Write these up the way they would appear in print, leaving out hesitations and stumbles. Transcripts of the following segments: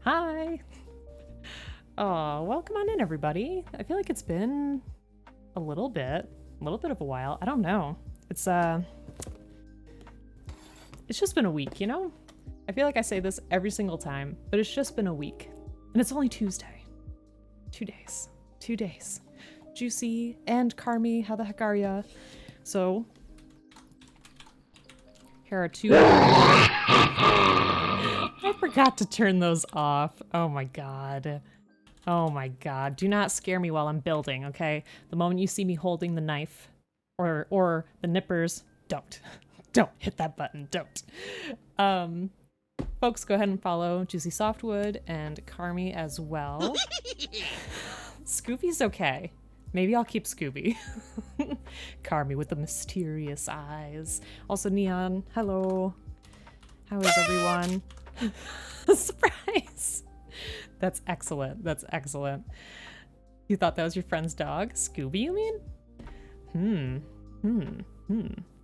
Hi! Oh, welcome on in, everybody. I feel like it's been a little bit of a while. I don't know. It's just been a week, you know? I feel like I say this every single time, but it's just been a week. And it's only Tuesday. 2 days. 2 days. Juicy and Carmi, how the heck are ya? So, here are two. I forgot to turn those off. Oh my god. Oh my god. Do not scare me while I'm building, okay? The moment you see me holding the knife or the nippers, don't. Don't hit that button. Don't. Folks, go ahead and follow Juicy Softwood and Carmi as well. Scooby's okay. Maybe I'll keep Scooby. Carmi with the mysterious eyes. Also, Neon, hello. How is everyone? Surprise! That's excellent. That's excellent. You thought that was your friend's dog? Scooby, you mean?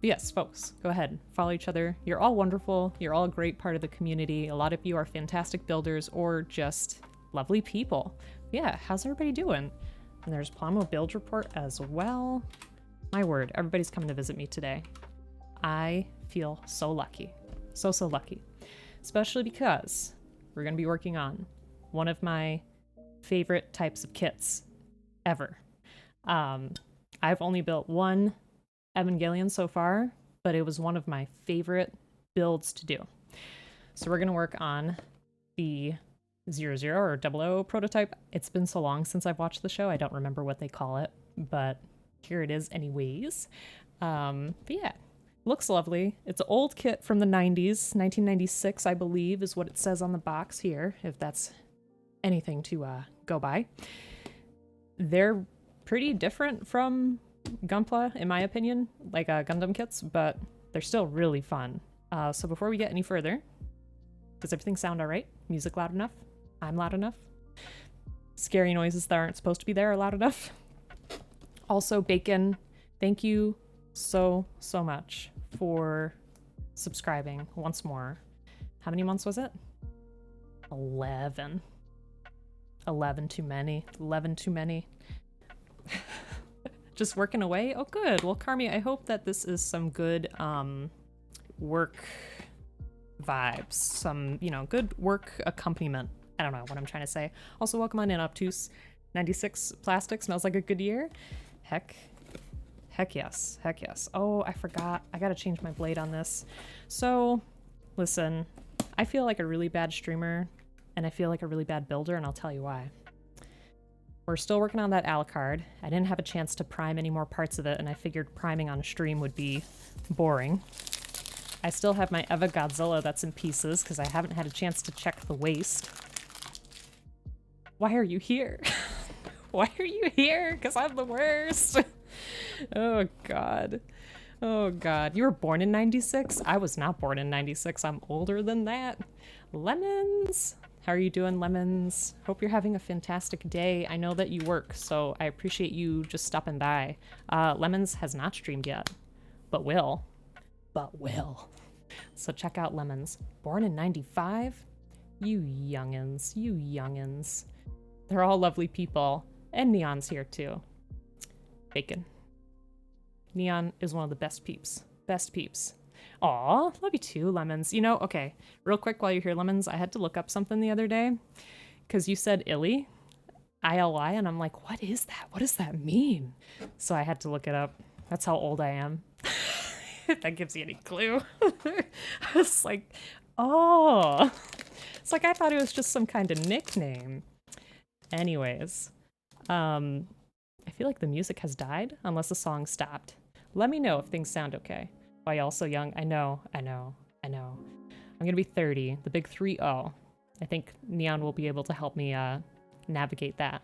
Yes, folks, go ahead. Follow each other. You're all wonderful. You're all a great part of the community. A lot of you are fantastic builders or just lovely people. Yeah, how's everybody doing? And there's Plamo build report as well. My word, everybody's coming to visit me today. I feel so lucky. So lucky. Especially because we're going to be working on one of my favorite types of kits ever. I've only built one Evangelion so far, but it was one of my favorite builds to do. So we're going to work on the 00 or 00 prototype. It's been so long since I've watched the show, I don't remember what they call it, but here it is anyways. But yeah, looks lovely. It's an old kit from the 90s, 1996, I believe, is what it says on the box here, if that's anything to go by. They're pretty different from gunpla, in my opinion, like Gundam kits, but they're still really fun. So before we get any further, does everything sound all right? Music loud enough? I'm loud enough? Scary noises that aren't supposed to be there are loud enough? Also, Bacon, thank you so much for subscribing once more. How many months was it? 11. 11 too many. 11 too many. Just working away? Oh, good. Well, Carmi, I hope that this is some good work vibes. Some, you know, good work accompaniment. I don't know what I'm trying to say. Also, welcome on in, Obtuse. 96 plastic smells like a good year. Heck yes. Heck yes. Oh, I forgot. I gotta change my blade on this. So, listen. I feel like a really bad streamer, and I feel like a really bad builder, and I'll tell you why. We're still working on that Alucard. I didn't have a chance to prime any more parts of it, and I figured priming on a stream would be boring. I still have my EVA-00 that's in pieces, because I haven't had a chance to check the waste. Why are you here? Why are you here? Because I'm the worst. Oh, God. Oh, God. You were born in 96? I was not born in 96. I'm older than that. Lemons! How are you doing, Lemons? Hope you're having a fantastic day. I know that you work, so I appreciate you just stopping by. Lemons has not streamed yet, but will. So check out Lemons. Born in 95? You youngins, you youngins. They're all lovely people. And Neon's here too. Bacon. Neon is one of the best peeps. Best peeps. Aw, love you too, Lemons. You know, okay, real quick while you're here, Lemons, I had to look up something the other day because you said Illy, I-L-Y, and I'm like, what is that? What does that mean? So I had to look it up. That's how old I am. If that gives you any clue. I was like, oh. It's like I thought it was just some kind of nickname. Anyways, I feel like the music has died unless the song stopped. Let me know if things sound okay. Why y'all so young? I know. I'm gonna be 30, the big 3-0. I think Neon will be able to help me navigate that.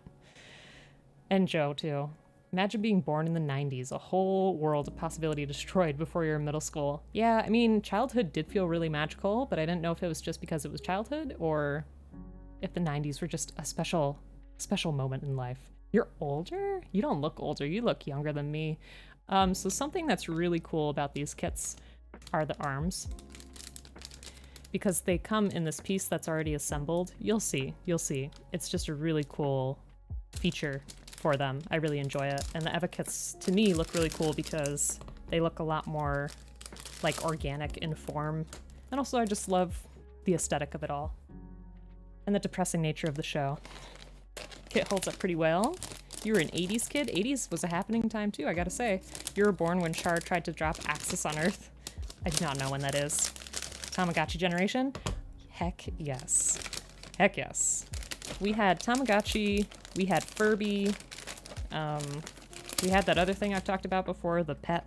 And Joe, too. Imagine being born in the 90s, a whole world of possibility destroyed before you're in middle school. Yeah, I mean, childhood did feel really magical, but I didn't know if it was just because it was childhood or if the 90s were just a special moment in life. You're older? You don't look older. You look younger than me. So something that's really cool about these kits are the arms. because they come in this piece that's already assembled. You'll see. It's just a really cool feature for them. I really enjoy it. And the EVA kits, to me, look really cool because they look a lot more like organic in form. And also I just love the aesthetic of it all. And the depressing nature of the show. Kit holds up pretty well. You were an 80s kid. 80s was a happening time too, I gotta say. You were born when Char tried to drop Axis on Earth. I do not know when that is. Tamagotchi generation? Heck yes. Heck yes. We had Tamagotchi, we had Furby, we had that other thing I've talked about before, the pet.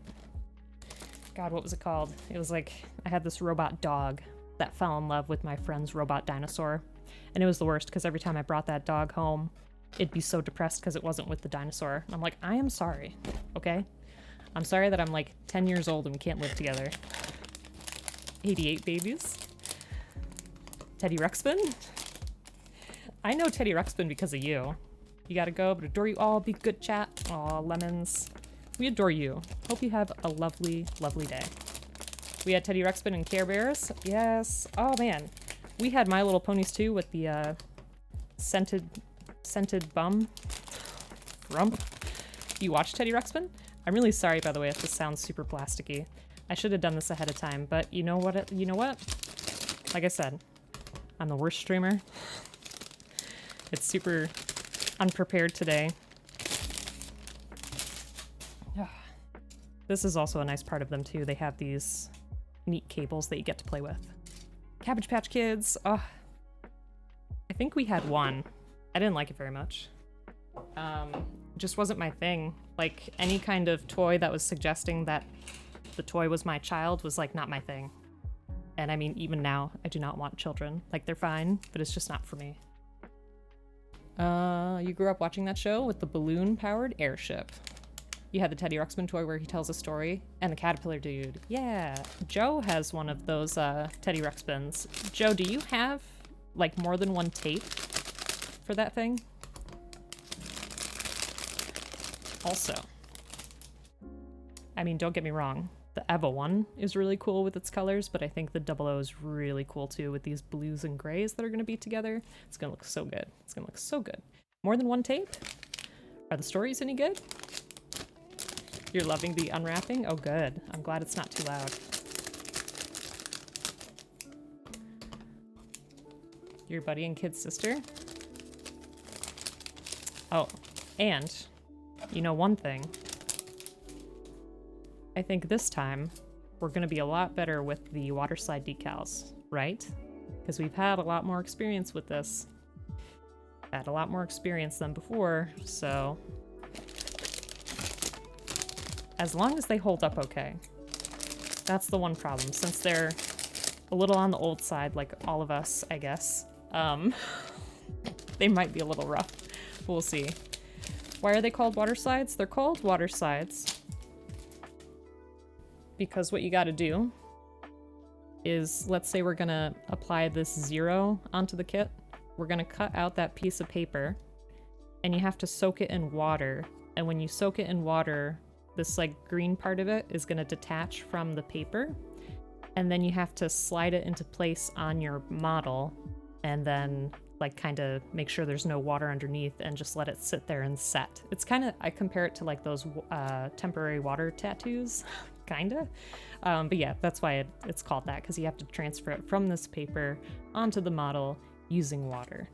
God, what was it called? It was like, I had this robot dog that fell in love with my friend's robot dinosaur. And it was the worst because every time I brought that dog home, it'd be so depressed because it wasn't with the dinosaur. And I'm like, I am sorry, okay? I'm sorry that I'm like 10 years old and we can't live together. 88 babies. Teddy Ruxpin? I know Teddy Ruxpin because of you. You gotta go, but adore you all. Be good, chat. Aw, lemons. We adore you. Hope you have a lovely, lovely day. We had Teddy Ruxpin and Care Bears. Yes. Oh, man. We had My Little Ponies, too, with the scented bum. Rump. You watched Teddy Ruxpin? I'm really sorry, by the way, if this sounds super plasticky. I should have done this ahead of time, but you know what? Like I said, I'm the worst streamer. It's super unprepared today. This is also a nice part of them too. They have these neat cables that you get to play with. Cabbage Patch Kids. Oh, I think we had one. I didn't like it very much. Just wasn't my thing. Like any kind of toy that was suggesting that the toy was my child was like not my thing. And I mean, even now, I do not want children. Like they're fine, but it's just not for me. You grew up watching that show with the balloon-powered airship. You had the Teddy Ruxpin toy where he tells a story, and the caterpillar dude. Yeah, Joe has one of those Teddy Ruxpins. Joe, do you have like more than one tape for that thing? Also, I mean, don't get me wrong, the EVA one is really cool with its colors, but I think the 00 is really cool too with these blues and grays that are going to be together. It's going to look so good. It's going to look so good. More than one tape? Are the stories any good? You're loving the unwrapping? Oh, good. I'm glad it's not too loud. Your buddy and kid's sister? Oh, and you know one thing. I think this time we're going to be a lot better with the water slide decals, right? Because we've had a lot more experience with this. Had a lot more experience than before, so as long as they hold up okay. That's the one problem, since they're a little on the old side, like all of us, I guess. They might be a little rough. We'll see. Why are they called water slides? They're called water slides because what you gotta do is, let's say we're gonna apply this 0 onto the kit. We're gonna cut out that piece of paper and you have to soak it in water. And when you soak it in water, this like green part of it is gonna detach from the paper. And then you have to slide it into place on your model and then like kind of make sure there's no water underneath and just let it sit there and set. It's kind of, I compare it to like those temporary water tattoos, kinda. But yeah, that's why it's called that, because you have to transfer it from this paper onto the model using water.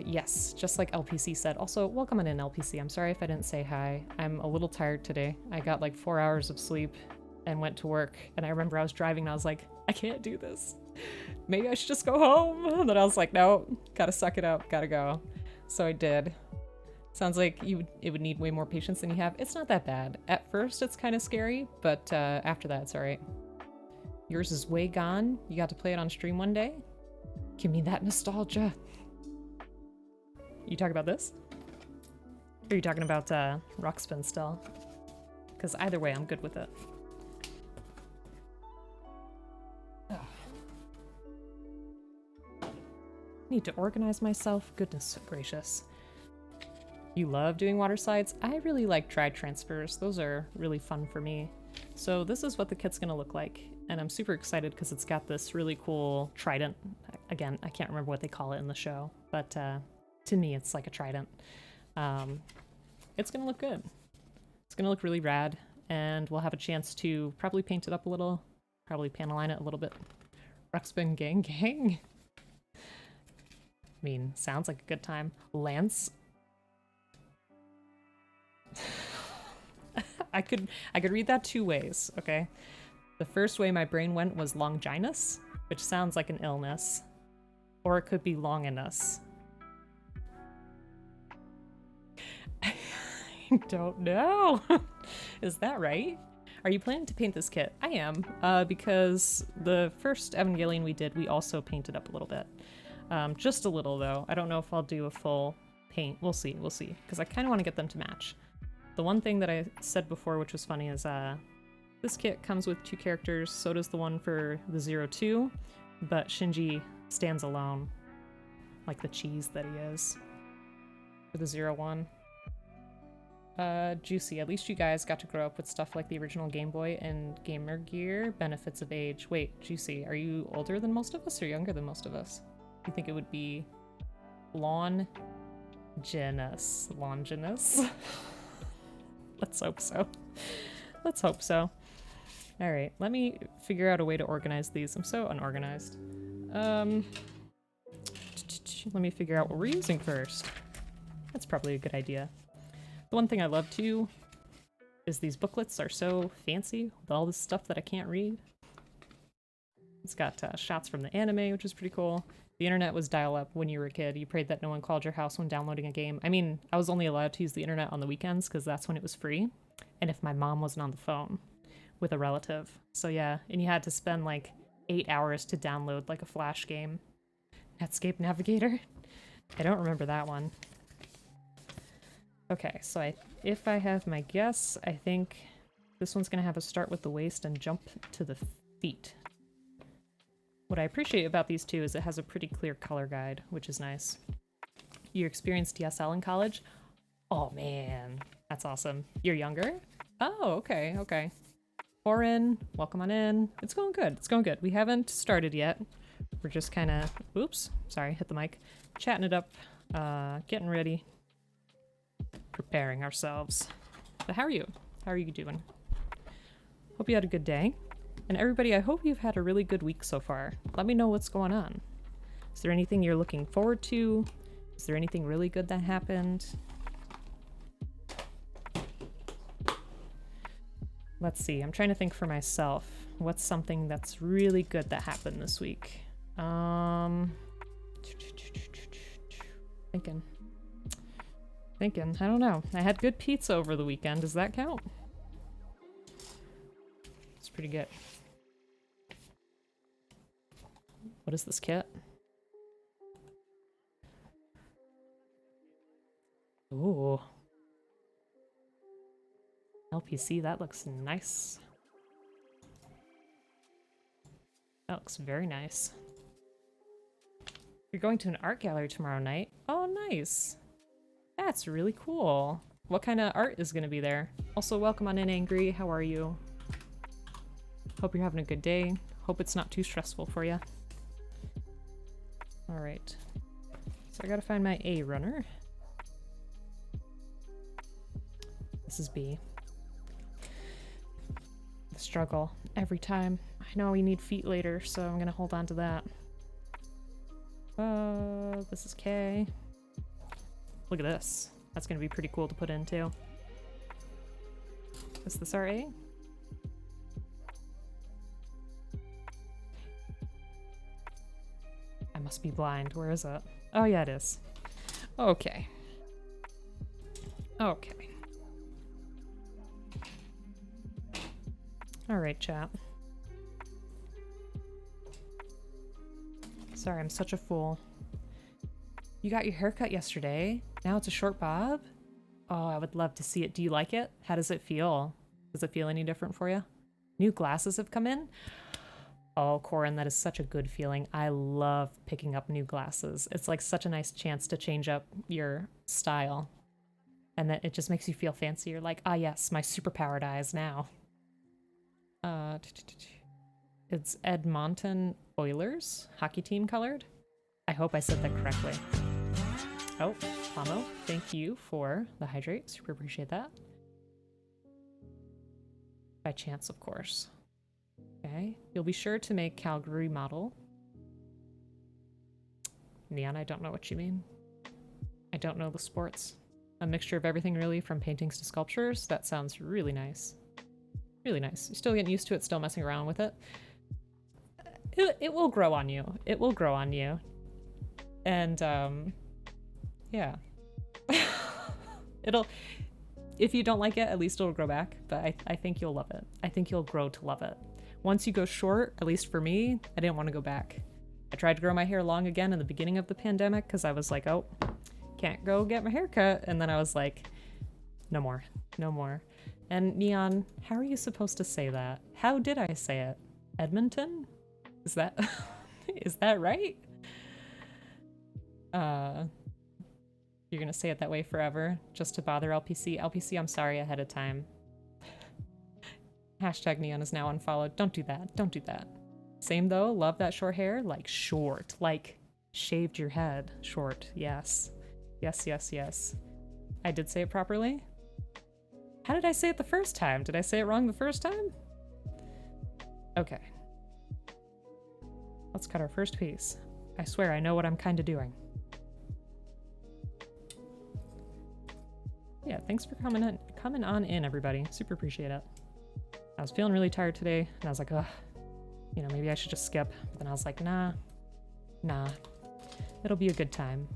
Yes, just like LPC said. Also, welcome on in, LPC. I'm sorry if I didn't say hi. I'm a little tired today. I got like 4 hours of sleep and went to work, and I remember I was driving and I was like, I can't do this. Maybe I should just go home. And then I was like, no, gotta suck it up, gotta go. So I did. Sounds like it would need way more patience than you have. It's not that bad. At first, it's kind of scary, but after that, it's all right. Yours is way gone. You got to play it on stream one day. Give me that nostalgia. You talking about this? Or are you talking about Ruxpin still? Because either way, I'm good with it. Need to organize myself. Goodness gracious. You love doing water slides? I really like dry transfers. Those are really fun for me. So this is what the kit's gonna look like. and I'm super excited because it's got this really cool trident. Again, I can't remember what they call it in the show, but to me it's like a trident. It's gonna look good. It's gonna look really rad, and we'll have a chance to probably paint it up a little, probably panel line it a little bit. Ruxpin gang gang. I mean, sounds like a good time. Lance. I could read that two ways, okay? The first way my brain went was Longinus, which sounds like an illness. Or it could be Longinus. I don't know. Is that right? Are you planning to paint this kit? I am, because the first Evangelion we did, we also painted up a little bit. Just a little, though. I don't know if I'll do a full paint. We'll see, because I kind of want to get them to match. The one thing that I said before, which was funny, is this kit comes with 2 characters, so does the one for the 02, but Shinji stands alone, like the cheese that he is, for the 01. Juicy, at least you guys got to grow up with stuff like the original Game Boy and Gamer Gear. Benefits of age. Wait, Juicy, are you older than most of us or younger than most of us? You think it would be Longinus? Longinus? Let's hope so. Let's hope so. Alright, let me figure out a way to organize these. I'm so unorganized. Let me figure out what we're using first. That's probably a good idea. The one thing I love too is these booklets are so fancy with all this stuff that I can't read. It's got shots from the anime, which is pretty cool. The internet was dial-up when you were a kid. You prayed that no one called your house when downloading a game. I mean, I was only allowed to use the internet on the weekends because that's when it was free. And if my mom wasn't on the phone with a relative. So yeah, and you had to spend like 8 hours to download like a Flash game. Netscape Navigator? I don't remember that one. Okay, so if I have my guess, I think this one's gonna have a start with the waist and jump to the feet. What I appreciate about these two is it has a pretty clear color guide, which is nice. You experienced DSL in college? Oh man, that's awesome. You're younger? Oh, okay, okay. Orin, welcome on in. It's going good, it's going good. We haven't started yet. We're just kind of, oops, sorry, hit the mic. Chatting it up, getting ready. Preparing ourselves. But how are you? How are you doing? Hope you had a good day. And everybody, I hope you've had a really good week so far. Let me know what's going on. Is there anything you're looking forward to? Is there anything really good that happened? Let's see. I'm trying to think for myself. What's something that's really good that happened this week? Thinking. I don't know. I had good pizza over the weekend. Does that count? It's pretty good. What is this kit? Ooh. LPC, that looks nice. That looks very nice. You're going to an art gallery tomorrow night? Oh, nice. That's really cool. What kind of art is going to be there? Also, welcome on in, Angry. How are you? Hope you're having a good day. Hope it's not too stressful for you. Alright. So I gotta find my A runner. This is B. The struggle. Every time. I know we need feet later, so I'm gonna hold on to that. This is K. Look at this. That's gonna be pretty cool to put in too. Is this our A? I must be blind. Where is it? Oh yeah, it is. Okay. Okay. Alright, chat. Sorry, I'm such a fool. You got your haircut yesterday? Now it's a short bob? Oh, I would love to see it. Do you like it? How does it feel? Does it feel any different for you? New glasses have come in? Oh, Corin, that is such a good feeling. I love picking up new glasses. It's like such a nice chance to change up your style. And that it just makes you feel fancy. You're like, ah yes, my superpowered eyes now. It's Edmonton Oilers, hockey team colored. I hope I said that correctly. Oh, Plamo, thank you for the hydrate. Super appreciate that. By chance, of course. Okay, you'll be sure to make Calgary model. Neon, I don't know what you mean. I don't know the sports. A mixture of everything really, from paintings to sculptures. That sounds really nice. Really nice. You're still getting used to it, still messing around with it. It will grow on you. It will grow on you. And, yeah. It'll... If you don't like it, at least it'll grow back. But I think you'll love it. I think you'll grow to love it. Once you go short, at least for me, I didn't want to go back. I tried to grow my hair long again in the beginning of the pandemic because I was like, oh, can't go get my hair cut. And then I was like, no more. No more. And Neon, how are you supposed to say that? How did I say it? Edmonton? Is that is that right? You're gonna say it that way forever just to bother LPC. LPC, I'm sorry ahead of time. Hashtag Neon is now unfollowed. Don't do that. Don't do that. Same though, love that short hair. Like short, like shaved your head. Short, yes. Yes, yes, yes. I did say it properly. How did I say it the first time? Did I say it wrong the first time? Okay. Let's cut our first piece. I swear I know what I'm kind of doing. Yeah, thanks for coming on in, everybody. Super appreciate it. I was feeling really tired today, and I was like, ugh, you know, maybe I should just skip. But then I was like, nah, it'll be a good time.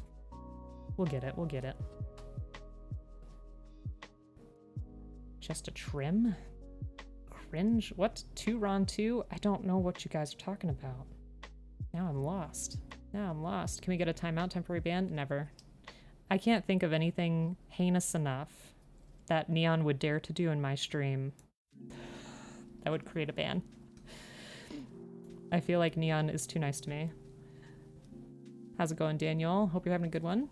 We'll get it, we'll get it. Just a trim? Cringe? What? 2 Ron 2? I don't know what you guys are talking about. Now I'm lost. Now I'm lost. Can we get a timeout, temporary ban? Never. I can't think of anything heinous enough that Neon would dare to do in my stream that would create a ban. I feel like Neon is too nice to me. How's it going, Daniel? Hope you're having a good one.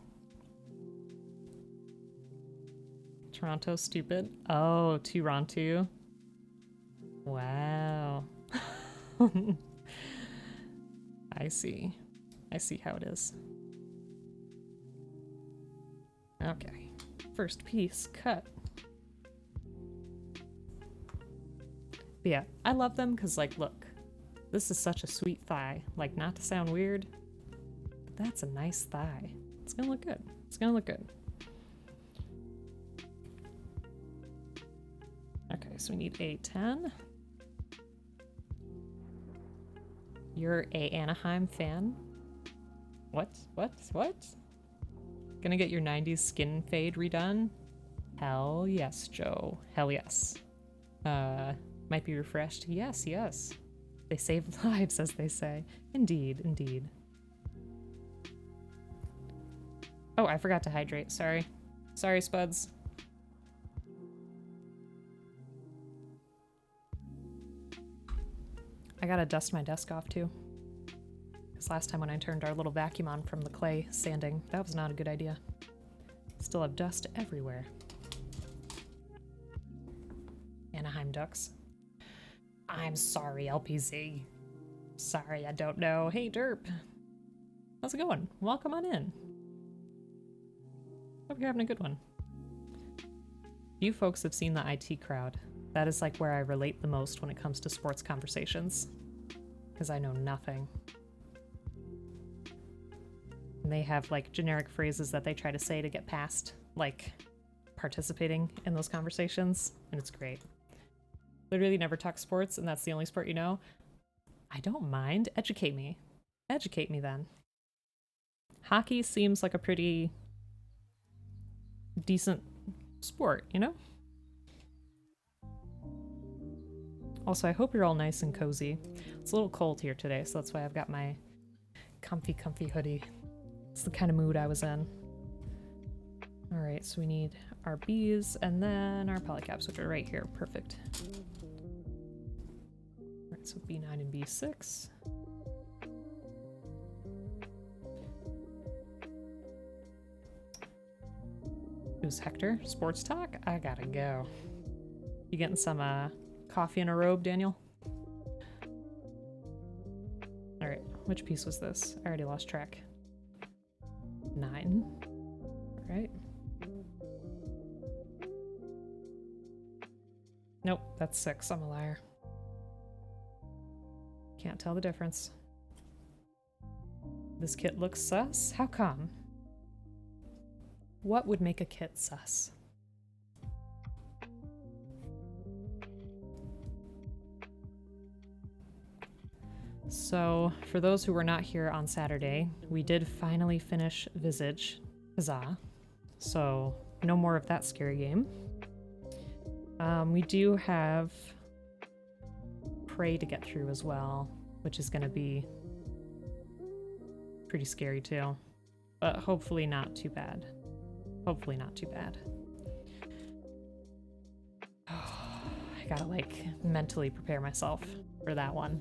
Toronto stupid. Oh, 2 Ron 2. Wow. I see. I see how it is. Okay. First piece cut. But yeah, I love them because, like, look. This is such a sweet thigh. Like, not to sound weird, but that's a nice thigh. It's gonna look good. It's gonna look good. Okay, so we need a 10. You're a Anaheim fan? What? Gonna get your 90s skin fade redone? Hell yes, Joe. Hell yes. Might be refreshed? Yes, yes. They save lives, as they say. Indeed, indeed. Oh, I forgot to hydrate. Sorry. Sorry, Spuds. I gotta dust my desk off, too. Because last time when I turned our little vacuum on from the clay sanding, that was not a good idea. Still have dust everywhere. Anaheim Ducks. I'm sorry, LPZ. Sorry, I don't know. Hey, Derp. How's it going? Welcome on in. Hope you're having a good one. You folks have seen the IT crowd. That is like where I relate the most when it comes to sports conversations. Because I know nothing. And they have like generic phrases that they try to say to get past like participating in those conversations. And it's great. Literally never talk sports and that's the only sport you know. I don't mind. Educate me. Educate me then. Hockey seems like a pretty decent sport, you know? Also, I hope you're all nice and cozy. It's a little cold here today, so that's why I've got my comfy hoodie. It's the kind of mood I was in. Alright, so we need our Bs and then our polycaps, which are right here. Perfect. Alright, so B9 and B6. Who's Hector? Sports talk? I gotta go. You getting some coffee in a robe, Daniel? Which piece was this? I already lost track. 9. All right. Nope, that's 6. I'm a liar. Can't tell the difference. This kit looks sus? How come? What would make a kit sus? So, for those who were not here on Saturday, we did finally finish Visage. Huzzah. So, no more of that scary game. We do have Prey to get through as well, which is going to be pretty scary too. But hopefully not too bad. Hopefully not too bad. I gotta, like, mentally prepare myself for that one.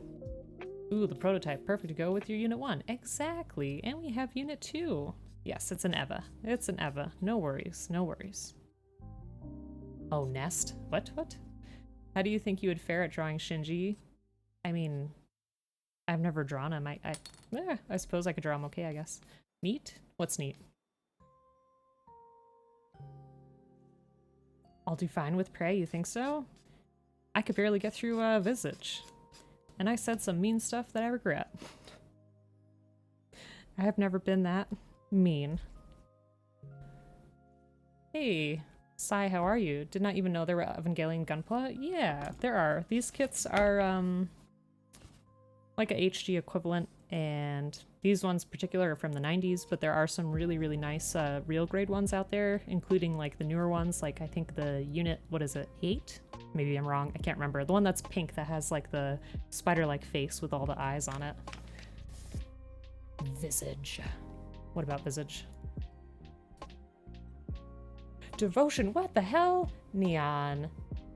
Ooh, the prototype. Perfect to go with your Unit 1. Exactly. And we have Unit 2. Yes, it's an EVA. It's an EVA. No worries. No worries. Oh, Nest? What? What? How do you think you would fare at drawing Shinji? I mean, I've never drawn him. I suppose I could draw him okay, I guess. Neat? What's neat? I'll do fine with Prey, you think so? I could barely get through Visage. And I said some mean stuff that I regret. I have never been that mean. Hey, Sai, how are you? Did not even know there were Evangelion gunpla? Yeah, there are. These kits are like a HG equivalent, and these ones in particular are from the 90s, but there are some really, really nice real grade ones out there, including like the newer ones, like I think the Unit, what is it, 8? Maybe I'm wrong, I can't remember. The one that's pink that has like the spider-like face with all the eyes on it. Visage. What about Visage? Devotion, what the hell? Neon.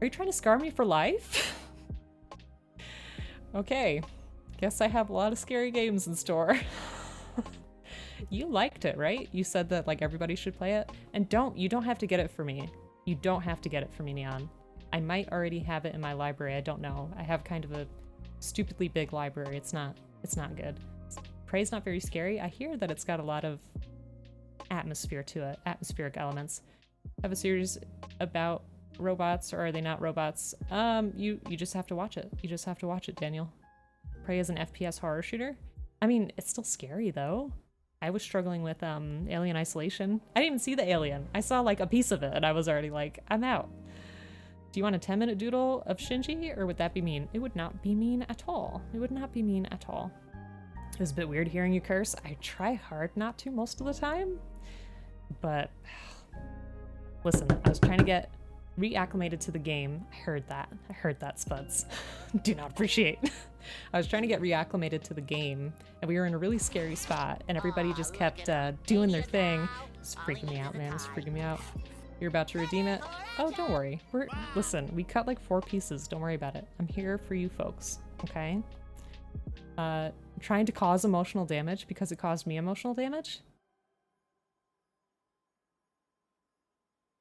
Are you trying to scar me for life? Okay. Guess I have a lot of scary games in store. You liked it, right? You said that like everybody should play it. And you don't have to get it for me. You don't have to get it for me, Neon. I might already have it in my library, I don't know. I have kind of a stupidly big library. It's not good. Prey's not very scary. I hear that it's got a lot of atmosphere to it, atmospheric elements. Have a series about robots, or are they not robots? You just have to watch it. You just have to watch it, Daniel. Prey is an FPS horror shooter. I mean, it's still scary though. I was struggling with Alien Isolation. I didn't even see the alien. I saw like a piece of it and I was already like, I'm out. Do you want a 10-minute doodle of Shinji, or would that be mean? It would not be mean at all. It would not be mean at all. It was a bit weird hearing you curse. I try hard not to most of the time, but listen, I was trying to get reacclimated to the game. I heard that, Spuds. Do not appreciate. I was trying to get reacclimated to the game, and we were in a really scary spot, and everybody just kept doing their thing. It's freaking me out, man. It's freaking me out. You're about to redeem it? Oh, don't worry. Listen, we cut like 4 pieces. Don't worry about it. I'm here for you folks, okay? Trying to cause emotional damage because it caused me emotional damage?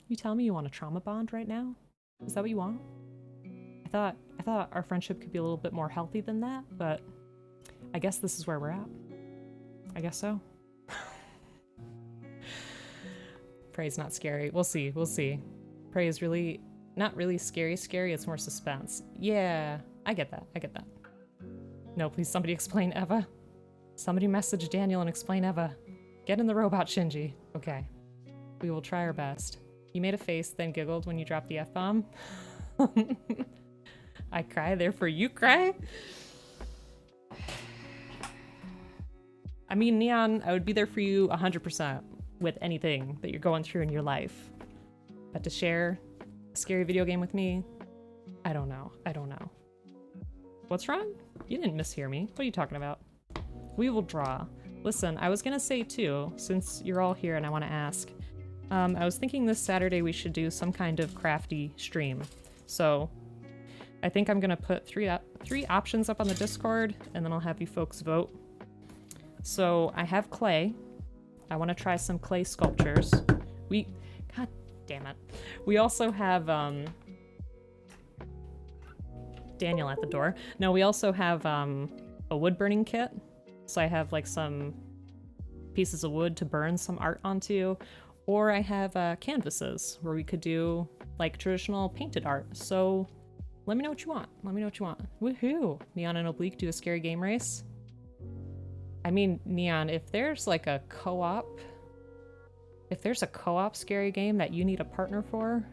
You tell me you want a trauma bond right now? Is that what you want? I thought our friendship could be a little bit more healthy than that, but I guess this is where we're at. I guess so. Prey's not scary. We'll see, we'll see. Prey is really, not really scary, it's more suspense. Yeah, I get that. No, please somebody explain Eva. Somebody message Daniel and explain Eva. Get in the robot, Shinji. Okay. We will try our best. You made a face, then giggled when you dropped the F-bomb. I cry, therefore you cry? I mean, Neon, I would be there for you 100% with anything that you're going through in your life. But to share a scary video game with me, I don't know. What's wrong? You didn't mishear me. What are you talking about? We will draw. Listen, I was gonna say too, since you're all here and I want to ask, I was thinking this Saturday we should do some kind of crafty stream. So I think I'm gonna put three options up on the Discord, and then I'll have you folks vote. So I have clay. I want to try some clay sculptures. God damn it. We also have Daniel at the door. No, we also have a wood burning kit So I have like some pieces of wood to burn some art onto, or I have canvases where we could do like traditional painted art. So let me know what you want. Let me know what you want. Woohoo! Neon and Oblique do a scary game race. I mean, Neon, if there's like a co-op, if there's a co-op scary game that you need a partner for,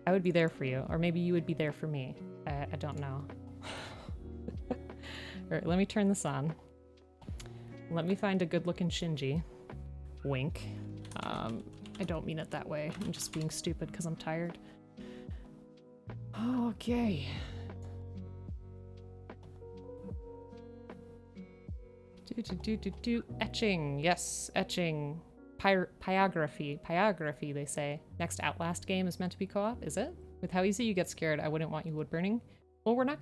I would be there for you. Or maybe you would be there for me. I don't know. Alright, let me turn this on. Let me find a good-looking Shinji. Wink. I don't mean it that way. I'm just being stupid because I'm tired. Okay. Etching. Yes, etching. Pyography, they say. Next Outlast game is meant to be co-op, is it? With how easy you get scared, I wouldn't want you wood burning. Well, I'm not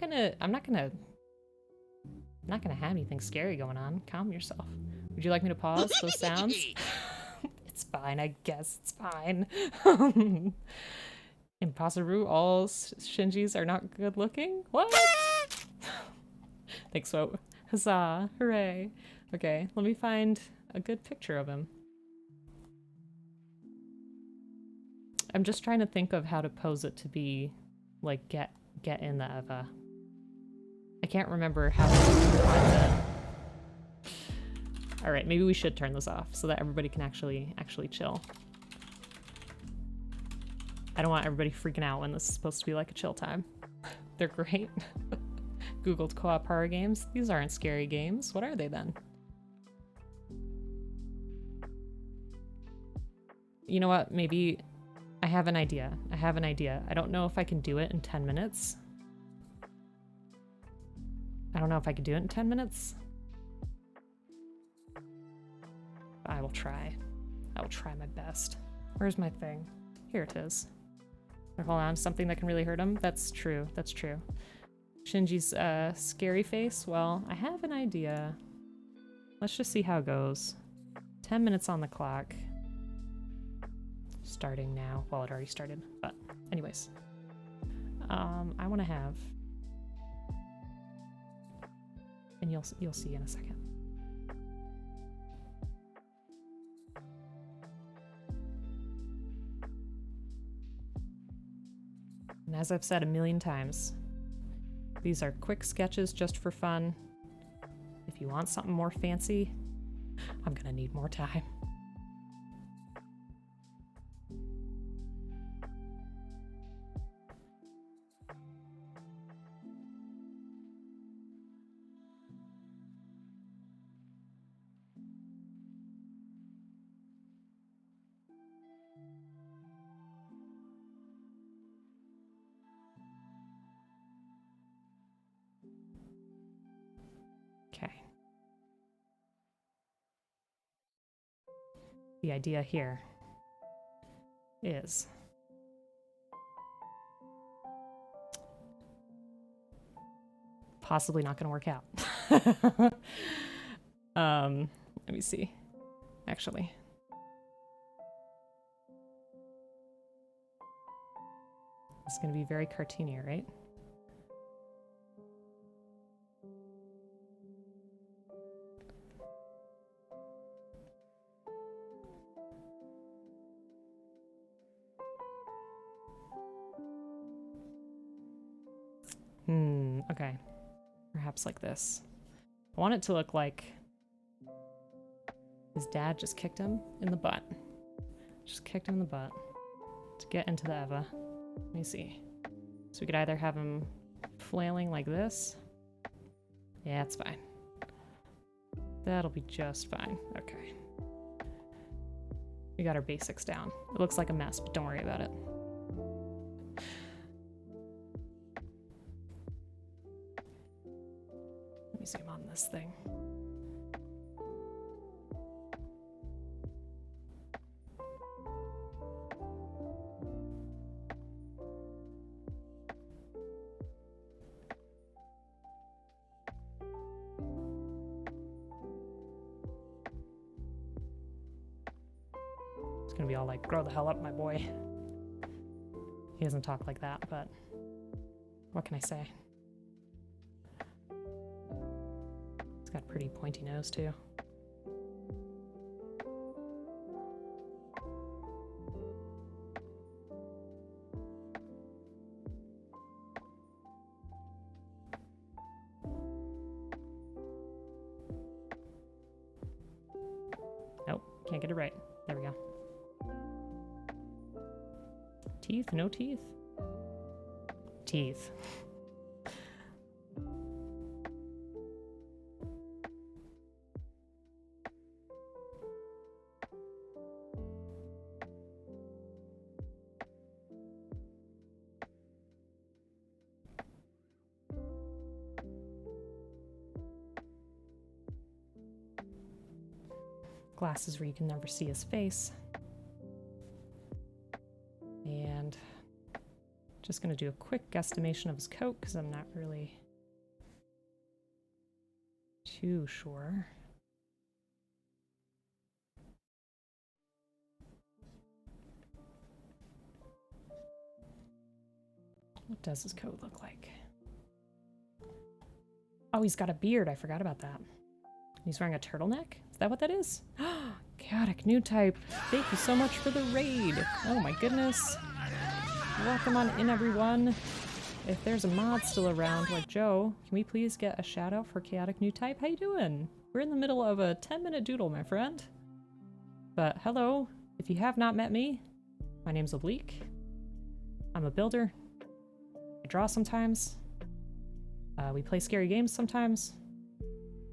gonna have anything scary going on. Calm yourself. Would you like me to pause those sounds? It's fine, I guess. It's fine. Impossible, all Shinjis are not good looking? What? Thanks, Swope. Huzzah. Hooray. Okay, let me find a good picture of him. I'm just trying to think of how to pose it to be, like, get in the EVA. I can't remember how to find it. Alright, maybe we should turn this off so that everybody can actually chill. I don't want everybody freaking out when this is supposed to be like a chill time. They're great. Googled co-op horror games. These aren't scary games. What are they then? You know what? Maybe I have an idea. I have an idea. I don't know if I can do it in 10 minutes. I don't know if I can do it in 10 minutes. I will try. I will try my best. Where's my thing? Here it is. Or hold on, something that can really hurt him? That's true. That's true. Shinji's scary face? Well, I have an idea. Let's just see how it goes. 10 minutes on the clock. Starting now. Well, it already started, but anyways. I want to have... And you'll see in a second. And as I've said a million times, these are quick sketches just for fun. If you want something more fancy, I'm gonna need more time. The idea here is possibly not going to work out. Let me see. Actually. It's going to be very cartoony, right? Okay. Perhaps like this. I want it to look like his dad just kicked him in the butt. Just kicked him in the butt to get into the EVA. Let me see. So we could either have him flailing like this. Yeah, it's fine. That'll be just fine. Okay. We got our basics down. It looks like a mess, but don't worry about it. Let me zoom on this thing. It's gonna be all like, grow the hell up, my boy. He doesn't talk like that, but what can I say? It's got a pretty pointy nose too. Nope, can't get it right. There we go. Teeth? No teeth? Teeth. Glasses where you can never see his face. And just gonna do a quick guesstimation of his coat because I'm not really too sure. What does his coat look like? Oh, he's got a beard. I forgot about that. He's wearing a turtleneck? Is that what that is? Chaotic new type. Thank you so much for the raid. Oh my goodness. Welcome on in, everyone. If there's a mod still around, like Joe, can we please get a shout out for Chaotic new type? How you doing? We're in the middle of a 10-minute doodle, my friend. But hello, if you have not met me, my name's Oblique. I'm a builder. I draw sometimes. We play scary games sometimes.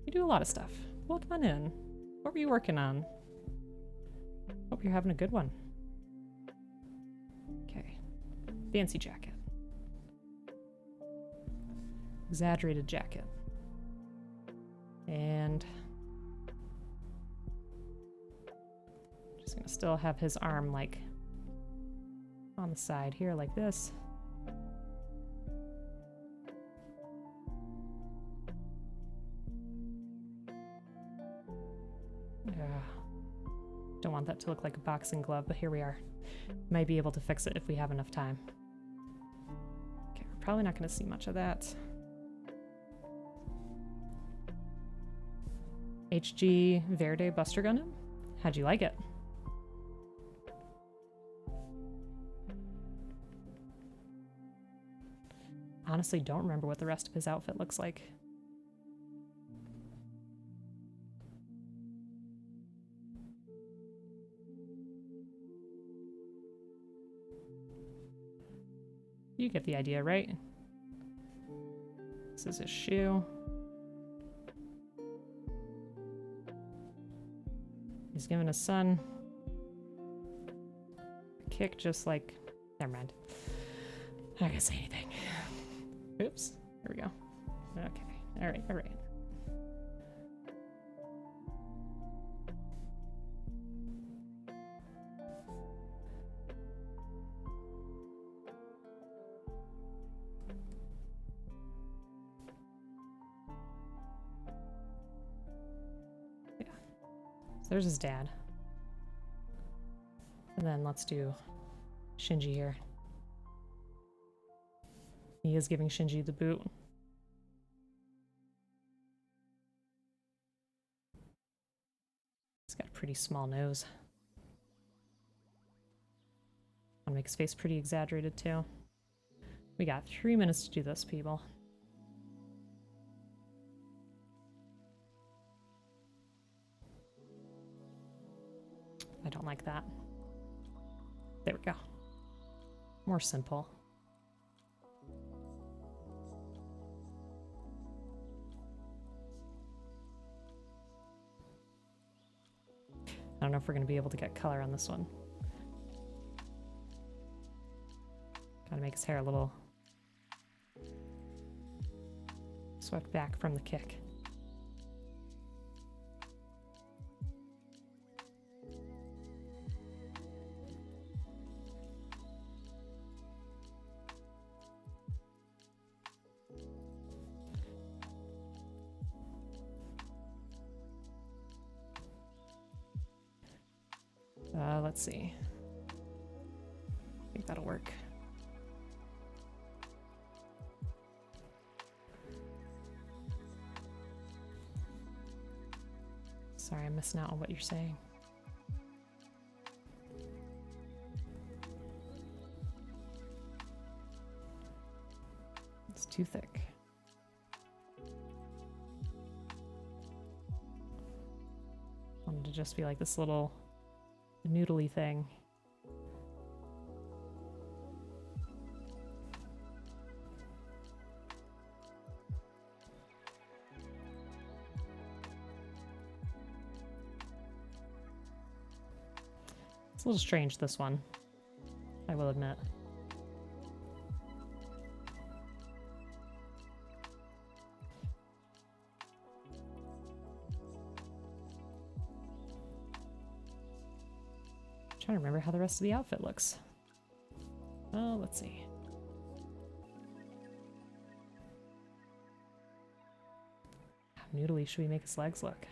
We do a lot of stuff. Welcome on in. What were you working on? Hope you're having a good one. Okay. Fancy jacket. Exaggerated jacket. And just gonna still have his arm like on the side here like this. Don't want that to look like a boxing glove, but here we are. Might be able to fix it if we have enough time. Okay, we're probably not going to see much of that. HG Verde Buster Gundam? How'd you like it? Honestly, don't remember what the rest of his outfit looks like. You get the idea, right? This is his shoe. He's giving his son a kick just like... Never mind. I'm not gonna say anything. Oops. There we go. Okay. Alright, alright. There's his dad. And then let's do Shinji here. He is giving Shinji the boot. He's got a pretty small nose. I'll make his face pretty exaggerated too. We got 3 minutes to do this, people. I don't like that. There we go. More simple. I don't know if we're going to be able to get color on this one. Gotta make his hair a little swept back from the kick. Let's see. I think that'll work. missing out on what you're saying. It's too thick. Wanted to just be like this little noodly thing. It's a little strange, this one, I will admit. I'm trying to remember how the rest of the outfit looks. Oh, let's see. How noodly should we make his legs look?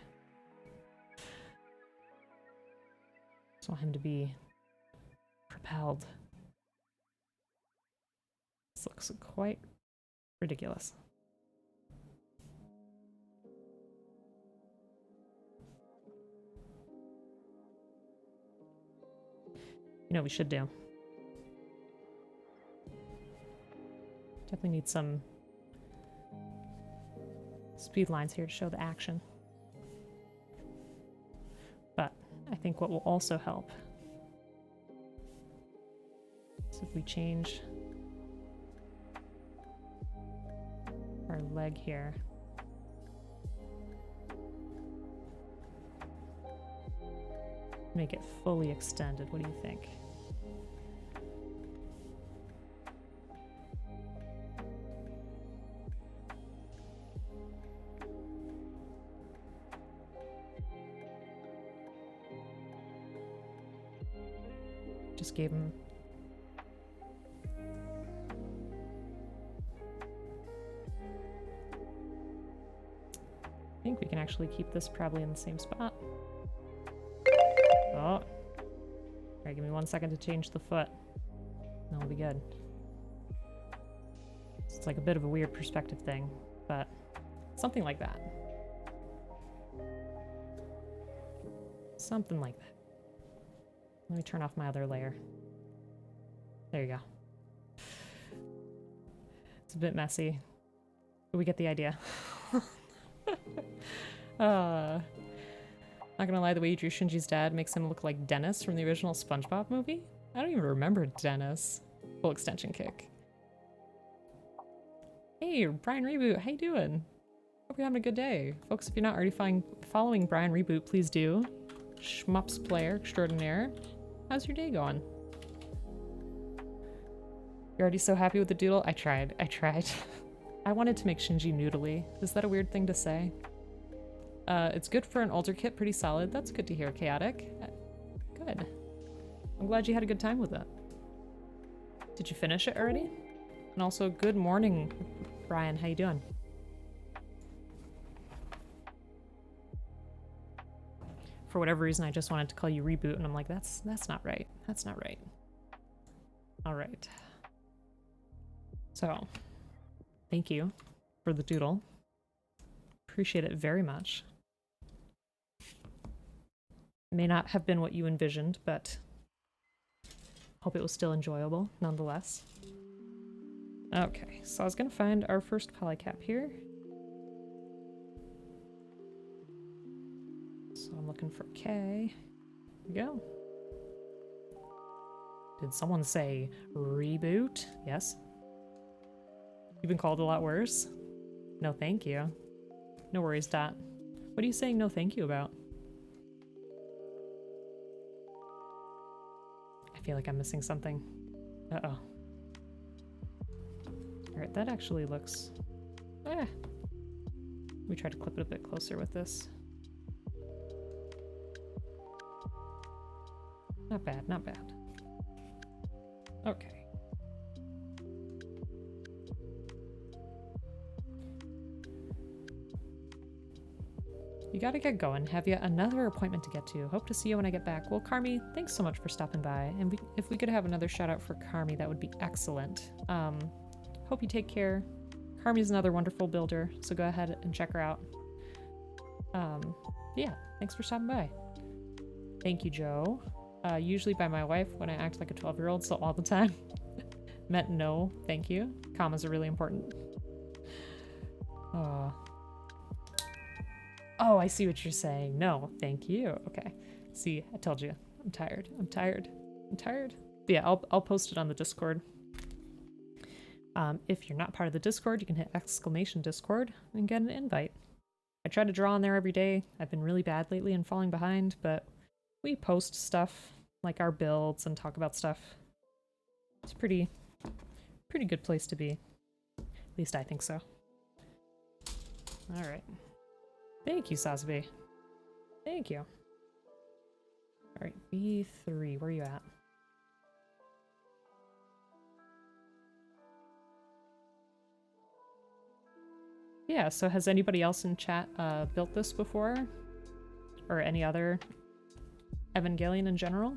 Just want him to be propelled. This looks quite ridiculous. You know what we should do? Definitely need some speed lines here to show the action. But I think what will also help is if we change our leg here. Make it fully extended. What do you think? Just gave him I think we can actually keep this probably in the same spot. Oh. Alright, give me 1 second to change the foot. That'll be good. It's like a bit of a weird perspective thing, but something like that. Something like that. Let me turn off my other layer. There you go. It's a bit messy, but we get the idea. Not gonna lie, the way you drew Shinji's dad makes him look like Dennis from the original SpongeBob movie. I don't even remember Dennis. Full extension kick. Hey, Brian Reboot, how you doing? Hope you're having a good day. Folks, if you're not already following Brian Reboot, please do. Shmups player extraordinaire. How's your day going? You're already so happy with the doodle? I tried. I wanted to make Shinji noodly. Is that a weird thing to say? It's good for an older kit, pretty solid. That's good to hear, Chaotic. Good. I'm glad you had a good time with it. Did you finish it already? And also, good morning, Brian. How you doing? For whatever reason, I just wanted to call you Reboot, and I'm like, that's not right. That's not right. All right. So, thank you for the doodle. Appreciate it very much. May not have been what you envisioned, but hope it was still enjoyable nonetheless. Okay, so I was gonna find our first polycap here. So I'm looking for K. Here we go. Did someone say reboot? Yes. You've been called a lot worse? No thank you. No worries, Dot. What are you saying no thank you about? I feel like I'm missing something. Uh-oh. Alright, that actually looks... We try to clip it a bit closer with this. Not bad, not bad. Okay. You gotta get going. Have yet another appointment to get to. Hope to see you when I get back. Well, Carmi, thanks so much for stopping by. And if we could have another shout out for Carmi, that would be excellent. Hope you take care. Carmi's another wonderful builder, so go ahead and check her out. Yeah, Thanks for stopping by. Thank you, Joe. Usually by my wife when I act like a 12-year-old, so all the time. Meant no, thank you. Commas are really important. Oh, I see what you're saying. No, thank you. Okay. See, I told you. I'm tired. I'm tired. I'm tired. But yeah, I'll post it on the Discord. If you're not part of the Discord, you can hit exclamation Discord and get an invite. I try to draw on there every day. I've been really bad lately and falling behind, but we post stuff like our builds and talk about stuff. It's pretty good place to be. At least I think so. All right. Thank you, Sazabe. Thank you. All right, B3, where are you at? Yeah, so has anybody else in chat built this before? Or any other Evangelion in general?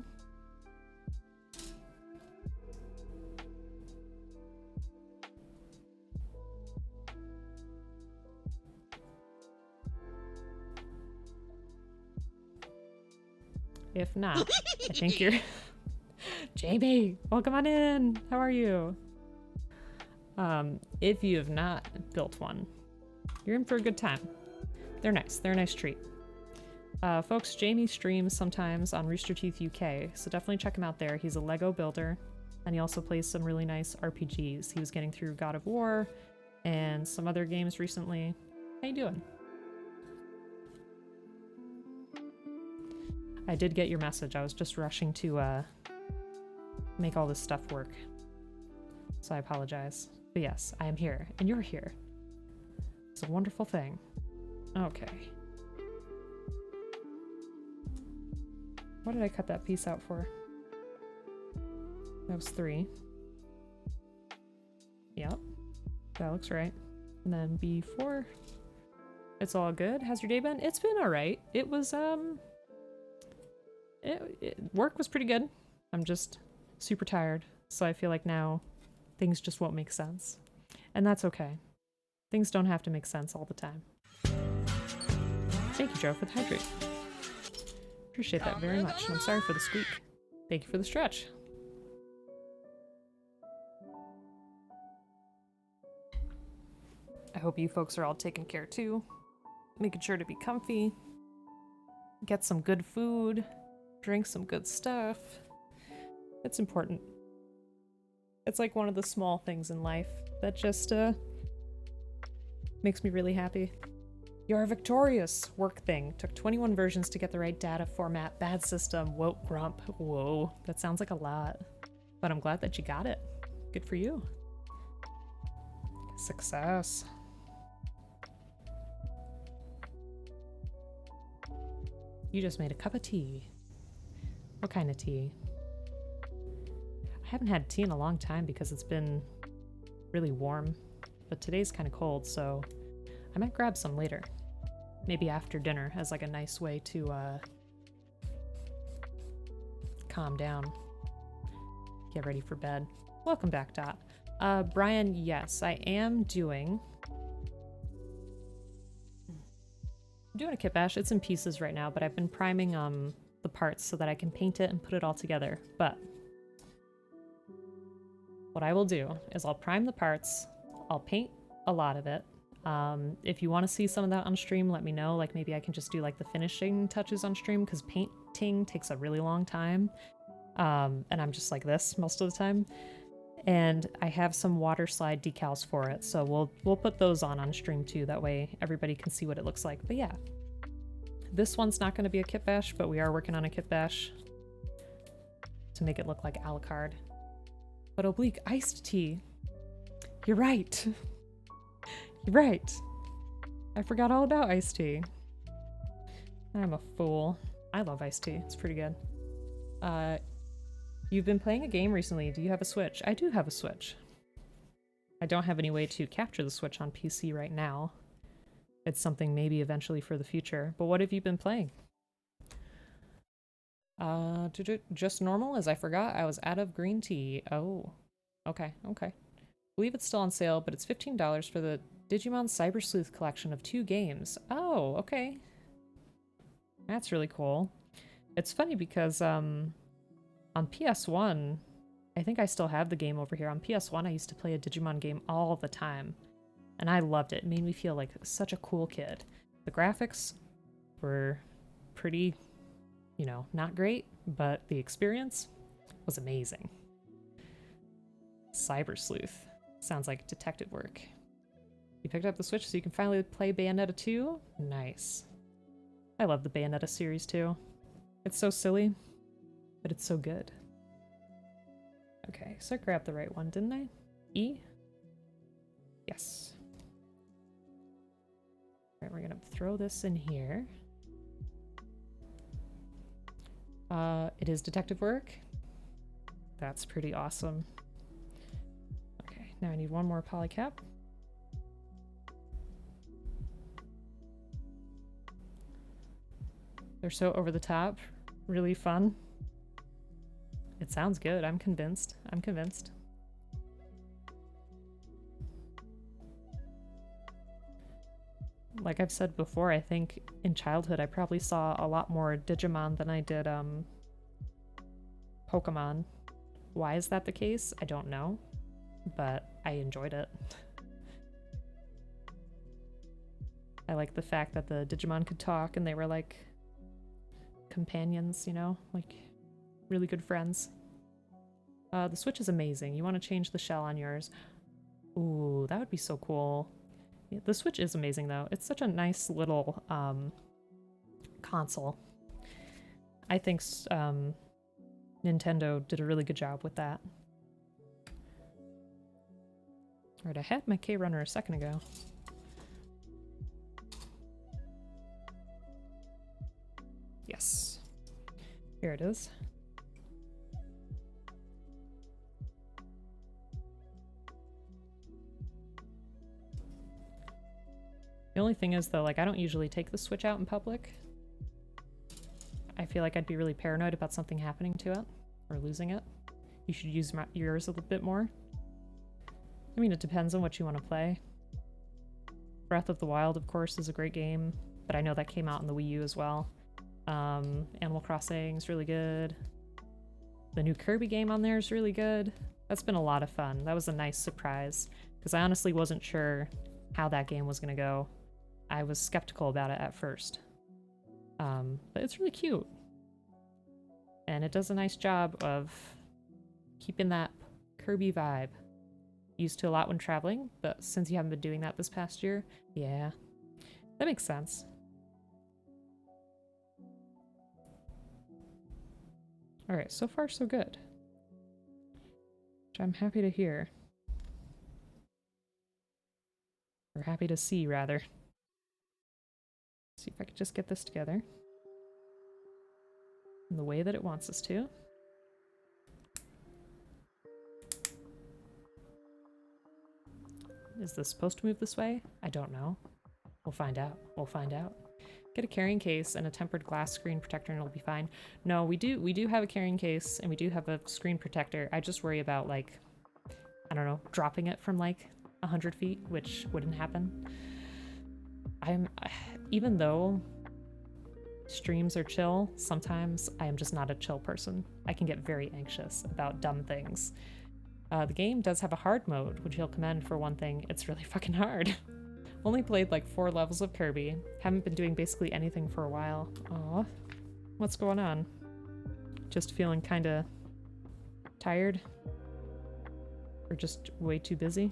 If not, I think you're... Jamie, welcome on in! How are you? If you have not built one, you're in for a good time. They're nice. They're a nice treat. Folks, Jamie streams sometimes on Rooster Teeth UK, so definitely check him out there. He's a Lego builder, and he also plays some really nice RPGs. He was getting through God of War and some other games recently. How you doing? I did get your message. I was just rushing to make all this stuff work. So I apologize. But yes, I am here, and you're here. It's a wonderful thing. Okay. What did I cut that piece out for? That was 3. Yep. That looks right. And then B4. It's all good. How's your day been? It's been alright. It was, work was pretty good. I'm just super tired. So I feel like now things just won't make sense. And that's okay. Things don't have to make sense all the time. Thank you, Joe, for the hydrate. Appreciate that very much. And I'm sorry for the squeak. Thank you for the stretch. I hope you folks are all taking care too. Making sure to be comfy. Get some good food. Drink some good stuff. It's important. It's like one of the small things in life that just makes me really happy. You're victorious! Work thing. Took 21 versions to get the right data format. Bad system. Woke grump. Whoa. That sounds like a lot. But I'm glad that you got it. Good for you. Success. You just made a cup of tea. What kind of tea? I haven't had tea in a long time because it's been really warm. But today's kind of cold, so I might grab some later. Maybe after dinner as like a nice way to calm down. Get ready for bed. Welcome back, Dot. Brian, yes, I am doing a kit bash. It's in pieces right now, but I've been priming the parts so that I can paint it and put it all together. But what I will do is I'll prime the parts, I'll paint a lot of it. If you want to see some of that on stream, let me know. Like maybe I can just do like the finishing touches on stream because painting takes a really long time. And I'm just like this most of the time. And I have some water slide decals for it, so we'll put those on stream too. That way everybody can see what it looks like. But yeah, this one's not going to be a kit bash, but we are working on a kit bash to make it look like Alucard. But oblique iced tea. You're right. You're right. I forgot all about iced tea. I'm a fool. I love iced tea. It's pretty good. You've been playing a game recently. Do you have a Switch? I do have a Switch. I don't have any way to capture the Switch on PC right now. It's something maybe eventually for the future. But what have you been playing? Just normal, as I forgot I was out of green tea. Oh, okay, okay. I believe it's still on sale, but it's $15 for the Digimon Cyber Sleuth collection of 2 games. Oh, okay. That's really cool. It's funny because on PS1, I think I still have the game over here. On PS1, I used to play a Digimon game all the time, and I loved it. It made me feel like such a cool kid. The graphics were pretty, you know, not great, but the experience was amazing. Cyber Sleuth. Sounds like detective work. You picked up the Switch so you can finally play Bayonetta 2? Nice. I love the Bayonetta series too. It's so silly, but it's so good. Okay, so I grabbed the right one, didn't I? E? Yes. Alright, we're gonna throw this in here. It is detective work. That's pretty awesome. Okay, now I need one more polycap. They're so over the top, really fun. It sounds good. I'm convinced. I'm convinced. Like I've said before, I think in childhood I probably saw a lot more Digimon than I did Pokemon. Why is that the case? I don't know, but I enjoyed it. I like the fact that the Digimon could talk and they were like companions, you know, like really good friends. The Switch is amazing. You want to change the shell on yours? Ooh, that would be so cool. Yeah, the Switch is amazing though. It's such a nice little console. I think Nintendo did a really good job with that. Alright, I had my K-Runner a second ago. Yes. Here it is. The only thing is though, like, I don't usually take the Switch out in public. I feel like I'd be really paranoid about something happening to it or losing it. You should use yours a little bit more. I mean, it depends on what you want to play. Breath of the Wild, of course, is a great game, but I know that came out on the Wii U as well. Animal Crossing is really good. The new Kirby game on there is really good. That's been a lot of fun. That was a nice surprise, because I honestly wasn't sure how that game was going to go. I was skeptical about it at first. But it's really cute. And it does a nice job of keeping that Kirby vibe. Used to a lot when traveling, but since you haven't been doing that this past year, yeah, that makes sense. Alright, so far so good. Which I'm happy to hear. Or happy to see, rather. See if I could just get this together in the way that it wants us to. Is this supposed to move this way? I don't know. We'll find out. We'll find out. Get a carrying case and a tempered glass screen protector and it'll be fine. No, we do have a carrying case and we do have a screen protector. I just worry about, like, I don't know, dropping it from like 100 feet, which wouldn't happen. Even though streams are chill, sometimes I am just not a chill person. I can get very anxious about dumb things. The game does have a hard mode, which you'll commend for one thing. It's really fucking hard. Only played like 4 levels of Kirby. Haven't been doing basically anything for a while. Aw. What's going on? Just feeling kinda tired? Or just way too busy?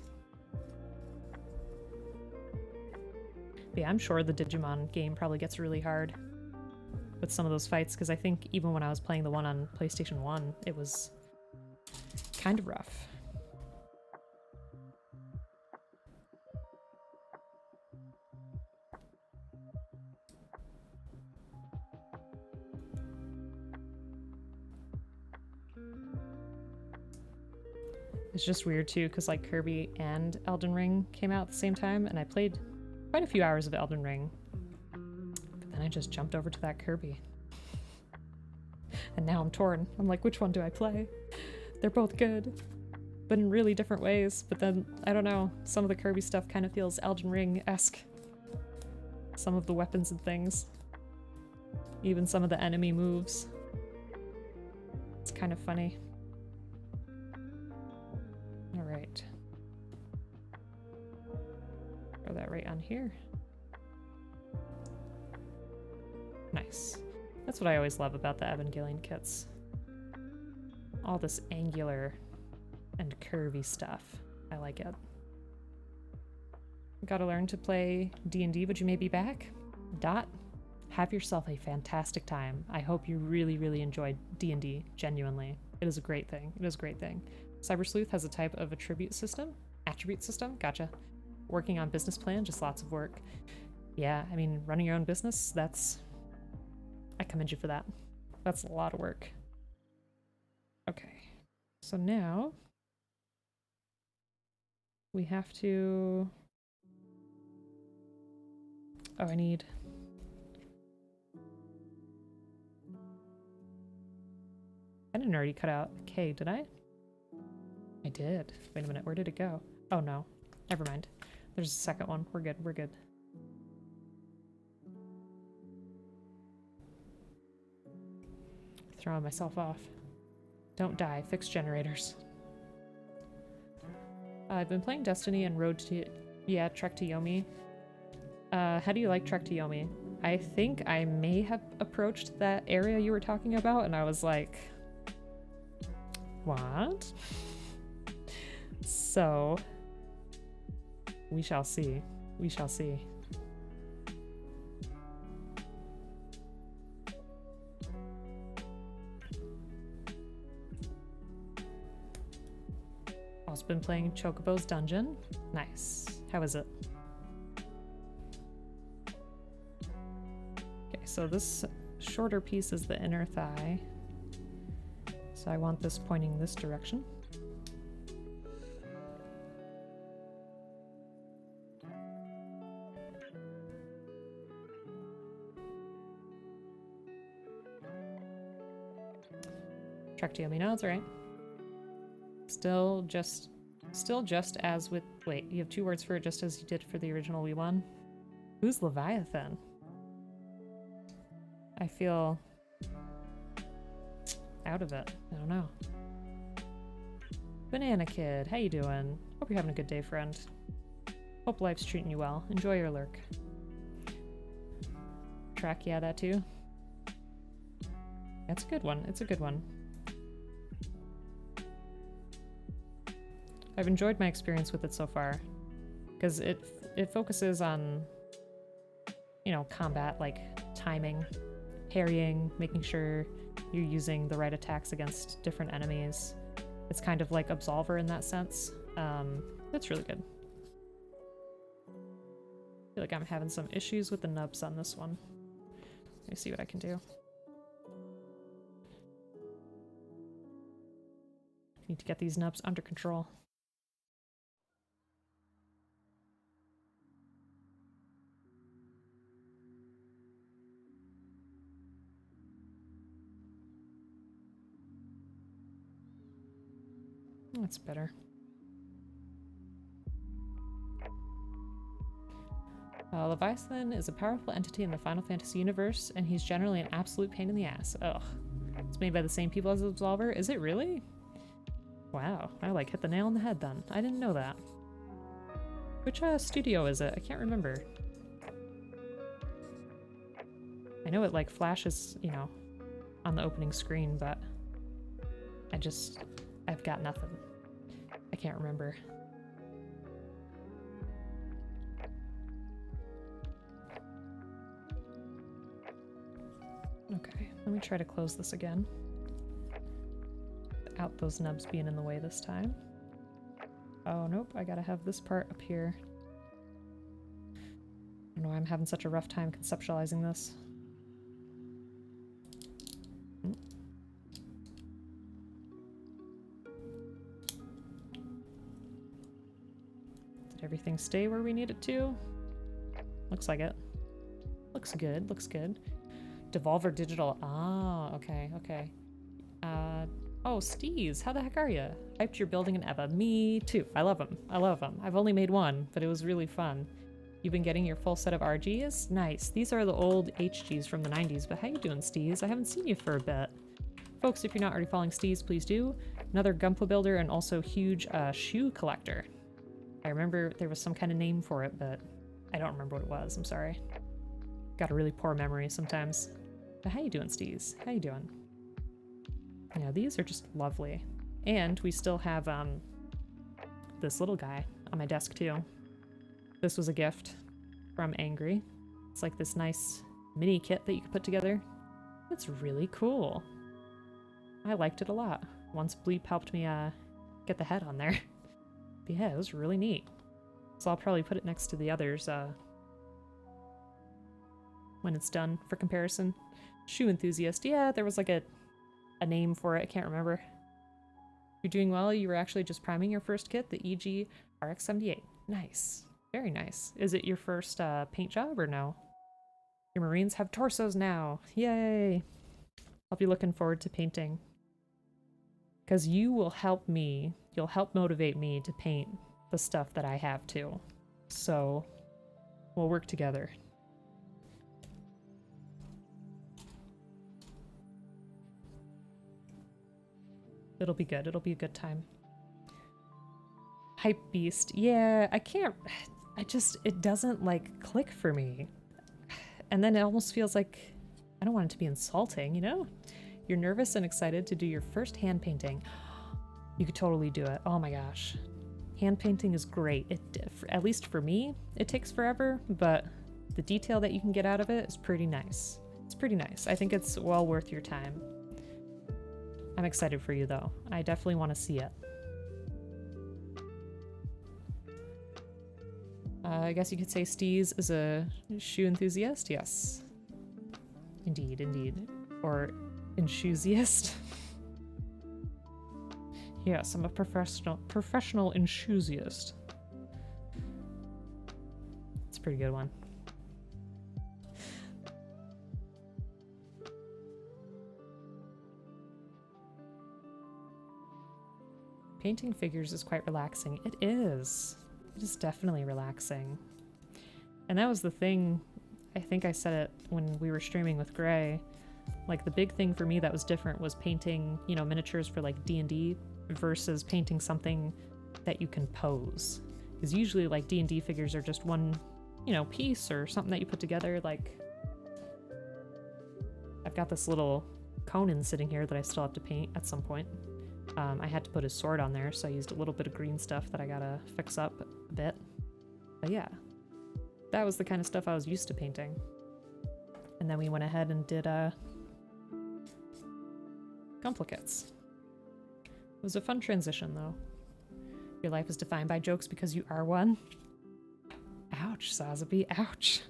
But yeah, I'm sure the Digimon game probably gets really hard with some of those fights, because I think even when I was playing the one on PlayStation 1, it was kind of rough. It's just weird too, because like Kirby and Elden Ring came out at the same time, and I played quite a few hours of Elden Ring. But then I just jumped over to that Kirby. And now I'm torn. I'm like, which one do I play? They're both good, but in really different ways. But then, I don't know, some of the Kirby stuff kind of feels Elden Ring-esque. Some of the weapons and things. Even some of the enemy moves. It's kind of funny. All right. Throw that right on here. Nice. That's what I always love about the Evangelion kits. All this angular and curvy stuff. I like it. Gotta learn to play D&D, but you may be back. Dot, have yourself a fantastic time. I hope you really, really enjoyed D&D, genuinely. It is a great thing. It is a great thing. Cyber Sleuth has a type of attribute system. Attribute system? Gotcha. Working on business plan, just lots of work. Yeah, I mean, running your own business, that's... I commend you for that. That's a lot of work. Okay, so now we have to... Oh, I need... I didn't already cut out K, did I? I did. Wait a minute, where did it go? Oh no, never mind. There's a second one. We're good, we're good. Throwing myself off. Don't die, fix generators. I've been playing Destiny and Road to... Yeah, Trek to Yomi. How do you like Trek to Yomi? I think I may have approached that area you were talking about and I was like... What? So... we shall see. We shall see. Also been playing Chocobo's Dungeon. Nice. How is it? Okay, so this shorter piece is the inner thigh. So I want this pointing this direction. Trek to Yomi, no, that's alright. Still just as with... Wait, you have two words for it just as you did for the original Wii one? Who's Leviathan? I feel... out of it. I don't know. Banana Kid, how you doing? Hope you're having a good day, friend. Hope life's treating you well. Enjoy your lurk. Track, yeah, that too. That's a good one. It's a good one. I've enjoyed my experience with it so far, because it focuses on, you know, combat, like timing, parrying, making sure you're using the right attacks against different enemies. It's kind of like Absolver in that sense. It's really good. I feel like I'm having some issues with the nubs on this one. Let me see what I can do. Need to get these nubs under control. That's better. Leviathan is a powerful entity in the Final Fantasy universe, and he's generally an absolute pain in the ass. Ugh. It's made by the same people as Absolver? Is it really? Wow, I like hit the nail on the head then. I didn't know that. Which studio is it? I can't remember. I know it like flashes, you know, on the opening screen, but I've got nothing. I can't remember. Okay, let me try to close this again. Without those nubs being in the way this time. Oh, nope, I gotta have this part up here. I don't know why I'm having such a rough time conceptualizing this. Did everything stay where we need it to? Looks like it. Looks good, looks good. Devolver Digital. Ah, okay, okay. Oh, Steez, how the heck are you? Hyped you're building an EVA. Me too. I love them. I love them. I've only made one, but it was really fun. You've been getting your full set of RGs? Nice. These are the old HGs from the 90s, but how you doing, Steez? I haven't seen you for a bit. Folks, if you're not already following Steez, please do. Another gunpla builder and also huge shoe collector. I remember there was some kind of name for it, but I don't remember what it was. I'm sorry. Got a really poor memory sometimes. But how you doing, Steez? How you doing? Yeah, these are just lovely. And we still have this little guy on my desk too. This was a gift from Angry. It's like this nice mini kit that you can put together. It's really cool. I liked it a lot. Once Bleep helped me get the head on there. But yeah, it was really neat. So I'll probably put it next to the others when it's done for comparison. Shoe enthusiast. Yeah, there was like a name for it. I can't remember. You're doing well. You were actually just priming your first kit, the EG RX-78. Nice. Very nice. Is it your first paint job or no? Your Marines have torsos now. Yay! I'll be looking forward to painting. Because you will help me. You'll help motivate me to paint the stuff that I have too. So, we'll work together. It'll be good. It'll be a good time. Hype beast. Yeah, I can't... it doesn't, like, click for me. And then it almost feels like I don't want it to be insulting, you know? You're nervous and excited to do your first hand painting. You could totally do it. Oh my gosh. Hand painting is great. At least for me, it takes forever, but the detail that you can get out of it is pretty nice. It's pretty nice. I think it's well worth your time. I'm excited for you, though. I definitely want to see it. I guess you could say Steez is a shoe enthusiast. Yes. Indeed, indeed. Or enthusiast. Yes, I'm a professional enthusiast. It's a pretty good one. Painting figures is quite relaxing. It is. It is definitely relaxing. And that was the thing, I think I said it when we were streaming with Gray. Like, the big thing for me that was different was painting, you know, miniatures for like D&D versus painting something that you can pose. Because usually like D&D figures are just one, you know, piece or something that you put together. Like, I've got this little Conan sitting here that I still have to paint at some point. I had to put his sword on there, so I used a little bit of green stuff that I gotta fix up a bit. But yeah, that was the kind of stuff I was used to painting. And then we went ahead and did complicates. It was a fun transition, though. Your life is defined by jokes because you are one. Ouch, Sazabi, ouch.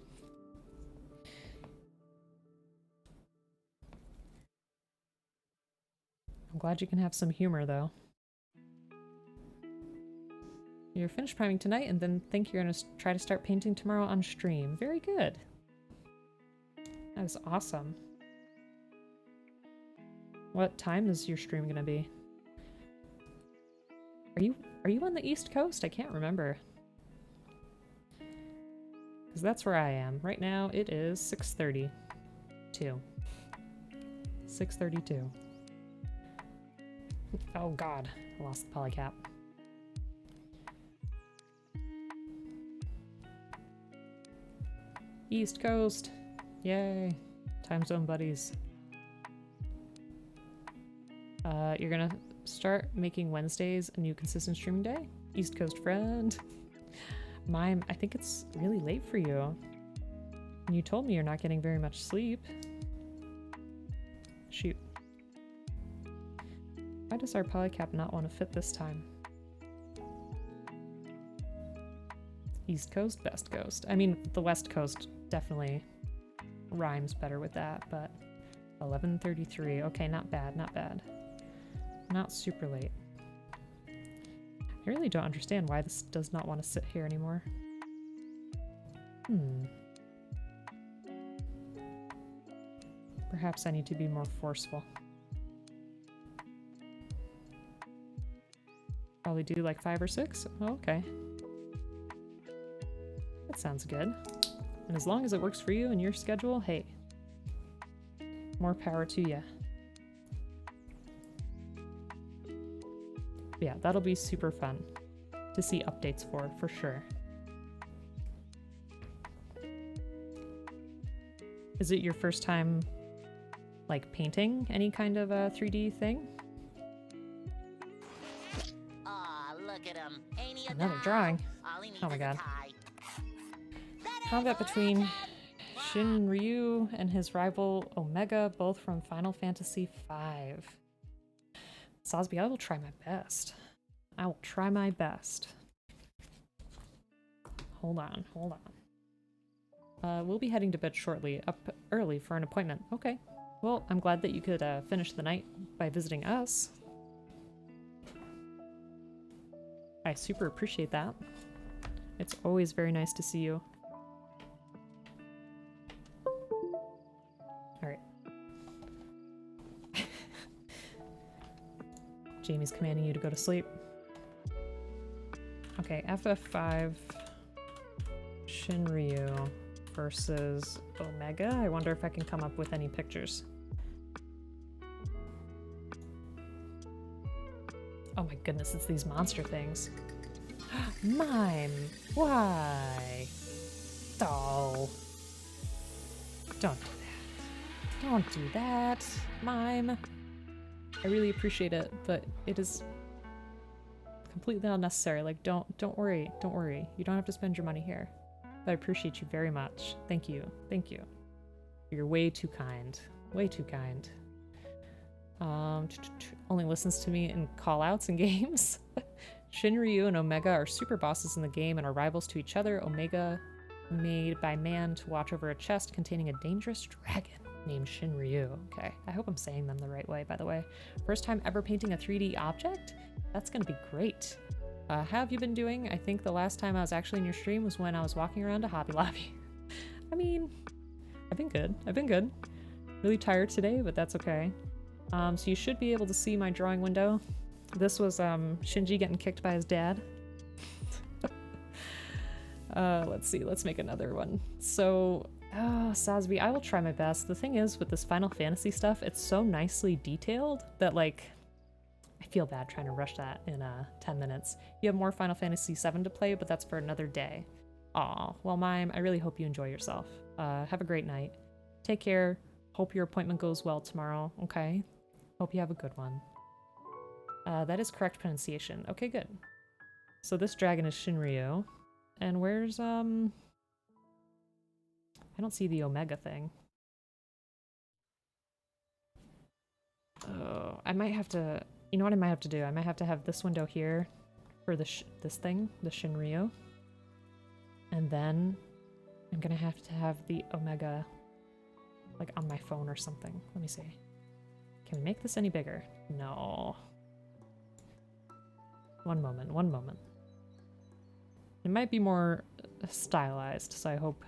I'm glad you can have some humor, though. You're finished priming tonight and then think you're going to try to start painting tomorrow on stream. Very good. That was awesome. What time is your stream going to be? Are you on the East Coast? I can't remember. Because that's where I am. Right now it is 6:32. 6:32. Oh god, I lost the polycap. East Coast! Yay! Time zone buddies. You're gonna start making Wednesdays a new consistent streaming day? East Coast friend. Mime, I think it's really late for you. And you told me you're not getting very much sleep. Shoot. Why does our polycap not want to fit this time? East Coast, Best Coast. I mean, the West Coast definitely rhymes better with that, but 11:33. Okay, not bad, not bad. Not super late. I really don't understand why this does not want to sit here anymore. Perhaps I need to be more forceful. Probably do like 5 or 6? Oh, okay. That sounds good. And as long as it works for you and your schedule, hey, more power to you. Yeah, that'll be super fun to see updates for sure. Is it your first time, like, painting any kind of a 3D thing? Aw, look at him. Ain't he a Another doll? drawing. All he needs Oh my is a god. tie. Combat between Shinryu and his rival Omega, both from Final Fantasy V. Sosby, I will try my best. I will try my best. Hold on, hold on. We'll be heading to bed shortly, up early for an appointment. Okay. Well, I'm glad that you could finish the night by visiting us. I super appreciate that. It's always very nice to see you. Alright. Jamie's commanding you to go to sleep. Okay, FF5 Shinryu versus Omega. I wonder if I can come up with any pictures. Oh my goodness, it's these monster things. Mime! Why? Oh. Don't do that. Don't do that, Mime. I really appreciate it, but it is completely unnecessary. Like, don't worry, don't worry. You don't have to spend your money here. But I appreciate you very much. Thank you. Thank you. You're way too kind. Way too kind. Only listens to me in call-outs in games. Shinryu and Omega are super bosses in the game and are rivals to each other. Omega made by man to watch over a chest containing a dangerous dragon named Shinryu. Okay, I hope I'm saying them the right way, by the way. First time ever painting a 3D object? That's gonna be great. How have you been doing? I think the last time I was actually in your stream was when I was walking around a Hobby Lobby. I mean, I've been good. I've been good. Really tired today, but that's okay. So you should be able to see my drawing window. This was Shinji getting kicked by his dad. Let's see, let's make another one. So, Sasbi, I will try my best. The thing is, with this Final Fantasy stuff, it's so nicely detailed that, like, I feel bad trying to rush that in 10 minutes. You have more Final Fantasy VII to play, but that's for another day. Aw, well, Mime, I really hope you enjoy yourself. Have a great night. Take care. Hope your appointment goes well tomorrow, okay? Hope you have a good one. That is correct pronunciation. Okay, good. So this dragon is Shinryu. And where's, I don't see the Omega thing. Oh, I might have to, you know what I might have to do? I might have to have this window here for this thing, the Shinryu. And then I'm gonna have to have the Omega, like, on my phone or something. Let me see. Can we make this any bigger? No. One moment, one moment. It might be more stylized, so I hope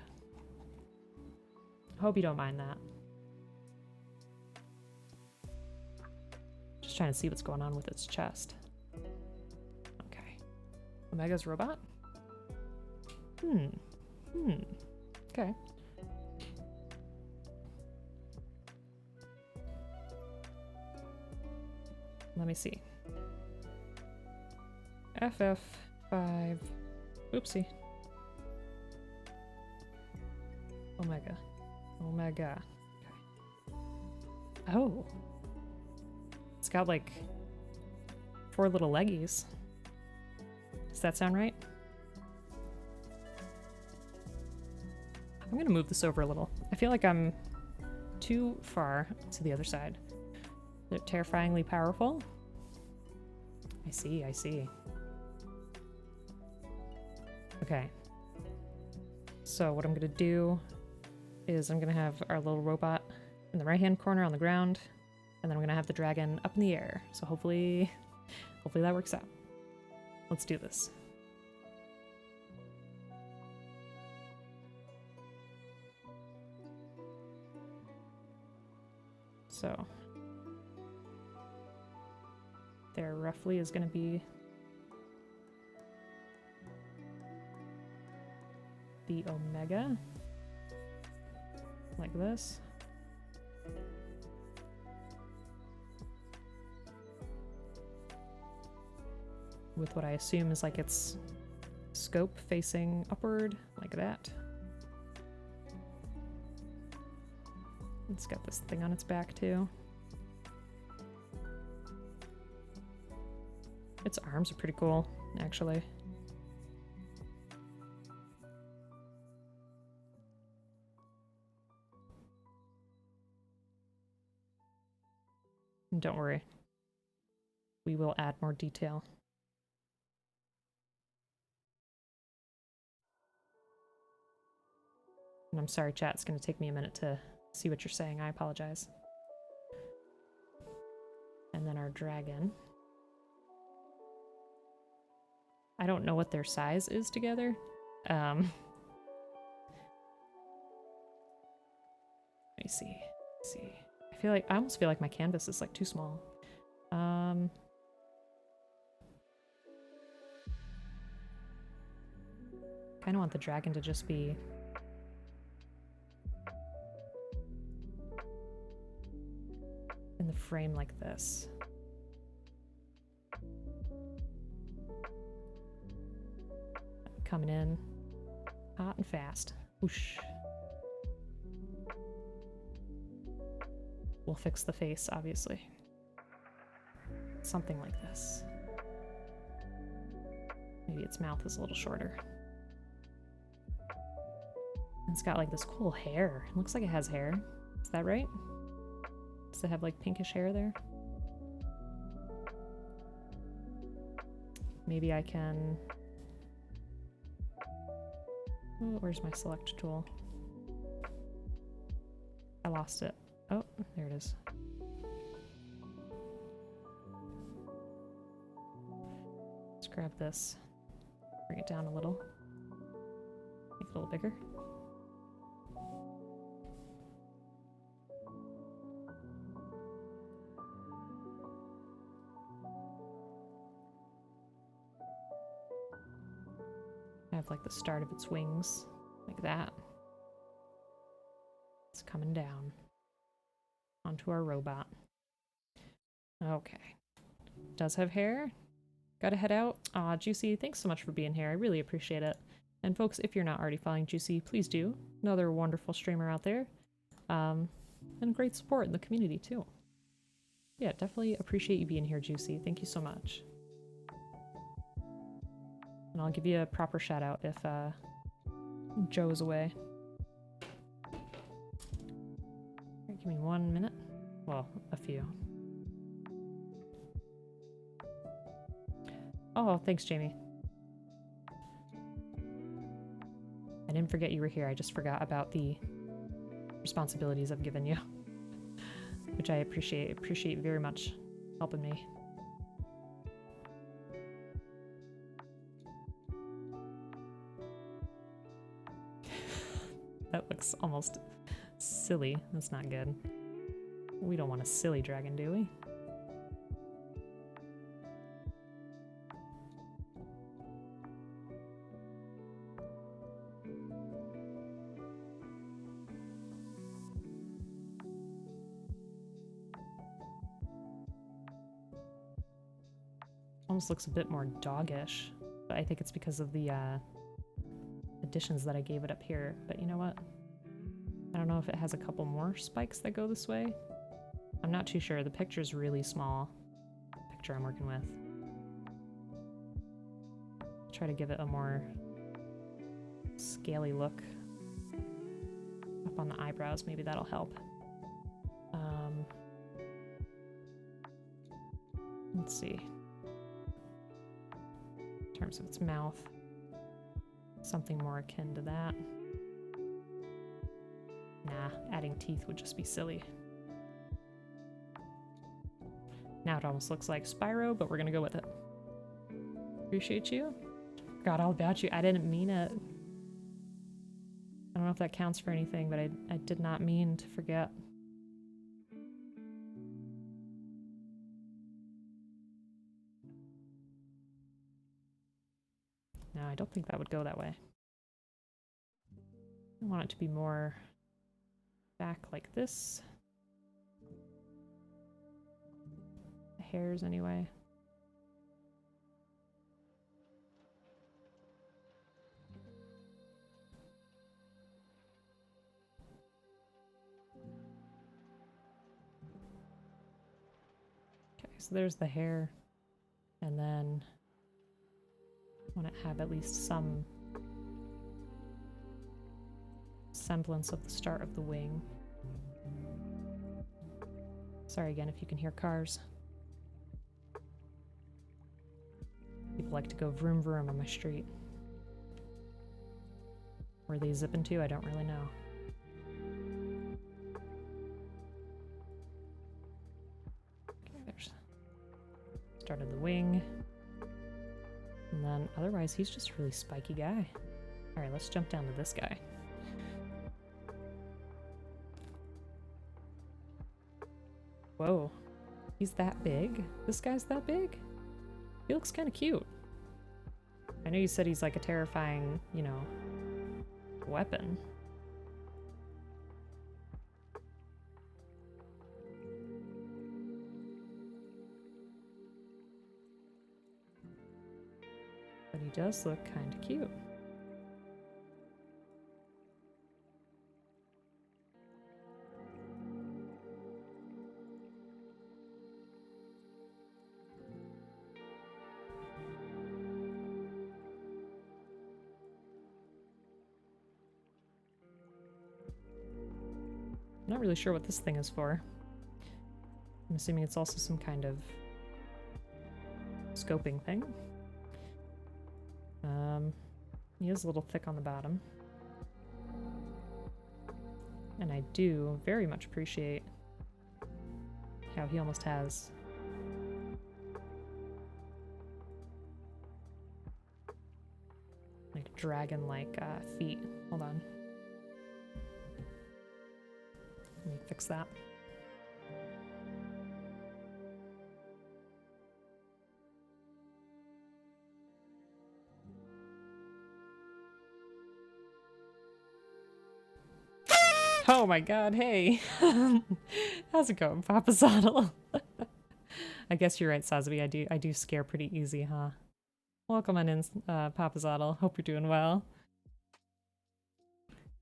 you don't mind that. Just trying to see what's going on with its chest. Okay. Omega's robot? Okay. Let me see. FF5. Oopsie. Omega. Omega. Okay. Oh. It's got like 4 little leggies. Does that sound right? I'm gonna move this over a little. I feel like I'm too far to the other side. They're terrifyingly powerful. I see, I see. Okay. So what I'm gonna do is I'm gonna have our little robot in the right-hand corner on the ground, and then I'm gonna have the dragon up in the air. So hopefully that works out. Let's do this. So there roughly is gonna be the omega. Like this. With what I assume is like its scope facing upward, like that. It's got this thing on its back too. Its arms are pretty cool, actually. And don't worry. We will add more detail. And I'm sorry, chat, it's going to take me a minute to see what you're saying. I apologize. And then our dragon. I don't know what their size is together. Let me see. Let's see. I almost feel like my canvas is like too small. Kind of want the dragon to just be in the frame like this. Coming in hot and fast. Whoosh. We'll fix the face, obviously. Something like this. Maybe its mouth is a little shorter. And it's got like this cool hair. It looks like it has hair. Is that right? Does it have like pinkish hair there? Maybe I can... Oh, where's my select tool? I lost it. Oh, there it is. Let's grab this. Bring it down a little. Make it a little bigger. I have like the start of its wings, like that. It's coming down onto our robot. Okay. Does have hair. Gotta head out. Aw, Juicy, thanks so much for being here. I really appreciate it. And folks, if you're not already following Juicy, please do. Another wonderful streamer out there. And great support in the community too. Yeah, definitely appreciate you being here, Juicy. Thank you so much. And I'll give you a proper shout out if Joe is away. Right, give me 1 minute. Well, a few. Oh, thanks, Jamie. I didn't forget you were here. I just forgot about the responsibilities I've given you, which I appreciate. Appreciate very much helping me. That looks almost silly. That's not good. We don't want a silly dragon, do we? Almost looks a bit more doggish, but I think it's because of the additions that I gave it up here. But you know what? I don't know if it has a couple more spikes that go this way. I'm not too sure. The picture's really small. The picture I'm working with. Try to give it a more scaly look. Up on the eyebrows, maybe that'll help. Let's see. In terms of its mouth, something more akin to that. Nah, adding teeth would just be silly. Now it almost looks like Spyro, but we're gonna go with it. Appreciate you. Forgot all about you. I didn't mean it. I don't know if that counts for anything, but I did not mean to forget. No, I don't think that would go that way. I want it to be more back like this. The hairs, anyway. Okay, so there's the hair. And then I want to have at least some semblance of the start of the wing. Sorry again if you can hear cars. People like to go vroom vroom on my street. Where they zip into, I don't really know. Okay, there's start of the wing. And then otherwise he's just a really spiky guy. Alright, let's jump down to this guy. Whoa. He's that big? This guy's that big? He looks kind of cute. I know you said he's like a terrifying, you know, weapon. But he does look kind of cute. I'm not really sure what this thing is for. I'm assuming it's also some kind of scoping thing. He is a little thick on the bottom. And I do very much appreciate how he almost has like dragon-like feet. Hold on. Let me fix that. Oh my god, hey! How's it going, Papa Zottle? I guess you're right, Sazvi. I do scare pretty easy, huh? Welcome on in, Papa Zottle. Hope you're doing well.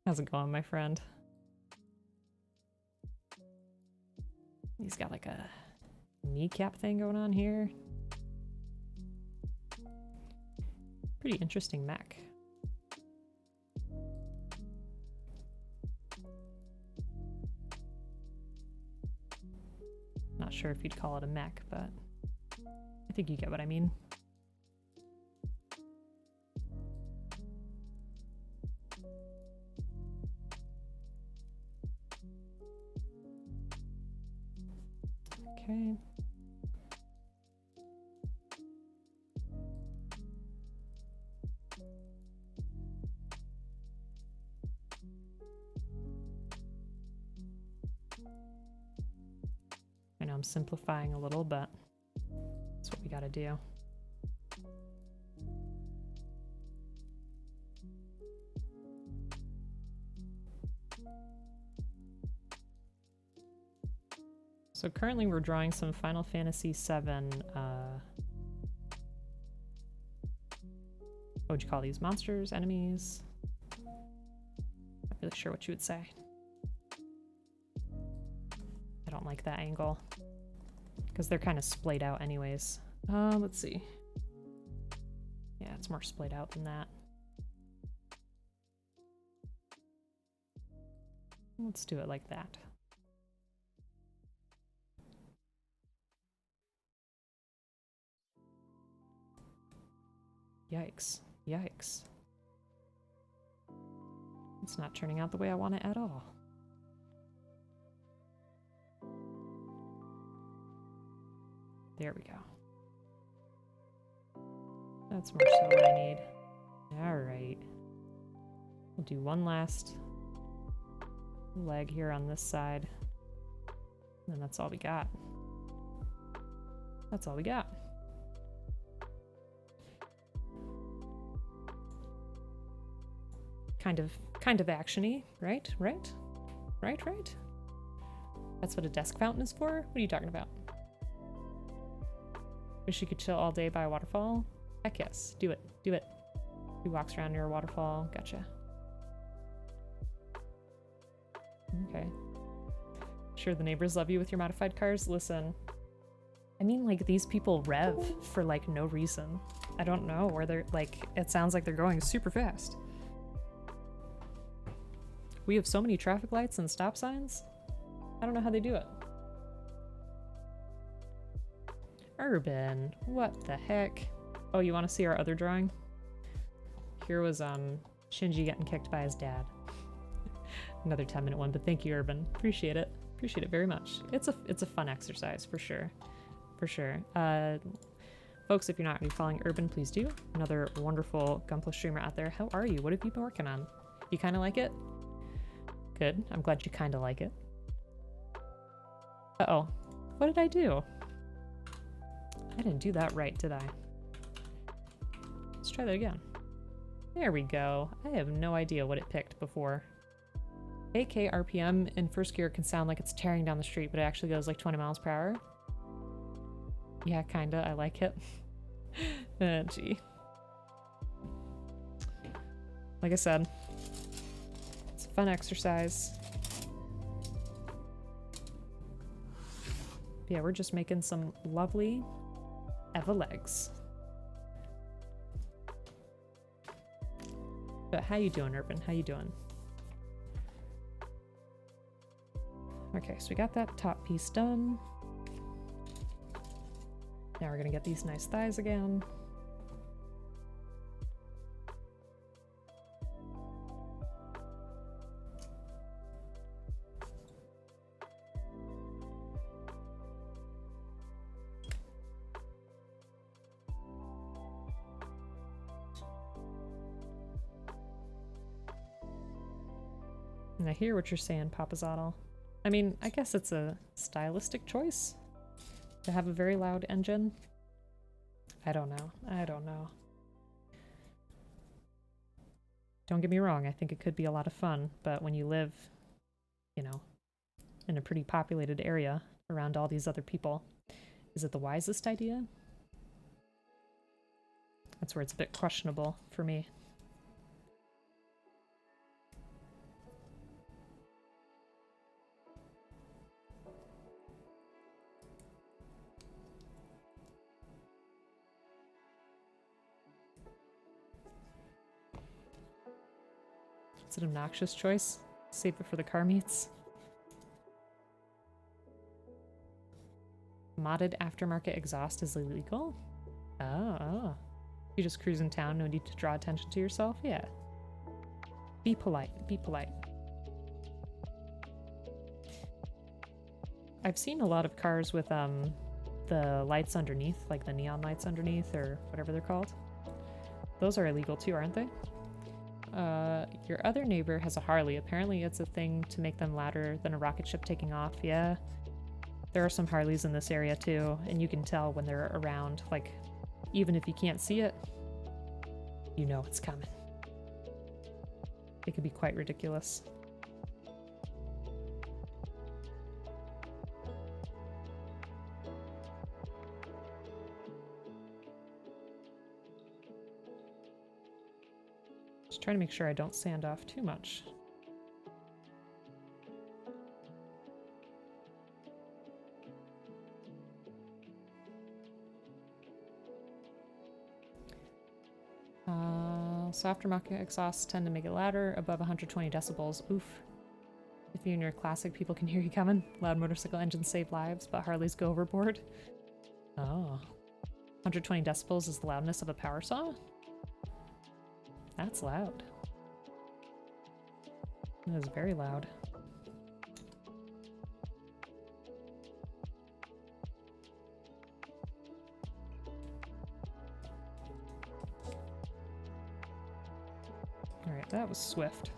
How's it going, my friend? He's got like a kneecap thing going on here. Pretty interesting mech. Not sure if you'd call it a mech, but I think you get what I mean. Okay. I know I'm simplifying a little, but that's what we gotta do. So currently we're drawing some Final Fantasy VII, what would you call these? Monsters? Enemies? Not really sure what you would say. I don't like that angle, because they're kind of splayed out anyways. Let's see. Yeah, it's more splayed out than that. Let's do it like that. Yikes. Yikes. It's not turning out the way I want it at all. There we go. That's more so what I need. Alright. We'll do one last leg here on this side. And then that's all we got. That's all we got. Kind of kind of actiony, right? Right? Right, right? That's what a desk fountain is for? What are you talking about? Wish you could chill all day by a waterfall? Heck yes. Do it. Do it. He walks around near a waterfall. Gotcha. Okay. Sure the neighbors love you with your modified cars? Listen. I mean, like, these people rev for, like, no reason. I don't know where they're, like, it sounds like they're going super fast. We have so many traffic lights and stop signs. I don't know how they do it. Urban. What the heck? Oh, you want to see our other drawing? Here was, Shinji getting kicked by his dad. Another 10-minute one, but thank you, Urban. Appreciate it. Appreciate it very much. It's a fun exercise, for sure. For sure. Folks, if you're not already following Urban, please do. Another wonderful gunpla streamer out there. How are you? What have you been working on? You kind of like it? Good. I'm glad you kind of like it. Uh-oh. What did I do? I didn't do that right, did I? Let's try that again. There we go. I have no idea what it picked before. 8K RPM in first gear can sound like it's tearing down the street, but it actually goes like 20 miles per hour. Yeah, kinda. I like it. Gee. Like I said, it's a fun exercise. Yeah, we're just making some lovely EVA legs. But how you doing, Urban? How you doing? Okay, so we got that top piece done. Now we're gonna get these nice thighs again. And I hear what you're saying, Papazzotto. I mean, I guess it's a stylistic choice to have a very loud engine. I don't know. I don't know. Don't get me wrong, I think it could be a lot of fun, but when you live, you know, in a pretty populated area around all these other people, is it the wisest idea? That's where it's a bit questionable for me. It's an obnoxious choice. Save it for the car meets. Modded aftermarket exhaust is illegal? Oh. You just cruise in town, no need to draw attention to yourself? Yeah. Be polite. Be polite. I've seen a lot of cars with the lights underneath, like the neon lights underneath or whatever they're called. Those are illegal too, aren't they? Your other neighbor has a Harley. Apparently it's a thing to make them louder than a rocket ship taking off. Yeah. There are some Harleys in this area too, and you can tell when they're around. Like, even if you can't see it, you know it's coming. It could be quite ridiculous. Just trying to make sure I don't sand off too much. So aftermarket exhausts tend to make it louder, above 120 decibels. Oof. If you and your classic people can hear you coming. Loud motorcycle engines save lives, but Harleys go overboard. Oh. 120 decibels is the loudness of a power saw? That's loud. That is very loud. Alright, that was swift.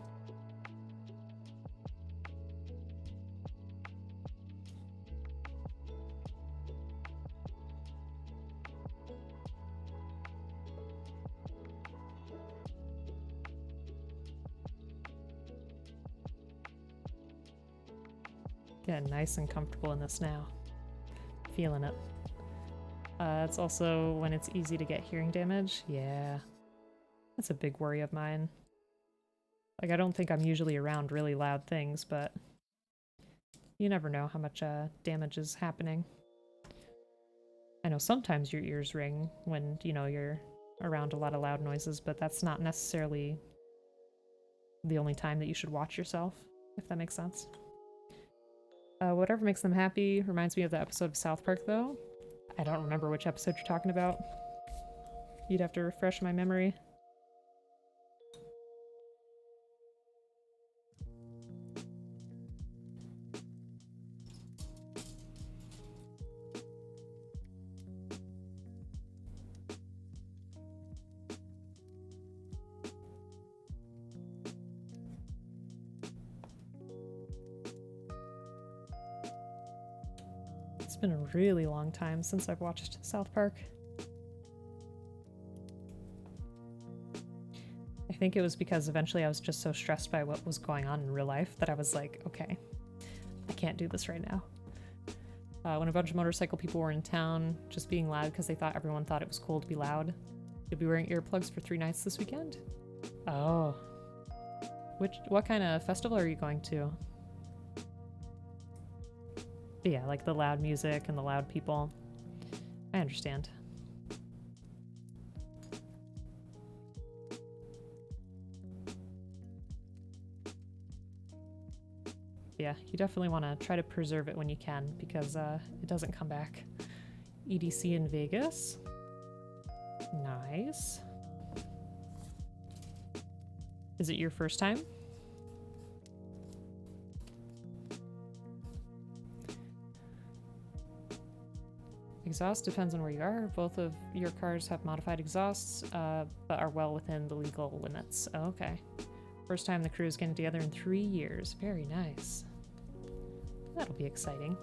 Getting nice and comfortable in this now. Feeling it. It's also when it's easy to get hearing damage. Yeah. That's a big worry of mine. Like, I don't think I'm usually around really loud things, but you never know how much damage is happening. I know sometimes your ears ring when, you know, you're around a lot of loud noises, but that's not necessarily the only time that you should watch yourself, if that makes sense. Whatever makes them happy reminds me of the episode of South Park, though. I don't remember which episode you're talking about. You'd have to refresh my memory. It's been a really long time since I've watched South Park. I think it was because eventually I was just so stressed by what was going on in real life that I was like, okay, I can't do this right now. When a bunch of motorcycle people were in town, just being loud because they thought everyone thought it was cool to be loud. You'll be wearing earplugs for 3 nights this weekend? Oh. What kind of festival are you going to? But yeah, like the loud music and the loud people. I understand. Yeah, you definitely want to try to preserve it when you can, because it doesn't come back. EDC in Vegas. Nice. Is it your first time? Exhaust depends on where you are. Both of your cars have modified exhausts, but are well within the legal limits. Oh, okay. First time the crew is getting together in 3 years. Very nice. That'll be exciting.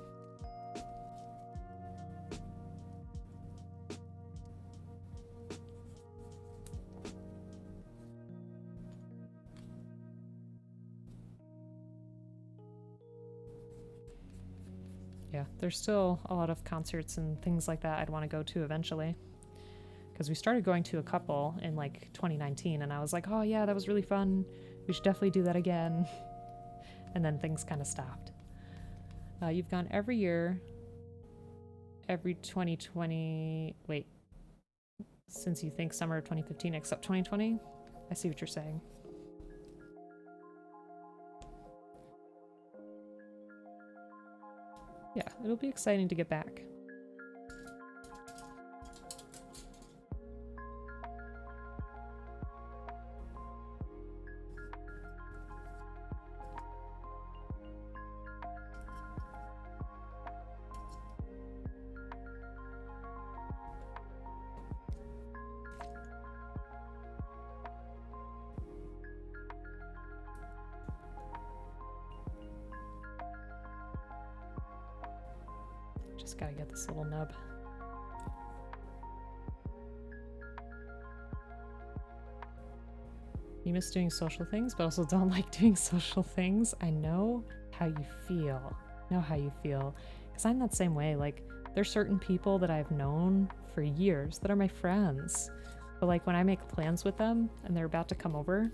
Yeah, there's still a lot of concerts and things like that I'd want to go to eventually. Because we started going to a couple in like 2019 and I was like, oh yeah, that was really fun. We should definitely do that again. And then things kind of stopped. You've gone every year, every 2020, wait, since you think summer of 2015 except 2020? I see what you're saying. Yeah, it'll be exciting to get back. Just gotta get this little nub. You miss doing social things, but also don't like doing social things. I know how you feel. Because I'm that same way. Like, there's certain people that I've known for years that are my friends. But like when I make plans with them and they're about to come over,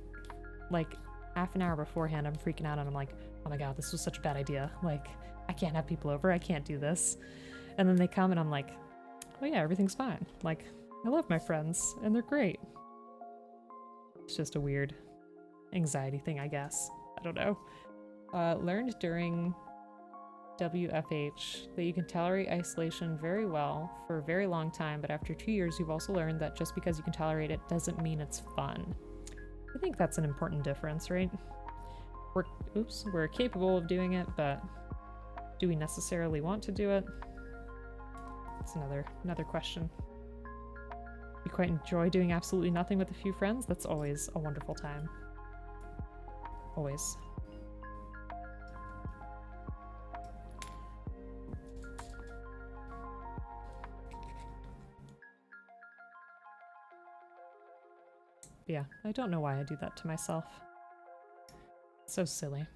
like half an hour beforehand, I'm freaking out and I'm like, oh my god, this was such a bad idea. Like, I can't have people over. I can't do this. And then they come and I'm like, oh yeah, everything's fine. Like, I love my friends and they're great. It's just a weird anxiety thing, I guess. I don't know. Learned during WFH that you can tolerate isolation very well for a very long time, but after 2 years, you've also learned that just because you can tolerate it doesn't mean it's fun. I think that's an important difference, right? We're capable of doing it, but do we necessarily want to do it? That's another question. You quite enjoy doing absolutely nothing with a few friends? That's always a wonderful time. Always. Yeah, I don't know why I do that to myself. So silly.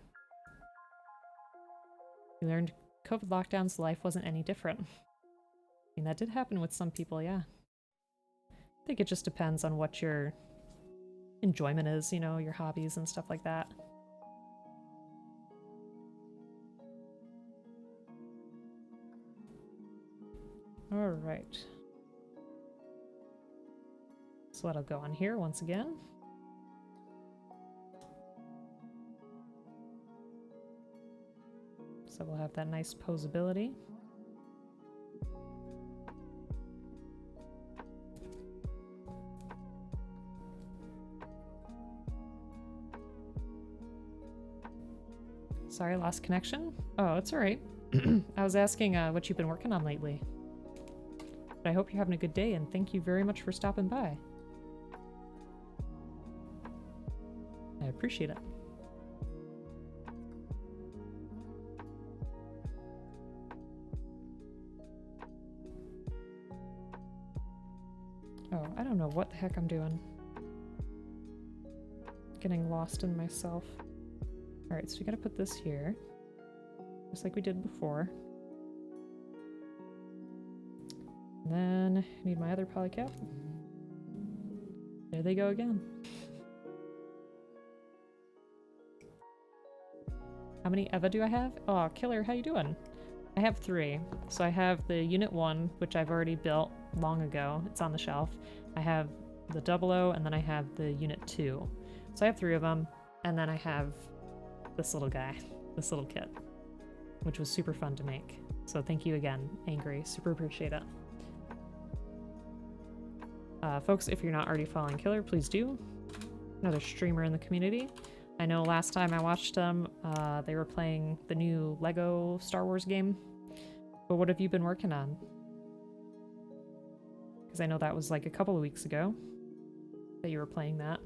You learned COVID lockdowns, life wasn't any different. I mean, that did happen with some people, yeah. I think it just depends on what your enjoyment is, you know, your hobbies and stuff like that. Alright. So that'll go on here once again. So we'll have that nice posability. Sorry, lost connection? Oh, it's alright. I was asking what you've been working on lately. But I hope you're having a good day, and thank you very much for stopping by. I appreciate it. Oh, I don't know what the heck I'm doing. Getting lost in myself. Alright, so we gotta put this here. Just like we did before. And then I need my other polycap. There they go again. How many EVA do I have? Oh, killer, how you doing? I have 3. So I have the Unit 1, which I've already built long ago. It's on the shelf. I have the 00, and then I have the Unit 2. So I have 3 of them, and then I have this little guy, this little kit, which was super fun to make. So thank you again, Angry. Super appreciate it. Folks, if you're not already following Killer, please do. Another streamer in the community. I know last time I watched them, they were playing the new Lego Star Wars game. But what have you been working on? Because I know that was like a couple of weeks ago that you were playing that.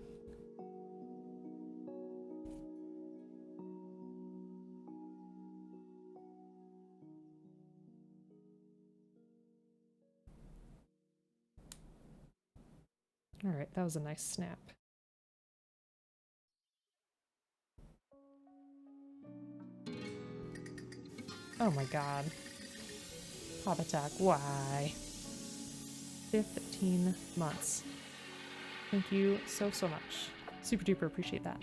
Alright, that was a nice snap. Oh my god. Pop attack, why? 15 months. Thank you so much. Super duper appreciate that.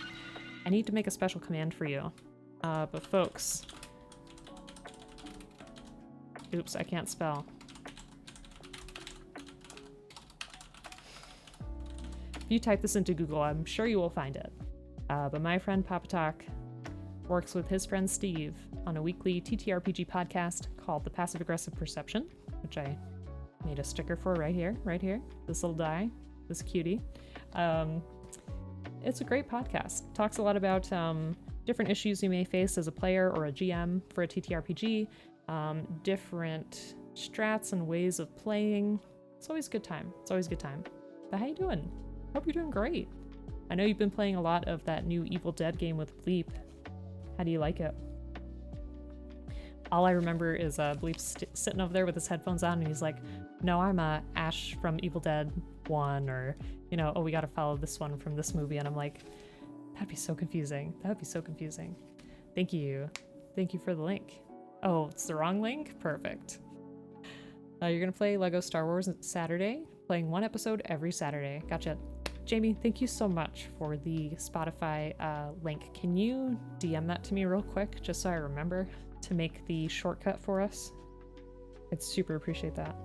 I need to make a special command for you. But folks... Oops, I can't spell. If you type this into Google, I'm sure you will find it. But my friend Papatak works with his friend Steve on a weekly TTRPG podcast called The Passive Aggressive Perception, which I made a sticker for right here, this little die, this cutie. It's a great podcast. Talks a lot about different issues you may face as a player or a GM for a TTRPG, different strats and ways of playing. It's always a good time. It's always a good time. But how you doing? Hope you're doing great. I know you've been playing a lot of that new Evil Dead game with Bleep. How do you like it? All I remember is Bleep sitting over there with his headphones on, and he's like, no, I'm Ash from Evil Dead 1, or, you know, oh, we gotta follow this one from this movie, and I'm like, that'd be so confusing. That would be so confusing. Thank you. Thank you for the link. Oh, it's the wrong link? Perfect. You're gonna play Lego Star Wars Saturday, playing 1 episode every Saturday. Gotcha. Jamie, thank you so much for the Spotify link. Can you DM that to me real quick, just so I remember to make the shortcut for us? I'd super appreciate that.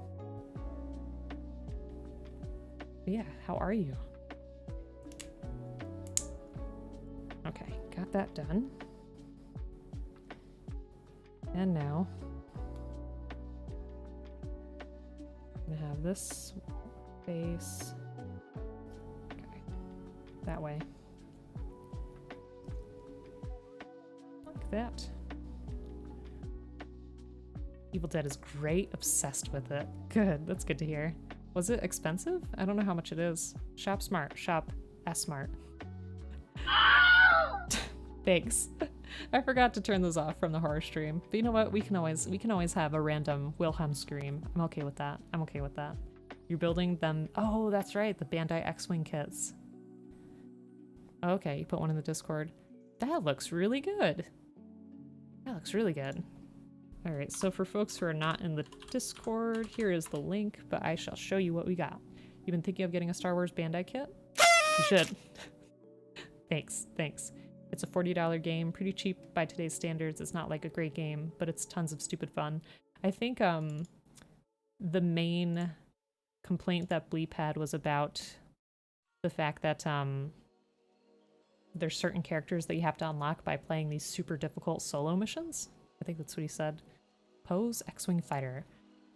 But yeah, how are you? Okay, got that done. And now, I'm gonna have this face. That way. Like that. Evil Dead is great. Obsessed with it. Good. That's good to hear. Was it expensive? I don't know how much it is. Shop smart. Shop S-smart. Thanks. I forgot to turn those off from the horror stream. But you know what? We can always have a random Wilhelm scream. I'm okay with that. I'm okay with that. You're building them. Oh, that's right. The Bandai X-Wing kits. Okay, you put one in the Discord. That looks really good. That looks really good. Alright, so for folks who are not in the Discord, here is the link, but I shall show you what we got. You've been thinking of getting a Star Wars Bandai kit? You should. Thanks, thanks. It's a $40 game, pretty cheap by today's standards. It's not like a great game, but it's tons of stupid fun. I think the main complaint that Bleep had was about the fact that there's certain characters that you have to unlock by playing these super difficult solo missions. I think that's what he said. Pose X-Wing Fighter.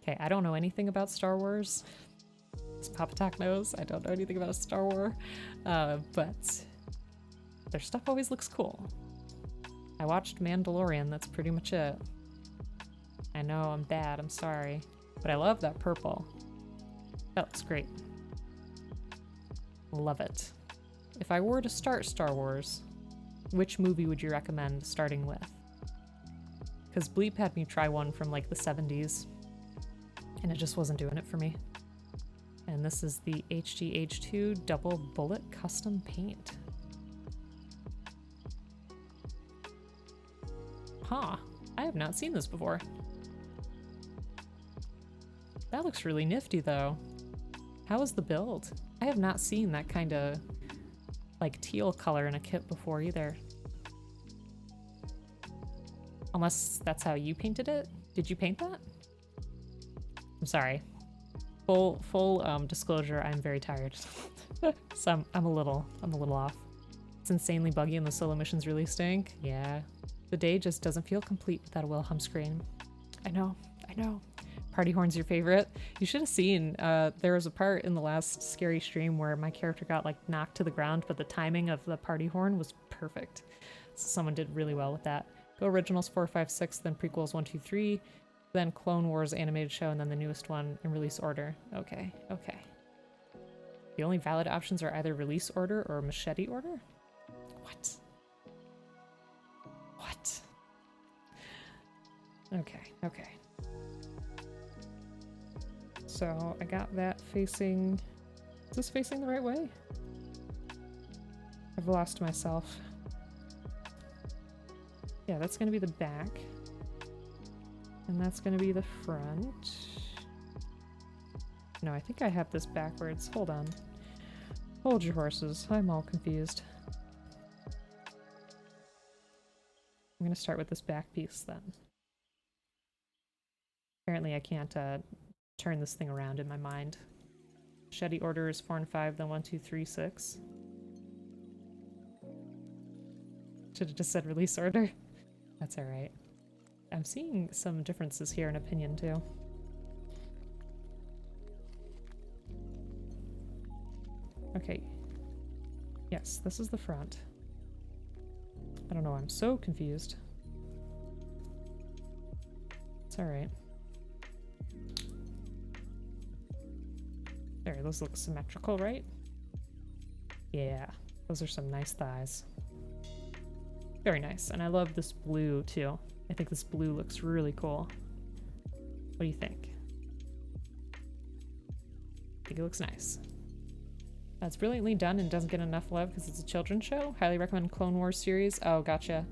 Okay, I don't know anything about Star Wars. As Papa Talk knows, I don't know anything about Star Wars. But their stuff always looks cool. I watched Mandalorian, that's pretty much it. I know I'm bad, I'm sorry. But I love that purple. That looks great. Love it. If I were to start Star Wars, which movie would you recommend starting with? Because Bleep had me try one from like the 70s, and it just wasn't doing it for me. And this is the HGH2 Double Bullet Custom Paint. Huh, I have not seen this before. That looks really nifty though. How is the build? I have not seen that kind of like teal color in a kit before either. Unless that's how you painted it? Did you paint that? I'm sorry. Full disclosure, I'm very tired. So I'm a little off. It's insanely buggy and the solo missions really stink. Yeah. The day just doesn't feel complete without a Wilhelm scream. I know. Party horn's your favorite? You should have seen, there was a part in the last scary stream where my character got like knocked to the ground, but the timing of the party horn was perfect. So someone did really well with that. Go Originals 4, 5, 6, then Prequels 1, 2, 3, then Clone Wars animated show, and then the newest one in release order. Okay. The only valid options are either release order or machete order? What? Okay. So I got that facing... Is this facing the right way? I've lost myself. Yeah, that's gonna be the back. And that's gonna be the front. No, I think I have this backwards. Hold on. Hold your horses. I'm all confused. I'm gonna start with this back piece then. Apparently I can't turn this thing around in my mind. Machete order is 4 and 5, then 1, 2, 3, 6. Should have just said release order. That's alright. I'm seeing some differences here in opinion too. Okay. Yes, this is the front. I don't know, I'm so confused. It's alright. There, those look symmetrical, right? Yeah, those are some nice thighs. Very nice, and I love this blue too. I think this blue looks really cool. What do you think? I think it looks nice. It's brilliantly done and doesn't get enough love because it's a children's show. Highly recommend Clone Wars series. Oh, gotcha.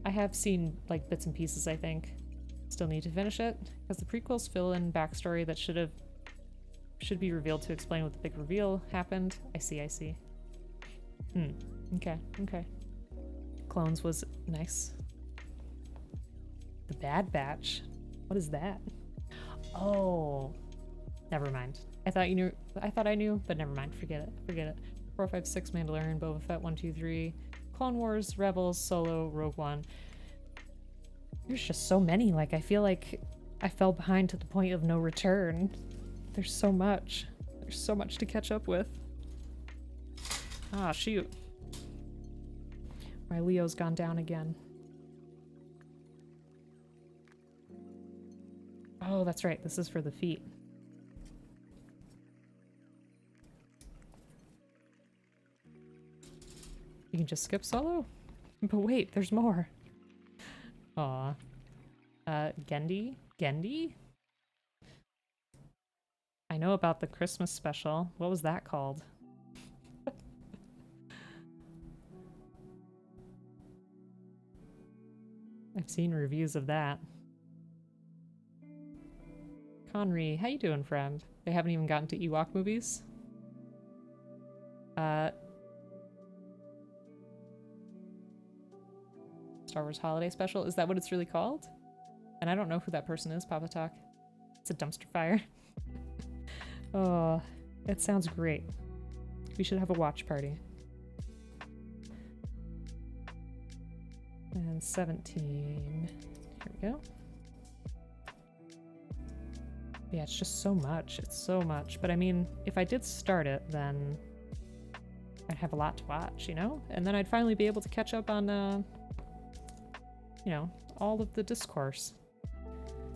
I have seen like bits and pieces, I think. Still need to finish it because the prequels fill in backstory that should be revealed to explain what the big reveal happened. I see. Okay. Clones was nice. The Bad Batch. What is that? Oh, never mind. I thought I knew, but never mind. Forget it. 4, 5, 6, Mandalorian, Boba Fett, 1, 2, 3, Clone Wars, Rebels, Solo, Rogue One. There's just so many. Like, I feel like I fell behind to the point of no return. There's so much. There's so much to catch up with. Ah, shoot. My Leo's gone down again. Oh, that's right. This is for the feet. You can just skip Solo? But wait, there's more. Aw. Gendy? I know about the Christmas special. What was that called? I've seen reviews of that. Conry, how you doing, friend? They haven't even gotten to Ewok movies. Star Wars Holiday Special. Is that what it's really called? And I don't know who that person is, Papa Talk. It's a dumpster fire. Oh, it sounds great. We should have a watch party. And 17. Here we go. Yeah, it's just so much. It's so much. But I mean, if I did start it, then I'd have a lot to watch, you know? And then I'd finally be able to catch up on, you know, all of the discourse.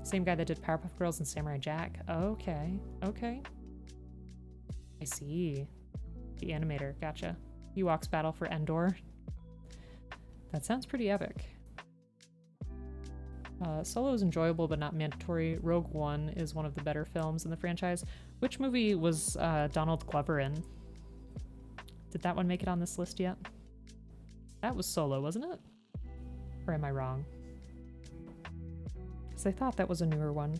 Same guy that did Powerpuff Girls and Samurai Jack. Okay, okay. I see. The animator, gotcha. Ewoks battle for Endor. That sounds pretty epic. Solo is enjoyable but not mandatory. Rogue One is one of the better films in the franchise. Which movie was Donald Glover in? Did that one make it on this list yet? That was Solo, wasn't it? Or am I wrong? Because I thought that was a newer one.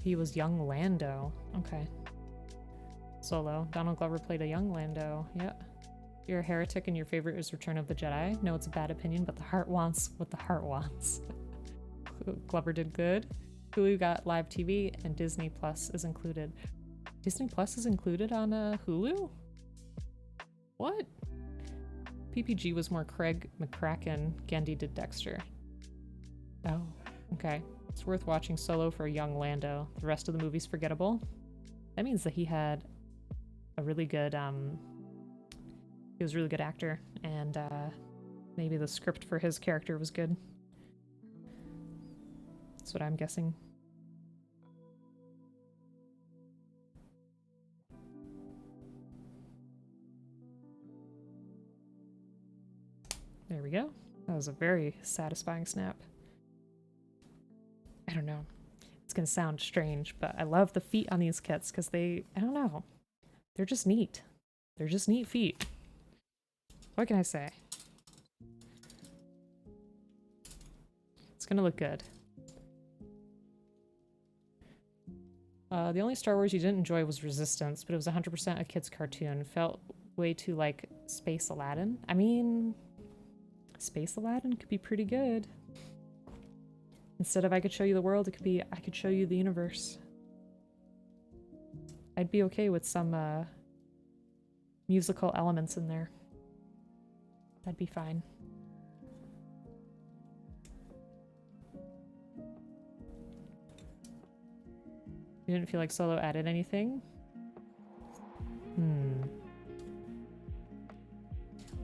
He was young Lando. Okay. Solo. Donald Glover played a young Lando. Yep. You're a heretic and your favorite is Return of the Jedi. No, it's a bad opinion, but the heart wants what the heart wants. Glover did good. Hulu got live TV and Disney Plus is included. Disney Plus is included on Hulu? What? PPG was more Craig McCracken. Gendy did Dexter. Oh, okay. It's worth watching Solo for a young Lando. The rest of the movie's forgettable. That means that he had a really good, he was a really good actor, and maybe the script for his character was good. That's what I'm guessing. There we go. That was a very satisfying snap. I don't know. It's gonna sound strange, but I love the feet on these kits because they, I don't know. They're just neat. They're just neat feet. What can I say? It's gonna look good. The only Star Wars you didn't enjoy was Resistance, but it was 100% a kid's cartoon. Felt way too like Space Aladdin. I mean, Space Aladdin could be pretty good. Instead of I could show you the world, it could be I could show you the universe. I'd be okay with some musical elements in there. That'd be fine. You didn't feel like Solo added anything?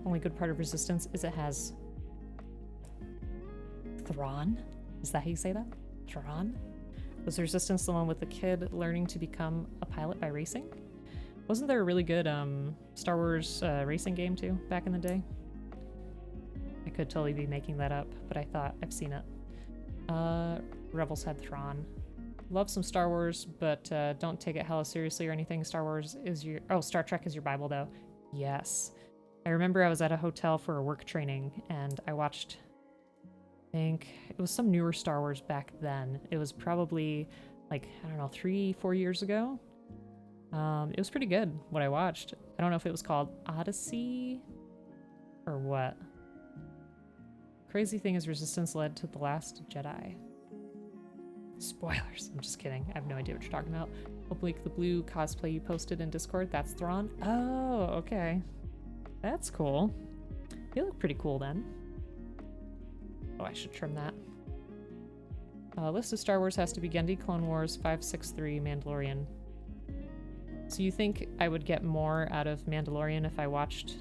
Only good part of Resistance is it has Thrawn? Is that how you say that? Thrawn? Was Resistance the one with the kid learning to become a pilot by racing? Wasn't there a really good Star Wars racing game too back in the day? I could totally be making that up, but I thought I've seen it. Rebels had Thrawn. Love some Star Wars, but don't take it hella seriously or anything. Star Wars is your... Oh, Star Trek is your Bible, though. Yes. I remember I was at a hotel for a work training, and I watched... I think it was some newer Star Wars back then. It was probably, like, I don't know, 3-4 years ago. It was pretty good, what I watched. I don't know if it was called Odyssey or what. Crazy thing is Resistance led to The Last Jedi. Spoilers. I'm just kidding. I have no idea what you're talking about. Oblique, the blue cosplay you posted in Discord, that's Thrawn? Oh, okay. That's cool. You look pretty cool then. Oh, I should trim that. List of Star Wars has to be Genndy, Clone Wars, 563, Mandalorian. So you think I would get more out of Mandalorian if I watched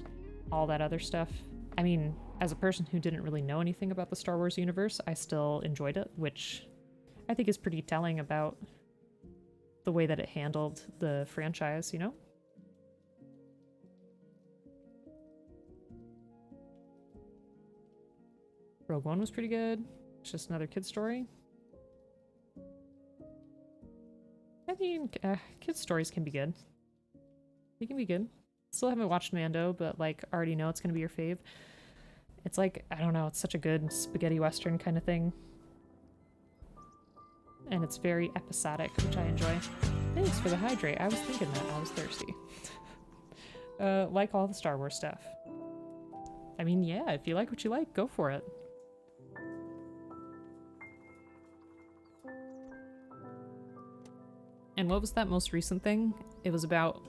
all that other stuff? I mean, as a person who didn't really know anything about the Star Wars universe, I still enjoyed it, which I think is pretty telling about the way that it handled the franchise, you know? Rogue One was pretty good. It's just another kid story. I mean, kids' stories can be good. They can be good. Still haven't watched Mando, but like already know it's gonna be your fave. It's like, I don't know, it's such a good spaghetti western kind of thing. And it's very episodic, which I enjoy. Thanks for the hydrate. I was thinking that. I was thirsty. Like all the Star Wars stuff. I mean, yeah, if you like what you like, go for it. And what was that most recent thing? It was about...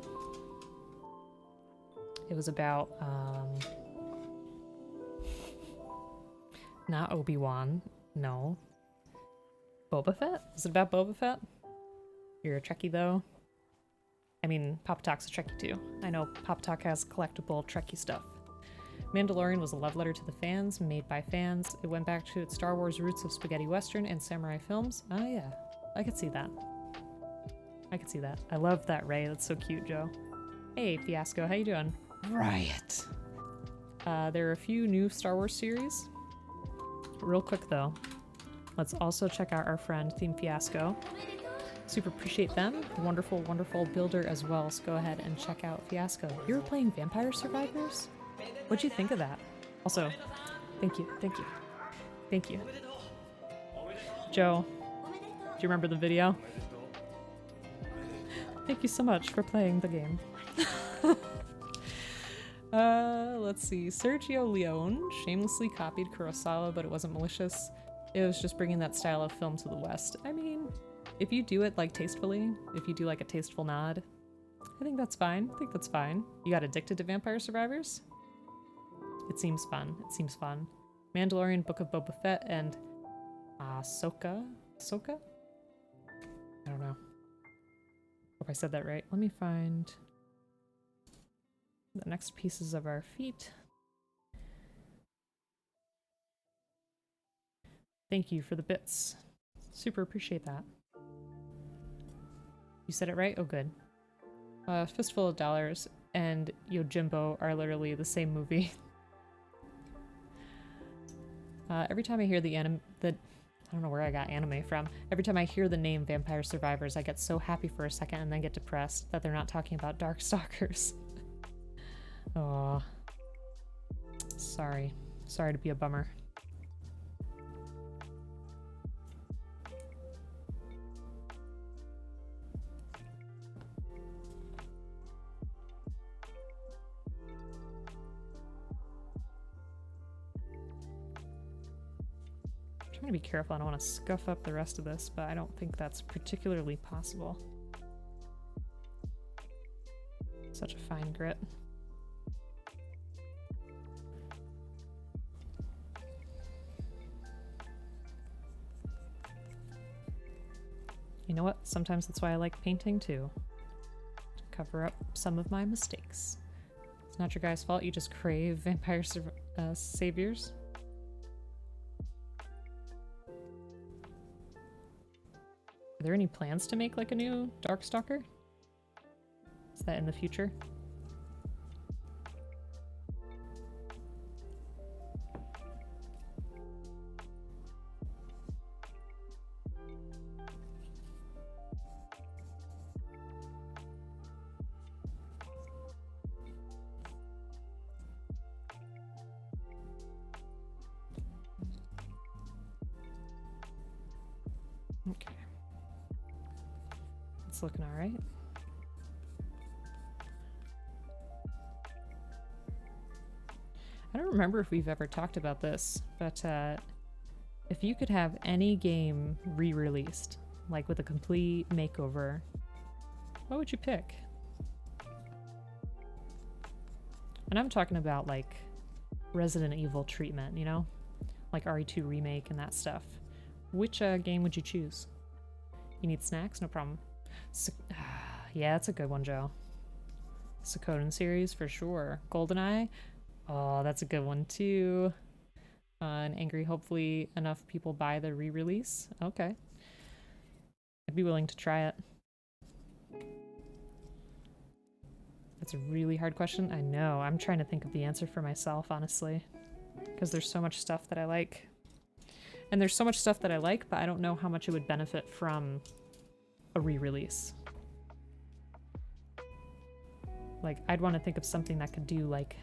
not Obi-Wan. No. Boba Fett? Is it about Boba Fett? You're a Trekkie, though. I mean, Pop Talk's a Trekkie, too. I know Pop Talk has collectible Trekkie stuff. Mandalorian was a love letter to the fans, made by fans. It went back to its Star Wars roots of spaghetti western and samurai films. Oh, yeah. I could see that. I could see that. I love that Ray. That's so cute, Joe. Hey, Fiasco. How you doing? Riot. There are a few new Star Wars series. Real quick, though. Let's also check out our friend, Team Fiasco. Super appreciate them. Wonderful, wonderful builder as well. So go ahead and check out Fiasco. You were playing Vampire Survivors? What'd you think of that? Also, thank you, thank you, thank you. Joe, do you remember the video? Thank you so much for playing the game. Let's see. Sergio Leone shamelessly copied Kurosawa, but it wasn't malicious. It was just bringing that style of film to the West. I mean, if you do it like tastefully, if you do like a tasteful nod, I think that's fine. I think that's fine. You got addicted to Vampire Survivors? It seems fun. It seems fun. Mandalorian, Book of Boba Fett, and Ahsoka? Ahsoka? I don't know. Hope I said that right. Let me find the next pieces of our feet. Thank you for the bits. Super appreciate that. You said it right? Oh, good. Fistful of Dollars and Yojimbo are literally the same movie. Every time I hear I don't know where I got anime from. Every time I hear the name Vampire Survivors, I get so happy for a second and then get depressed that they're not talking about Darkstalkers. Aw. Sorry. Sorry to be a bummer. I'm trying to be careful. I don't want to scuff up the rest of this, but I don't think that's particularly possible. Such a fine grit. You know what? Sometimes that's why I like painting too. To cover up some of my mistakes. It's not your guys' fault, you just crave vampire saviors. Are there any plans to make like a new Darkstalker? Is that in the future? Okay. It's looking all right. I don't remember if we've ever talked about this, but if you could have any game re-released, like with a complete makeover, what would you pick? And I'm talking about like Resident Evil treatment, you know? Like RE2 Remake and that stuff. Which game would you choose? You need snacks? No problem. Yeah, that's a good one, Joe. Suikoden series for sure. GoldenEye? Oh, that's a good one too. And Angry, hopefully enough people buy the re-release. Okay. I'd be willing to try it. That's a really hard question. I know. I'm trying to think of the answer for myself, honestly. Because there's so much stuff that I like. And there's so much stuff that I like, but I don't know how much it would benefit from a re-release. Like, I'd want to think of something that could do, like,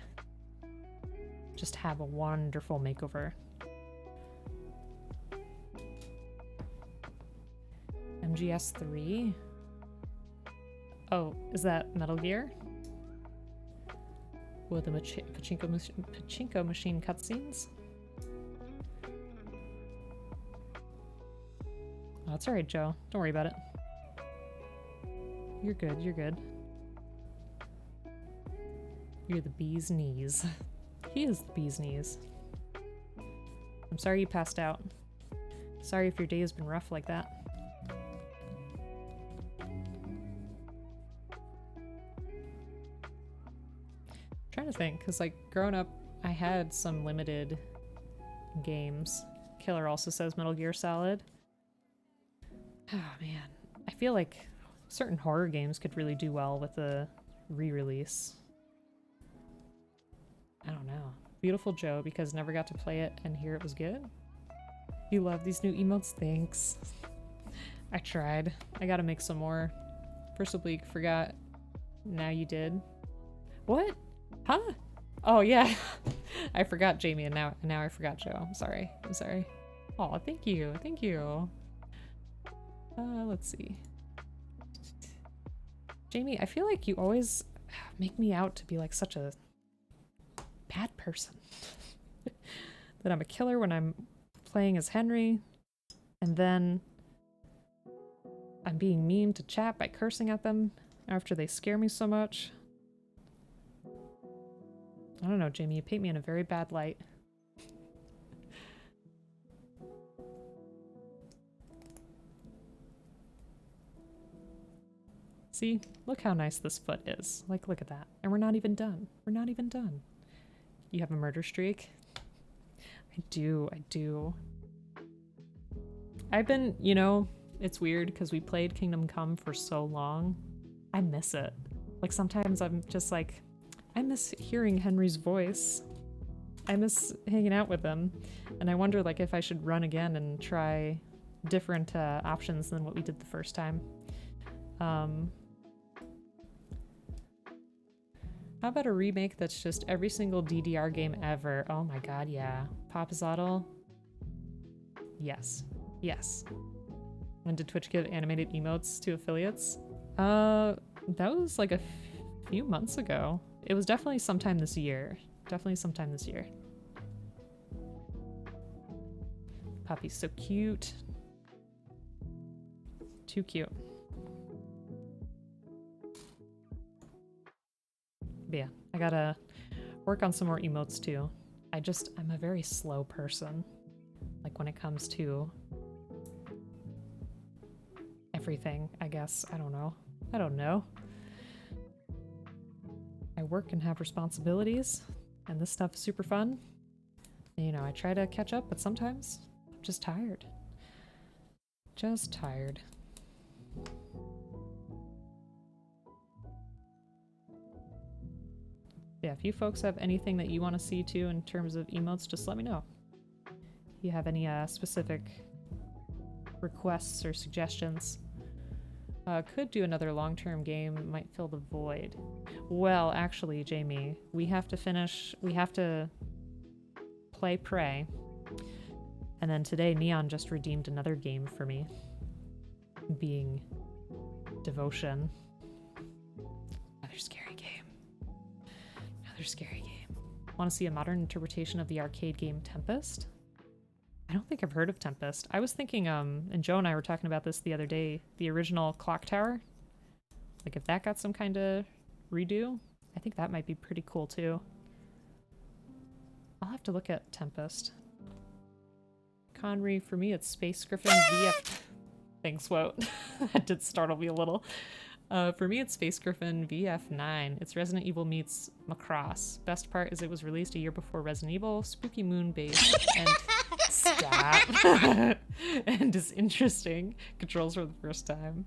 just have a wonderful makeover. MGS3? Oh, is that Metal Gear? With the pachinko machine cutscenes? Oh, that's alright, Joe. Don't worry about it. You're good, you're good. You're the bee's knees. He is the bee's knees. I'm sorry you passed out. Sorry if your day has been rough like that. Trying to think, because like growing up, I had some limited games. Killer also says Metal Gear Solid. Oh man, I feel like certain horror games could really do well with a re-release. I don't know. Beautiful Joe, because never got to play it and hear it was good. You love these new emotes? Thanks. I tried. I gotta make some more. First oblique, forgot. Now you did. What? Huh? Oh yeah. I forgot Jamie and now I forgot Joe. I'm sorry. I'm sorry. Oh, thank you. Thank you. Let's see. Jamie, I feel like you always make me out to be like such a bad person. That I'm a killer when I'm playing as Henry, and then I'm being mean to chat by cursing at them after they scare me so much. I don't know, Jamie, you paint me in a very bad light. See? Look how nice this foot is. Like, look at that. And we're not even done. We're not even done. You have a murder streak? I do, I do. I've been, you know, it's weird because we played Kingdom Come for so long. I miss it. Like, sometimes I'm just like, I miss hearing Henry's voice. I miss hanging out with him. And I wonder, like, if I should run again and try different options than what we did the first time. How about a remake that's just every single DDR game ever? Oh my god, yeah. Papazoddle? Yes. Yes. When did Twitch give animated emotes to affiliates? That was like a few months ago. It was definitely sometime this year. Definitely sometime this year. Puppy's so cute. Too cute. But yeah, I gotta work on some more emotes too. I'm a very slow person. Like when it comes to everything, I guess. I don't know. I don't know. I work and have responsibilities, and this stuff is super fun. And, you know, I try to catch up, but sometimes I'm just tired. Just tired. Yeah, if you folks have anything that you want to see too in terms of emotes, just let me know. If you have any specific requests or suggestions. Could do another long-term game, might fill the void. Well, actually, Jamie, we have to play Prey. And then today, Neon just redeemed another game for me. Being Devotion. Another scary game. Another scary game. Want to see a modern interpretation of the arcade game Tempest? I don't think I've heard of Tempest. I was thinking, and Joe and I were talking about this the other day, the original Clock Tower. Like if that got some kind of redo, I think that might be pretty cool too. I'll have to look at Tempest. Conry, for me it's Space Griffin VF... Thanks, Wout. That did startle me a little. For me it's Space Griffin VF9. It's Resident Evil meets Macross. Best part is it was released a year before Resident Evil, Spooky Moon based, and... Stop. And is interesting. Controls for the first time.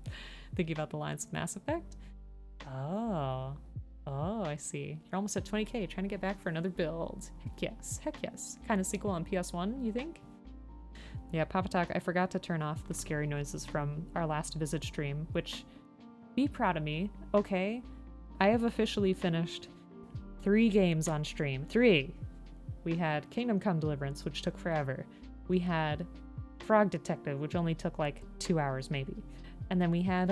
Thinking about the lines of Mass Effect. Oh, I see. You're almost at 20k, trying to get back for another build. Heck yes, heck yes. Kind of sequel on PS1, you think? Yeah, Papa Talk, I forgot to turn off the scary noises from our last Visage stream, which, be proud of me. Okay, I have officially finished 3 games on stream. 3! We had Kingdom Come Deliverance, which took forever. We had Frog Detective, which only took like 2 hours maybe. And then we had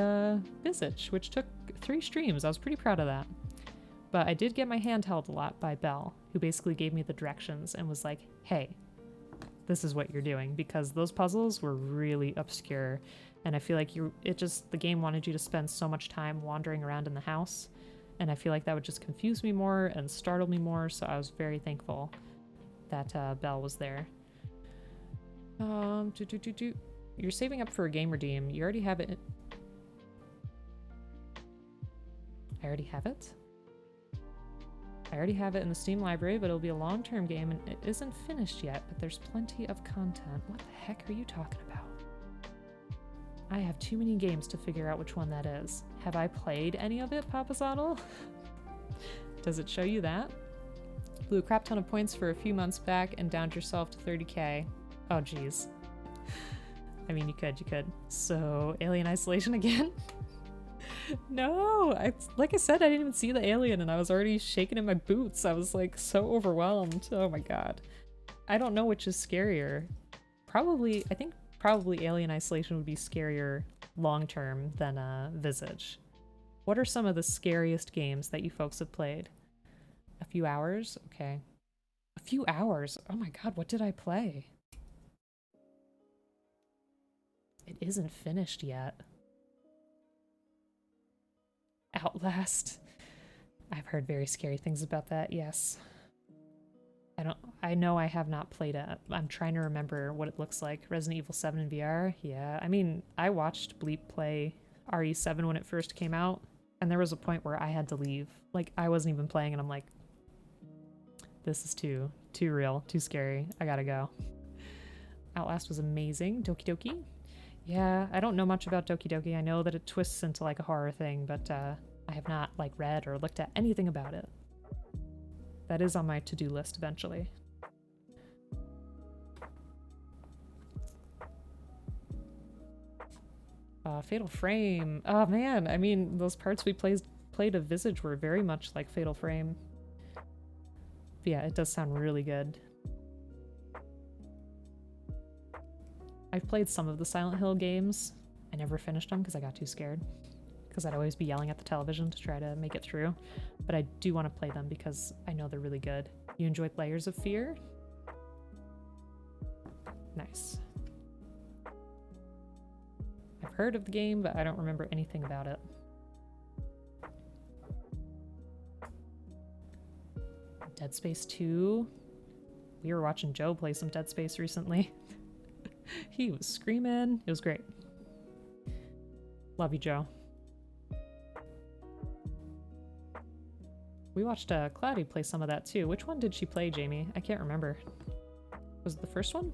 Visage, which took 3 streams. I was pretty proud of that. But I did get my hand held a lot by Belle, who basically gave me the directions and was like, hey, this is what you're doing, because those puzzles were really obscure. And I feel like the game wanted you to spend so much time wandering around in the house. And I feel like that would just confuse me more and startle me more. So I was very thankful that Belle was there. You're saving up for a game redeem. You already have it. I already have it? I already have it in the Steam library, but it'll be a long-term game and it isn't finished yet, but there's plenty of content. What the heck are you talking about? I have too many games to figure out which one that is. Have I played any of it, Papa Zottle? Does it show you that? Blew a crap ton of points for a few months back and downed yourself to 30k. Oh, geez. I mean, you could. So, Alien Isolation again? No! Like I said, I didn't even see the alien and I was already shaking in my boots. I was like so overwhelmed. Oh my god. I don't know which is scarier. I think probably Alien Isolation would be scarier long-term than Visage. What are some of the scariest games that you folks have played? A few hours? Okay. A few hours? Oh my god, what did I play? It isn't finished yet. Outlast. I've heard very scary things about that, yes. I know I have not played it. I'm trying to remember what it looks like. Resident Evil 7 in VR? Yeah. I mean, I watched Bleep play RE7 when it first came out, and there was a point where I had to leave. Like, I wasn't even playing, and I'm like, this is too real, too scary. I gotta go. Outlast was amazing. Doki Doki? Yeah, I don't know much about Doki Doki. I know that it twists into like a horror thing, but I have not like read or looked at anything about it. That is on my to-do list eventually. Fatal Frame. Oh man, I mean, those parts we played of Visage were very much like Fatal Frame. But yeah, it does sound really good. I've played some of the Silent Hill games. I never finished them because I got too scared. Because I'd always be yelling at the television to try to make it through. But I do want to play them because I know they're really good. You enjoyed Layers of Fear? Nice. I've heard of the game, but I don't remember anything about it. Dead Space 2? We were watching Joe play some Dead Space recently. He was screaming. It was great. Love you, Joe. We watched Cloudy play some of that too. Which one did she play, Jamie? I can't remember. Was it the first one?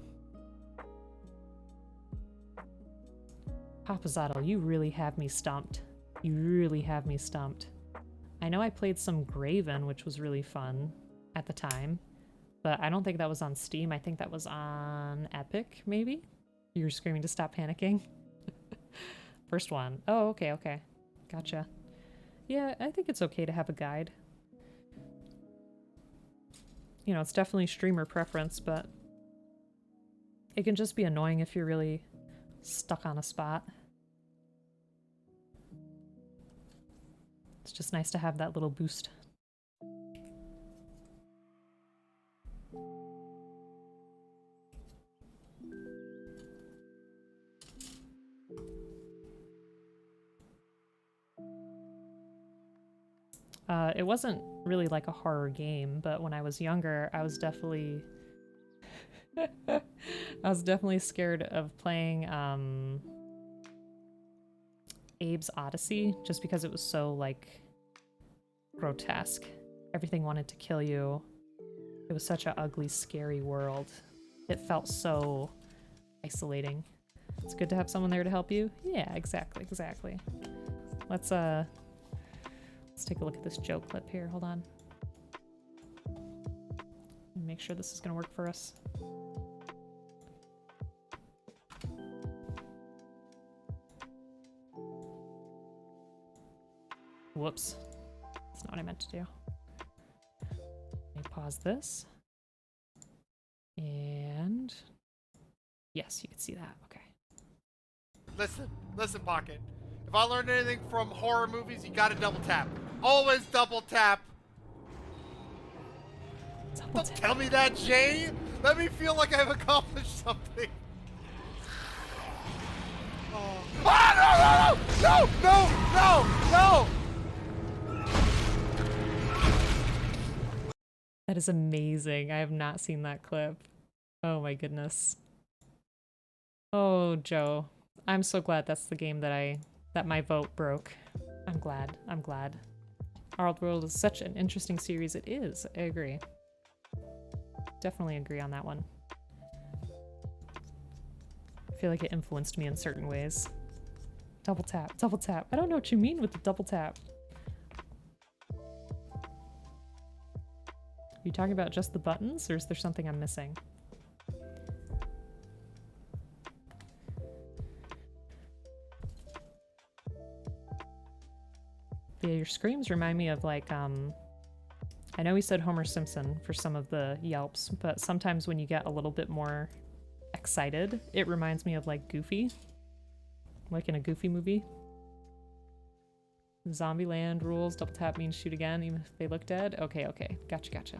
Papazotto, you really have me stumped. You really have me stumped. I know I played some Graven, which was really fun at the time, but I don't think that was on Steam. I think that was on Epic, maybe? You were screaming to stop panicking? First one. Oh, okay, okay. Gotcha. Yeah, I think it's okay to have a guide. You know, it's definitely streamer preference, but it can just be annoying if you're really stuck on a spot. It's just nice to have that little boost. It wasn't really like a horror game, but when I was younger, I was definitely scared of playing Abe's Odyssey just because it was so like grotesque. Everything wanted to kill you. It was such an ugly, scary world. It felt so isolating. It's good to have someone there to help you. Yeah, exactly. Let's take a look at this joke clip here. Hold on. Make sure this is gonna work for us. Whoops. That's not what I meant to do. Let me pause this. And yes, you can see that. Okay. Listen, Pocket. If I learned anything from horror movies, you gotta double tap. Always double tap. Don't tell me that, Jay. Let me feel like I've accomplished something. Oh. Ah, no! That is amazing. I have not seen that clip. Oh my goodness. Oh, Joe. I'm so glad that's the game that my vote broke. I'm glad. I'm glad. Our World is such an interesting series. It is. I agree. Definitely agree on that one. I feel like it influenced me in certain ways. Double tap. Double tap. I don't know what you mean with the double tap. Are you talking about just the buttons, or is there something I'm missing? Yeah, your screams remind me of like, I know we said Homer Simpson for some of the yelps, but sometimes when you get a little bit more excited, it reminds me of like Goofy. Like in a Goofy movie. Zombieland rules, double tap means shoot again, even if they look dead. Okay, okay. Gotcha.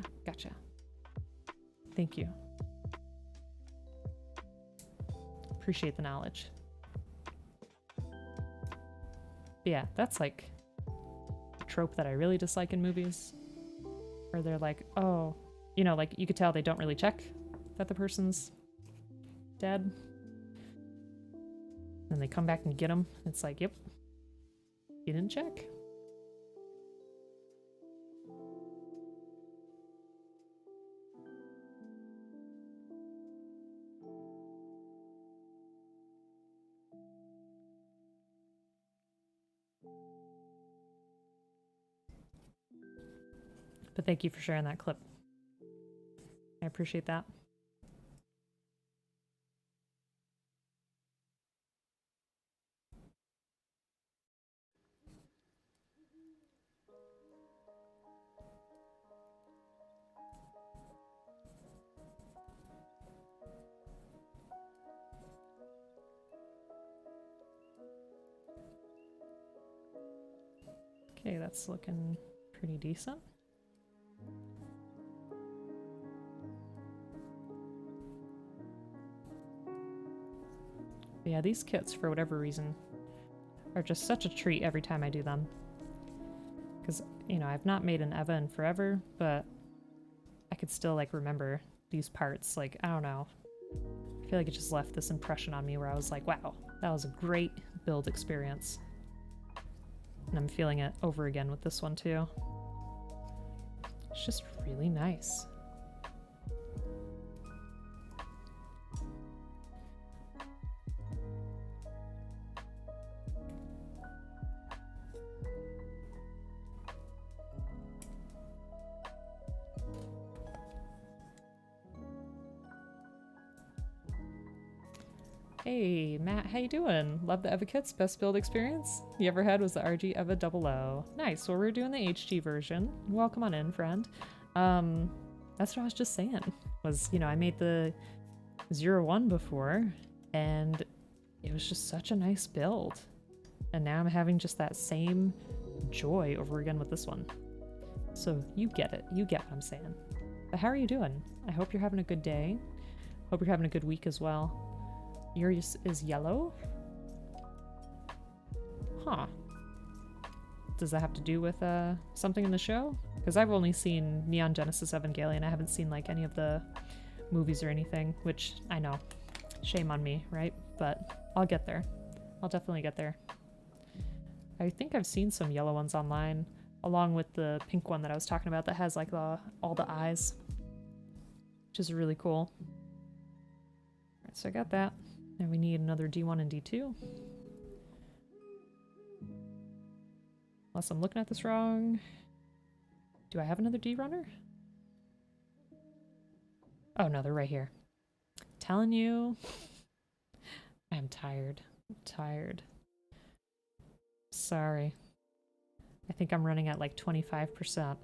Thank you. Appreciate the knowledge. But yeah, that's like a trope that I really dislike in movies. Where they're like, oh, you know, like you could tell they don't really check that the person's dead. And they come back and get them. It's like, yep, you didn't check. But thank you for sharing that clip. I appreciate that. Okay, that's looking pretty decent. But yeah, these kits, for whatever reason, are just such a treat every time I do them. Because, you know, I've not made an EVA in forever, but I could still, like, remember these parts. Like, I don't know. I feel like it just left this impression on me where I was like, wow, that was a great build experience. And I'm feeling it over again with this one, too. It's just really nice. Hey, Matt, how you doing? Love the EVA kits, best build experience you ever had was the RG EVA-00. Nice, well we're doing the HG version. Welcome on in, friend. That's what I was just saying, was, you know, I made the 01 before, and it was just such a nice build. And now I'm having just that same joy over again with this one. So you get it, you get what I'm saying. But how are you doing? I hope you're having a good day. Hope you're having a good week as well. Yours is yellow? Huh. Does that have to do with something in the show? Because I've only seen Neon Genesis Evangelion. I haven't seen like any of the movies or anything, which I know. Shame on me, right? But I'll get there. I'll definitely get there. I think I've seen some yellow ones online, along with the pink one that I was talking about that has like all the eyes, which is really cool. Alright, so I got that. Now we need another D1 and D2. Unless I'm looking at this wrong. Do I have another D runner? Oh no, they're right here. Telling you. I'm tired. I'm tired. Sorry. I think I'm running at like 25%.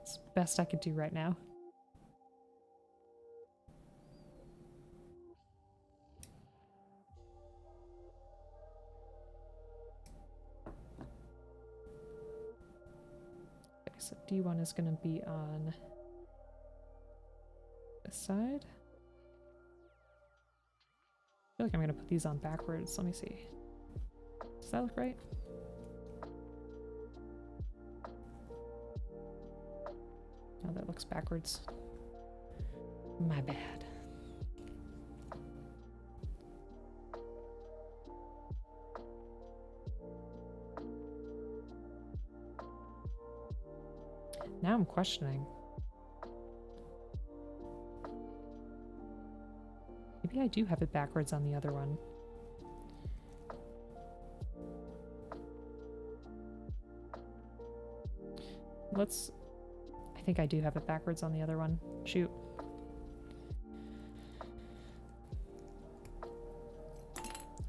It's the best I could do right now. Okay, so D1 is going to be on this side. I feel like I'm going to put these on backwards. Let me see. Does that look right? No, that looks backwards. My bad. Now I'm questioning. Maybe I do have it backwards on the other one. I think I do have it backwards on the other one. Shoot.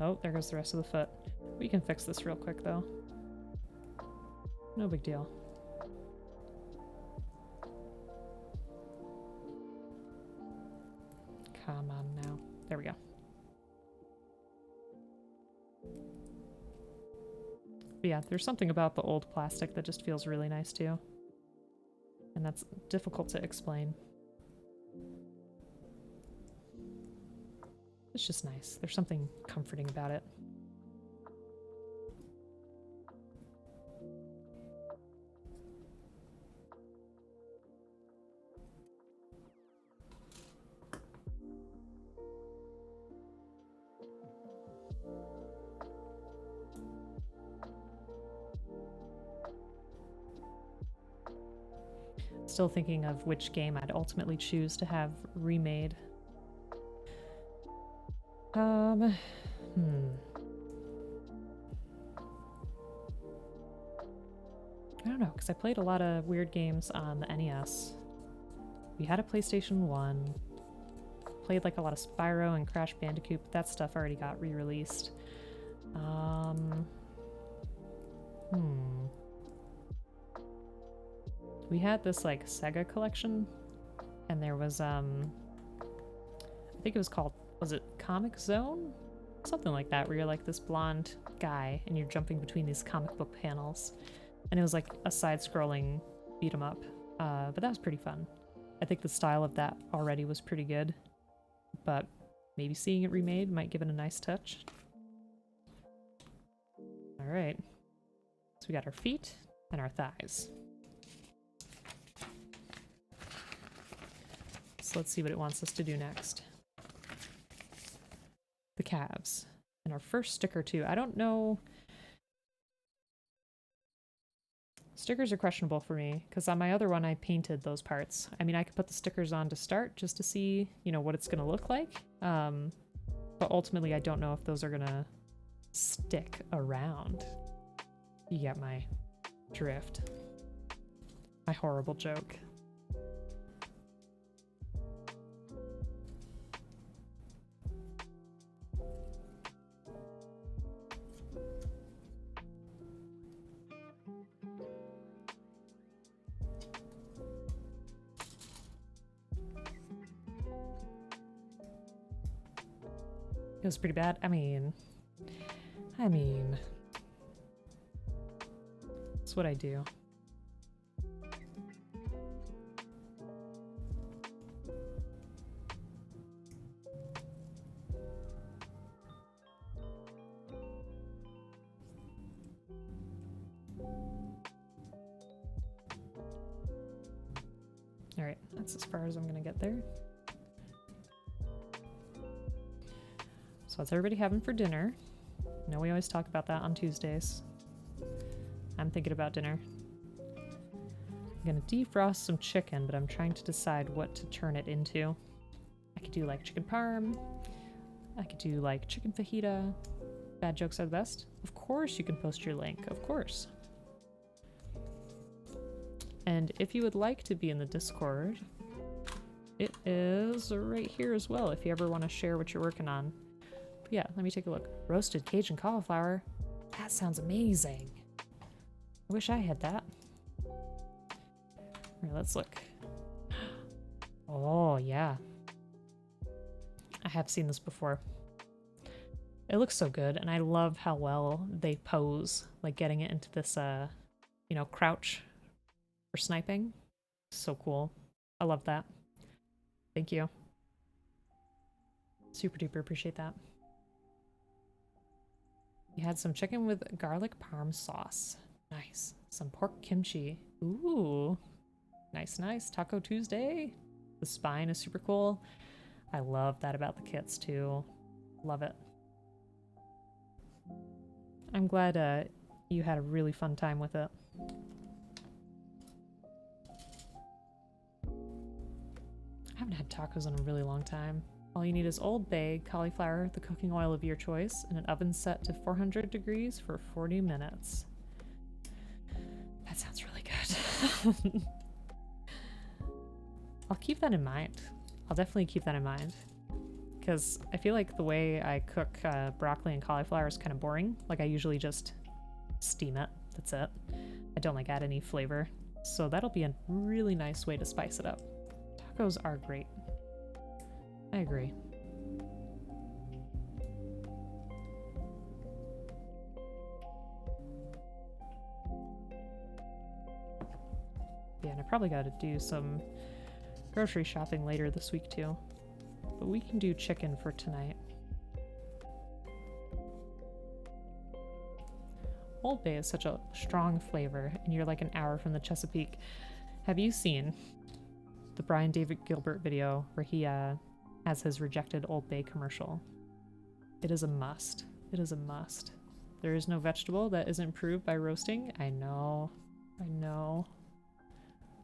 Oh, there goes the rest of the foot. We can fix this real quick though. No big deal. Come on now. There we go. But yeah, there's something about the old plastic that just feels really nice too. And that's difficult to explain. It's just nice. There's something comforting about it. Still thinking of which game I'd ultimately choose to have remade. I don't know, because I played a lot of weird games on the NES. We had a PlayStation 1. Played like a lot of Spyro and Crash Bandicoot, but that stuff already got re-released. We had this like Sega collection, and there was I think it was called, was it Comic Zone? Something like that, where you're like this blonde guy and you're jumping between these comic book panels. And it was like a side-scrolling beat 'em up. But that was pretty fun. I think the style of that already was pretty good, but maybe seeing it remade might give it a nice touch. Alright. So we got our feet and our thighs. So let's see what it wants us to do next. The calves. And our first sticker too. I don't know. Stickers are questionable for me, because on my other one I painted those parts. I mean, I could put the stickers on to start just to see, you know, what it's going to look like. But ultimately I don't know if those are going to stick around. You get my drift. My horrible joke. It was pretty bad. I mean, it's what I do. All right, that's as far as I'm gonna get there. So what's everybody having for dinner? I know we always talk about that on Tuesdays. I'm thinking about dinner. I'm gonna defrost some chicken, but I'm trying to decide what to turn it into. I could do like chicken parm. I could do like chicken fajita. Bad jokes are the best. Of course you can post your link, of course. And if you would like to be in the Discord, it is right here as well if you ever want to share what you're working on. But yeah, let me take a look. Roasted Cajun cauliflower. That sounds amazing. I wish I had that. Here, let's look. Oh, yeah. I have seen this before. It looks so good, and I love how well they pose, like getting it into this, you know, crouch for sniping. So cool. I love that. Thank you. Super duper appreciate that. We had some chicken with garlic parm sauce. Nice. Some pork kimchi. Ooh. Nice, nice. Taco Tuesday. The spine is super cool. I love that about the kits too. Love it. I'm glad you had a really fun time with it. I haven't had tacos in a really long time. All you need is Old Bay, cauliflower, the cooking oil of your choice, and an oven set to 400 degrees for 40 minutes. That sounds really good. I'll keep that in mind. I'll definitely keep that in mind. Because I feel like the way I cook broccoli and cauliflower is kind of boring. Like I usually just steam it. That's it. I don't like add any flavor. So that'll be a really nice way to spice it up. Tacos are great. I agree. Yeah, and I probably got to do some grocery shopping later this week too. But we can do chicken for tonight. Old Bay is such a strong flavor, and you're like an hour from the Chesapeake. Have you seen the Brian David Gilbert video where he has his rejected Old Bay commercial? It is a must. It is a must. There is no vegetable that isn't improved by roasting. I know. I know.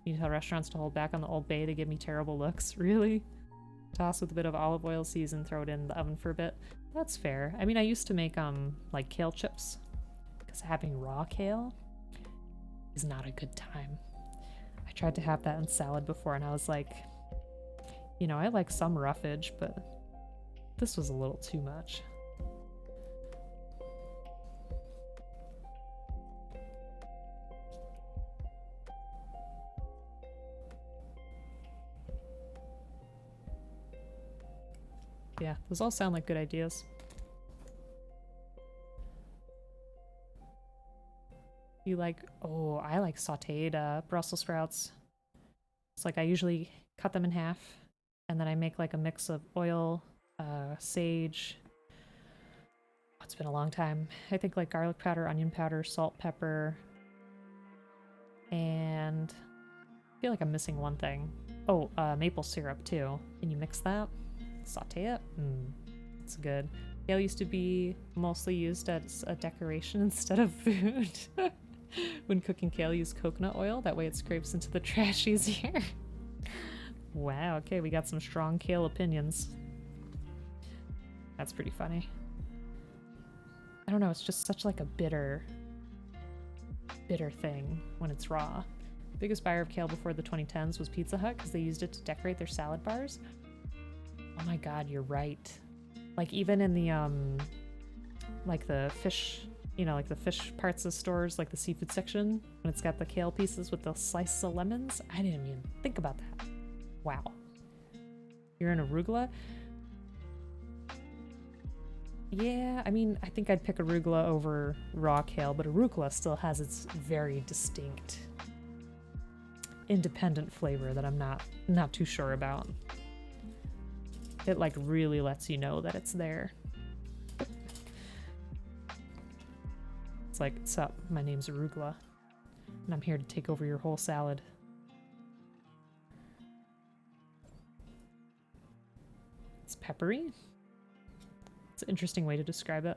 You tell restaurants to hold back on the Old Bay to give me terrible looks. Really? Toss with a bit of olive oil, season, throw it in the oven for a bit. That's fair. I mean, I used to make like kale chips, because having raw kale is not a good time. I tried to have that in salad before, and I was like, you know, I like some roughage, but this was a little too much. Yeah, those all sound like good ideas. You like, oh, I like sauteed Brussels sprouts. It's like I usually cut them in half, and then I make like a mix of oil, sage. Oh, it's been a long time. I think like garlic powder, onion powder, salt, pepper, and I feel like I'm missing one thing. Oh, maple syrup too. And you mix that, saute it. It's good. Kale used to be mostly used as a decoration instead of food. When cooking kale, use coconut oil. That way it scrapes into the trash easier. Wow, okay, we got some strong kale opinions. That's pretty funny. I don't know, it's just such like a bitter thing when it's raw. Biggest buyer of kale before the 2010s was Pizza Hut because they used it to decorate their salad bars. Oh my god, you're right. Like even in the like the fish, you know, like the fish parts of stores, like the seafood section, when it's got the kale pieces with the slices of lemons. I didn't even think about that. Wow. You're in arugula? Yeah, I mean, I think I'd pick arugula over raw kale, but arugula still has its very distinct independent flavor that I'm not too sure about. It like really lets you know that it's there. It's like, what's up? My name's Arugula, and I'm here to take over your whole salad. It's peppery. It's an interesting way to describe it.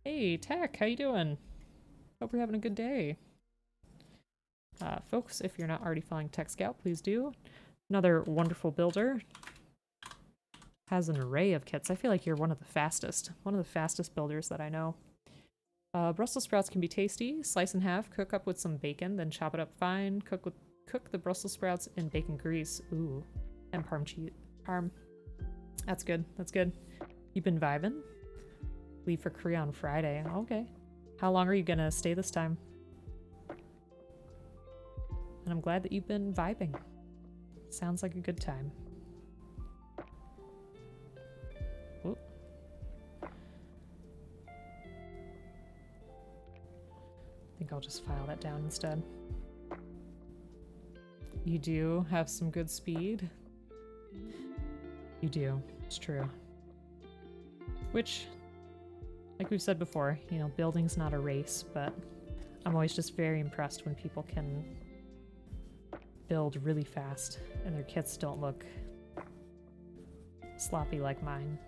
Hey, Tech, how you doing? Hope you're having a good day. Folks, if you're not already following Tech Scout, please do. Another wonderful builder. Has an array of kits. I feel like you're one of the fastest builders that I know. Brussels sprouts can be tasty. Slice in half, cook up with some bacon, then chop it up fine. Cook the Brussels sprouts in bacon grease. Ooh, and parm cheese. That's good. That's good. You've been vibing? Leave for Korea on Friday. Okay. How long are you gonna stay this time? And I'm glad that you've been vibing. Sounds like a good time. Whoop. I think I'll just file that down instead. You do have some good speed. You do. It's true. Which, like we've said before, you know, building's not a race, but I'm always just very impressed when people can build really fast and their kits don't look sloppy like mine.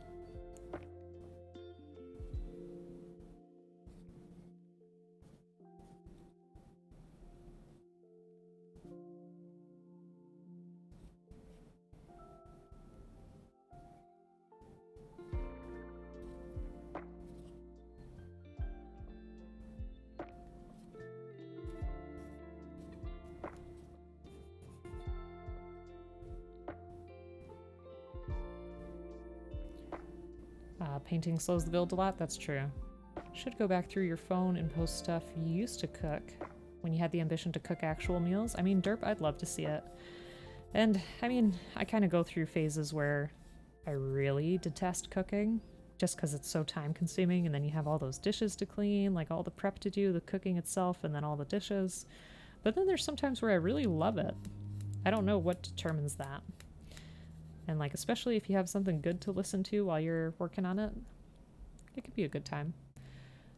Painting slows the build a lot, that's true. Should go back through your phone and post stuff you used to cook when you had the ambition to cook actual meals. I mean, derp, I'd love to see it. And, I mean, I kind of go through phases where I really detest cooking, just because it's so time consuming, and then you have all those dishes to clean, like all the prep to do, the cooking itself, and then all the dishes. But then there's some times where I really love it. I don't know what determines that. And like, especially if you have something good to listen to while you're working on it, it could be a good time.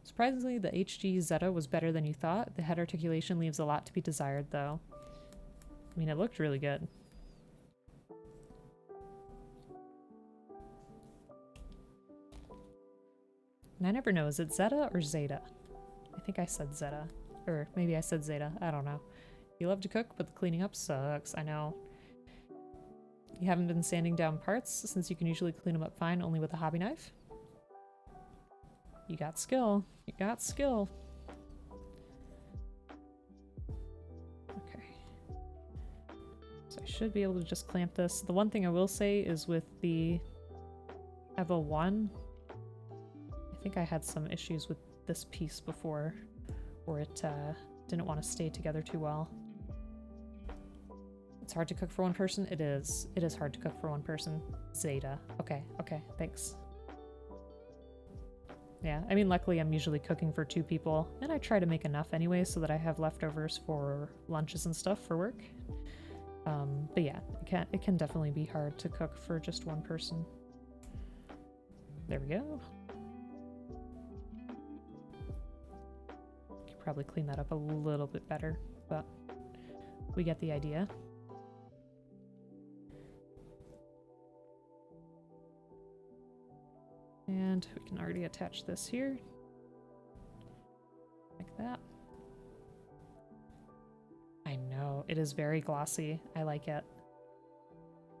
Surprisingly, the HG Zeta was better than you thought. The head articulation leaves a lot to be desired, though. I mean, it looked really good. And I never know, is it Zeta or Zeta? I think I said Zeta. Or maybe I said Zeta, I don't know. You love to cook, but the cleaning up sucks, I know. You haven't been sanding down parts since you can usually clean them up fine only with a hobby knife? You got skill. You got skill. Okay. So I should be able to just clamp this. The one thing I will say is with the EVA-01, I think I had some issues with this piece before where it didn't want to stay together too well. It's hard to cook for one person? It is. It is hard to cook for one person. Zeta. Okay, okay, thanks. Yeah, I mean, luckily I'm usually cooking for 2 people, and I try to make enough anyway so that I have leftovers for lunches and stuff for work. But yeah, it can definitely be hard to cook for just one person. There we go. Could probably clean that up a little bit better, but we get the idea. And we can already attach this here. Like that. I know, it is very glossy. I like it.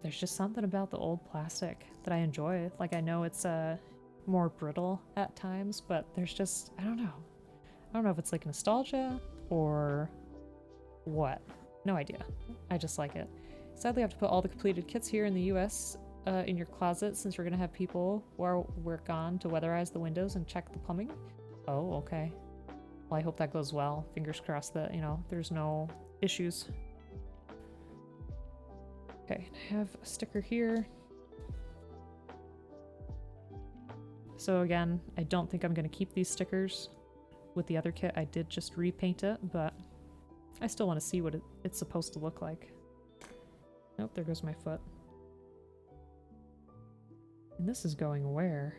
There's just something about the old plastic that I enjoy. Like, I know it's more brittle at times, but there's just, I don't know. I don't know if it's like nostalgia or what. No idea. I just like it. Sadly, I have to put all the completed kits here in the US in your closet since we're gonna have people while we're gone to weatherize the windows and check the plumbing. Oh, okay. Well, I hope that goes well. Fingers crossed that, you know, there's no issues. Okay, I have a sticker here. So again, I don't think I'm gonna keep these stickers. With the other kit, I did just repaint it, but I still want to see what it's supposed to look like. Nope, there goes my foot. And this is going where?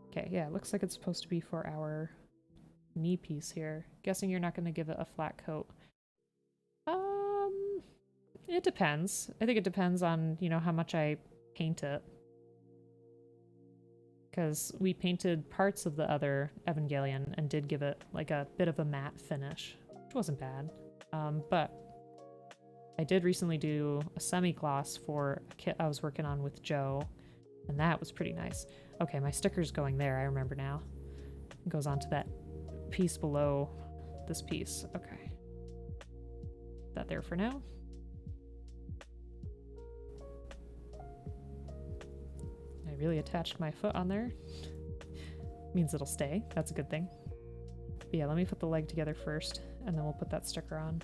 Okay, yeah, it looks like it's supposed to be for our knee piece here. Guessing you're not going to give it a flat coat. It depends. I think it depends on, you know, how much I paint it. Because we painted parts of the other Evangelion and did give it like a bit of a matte finish, which wasn't bad. But I did recently do a semi-gloss for a kit I was working on with Joe, and that was pretty nice. Okay, my sticker's going there, I remember now. It goes on to that piece below this piece. Okay. that there for now. I really attached my foot on there. Means it'll stay. That's a good thing. But yeah, let me put the leg together first, and then we'll put that sticker on.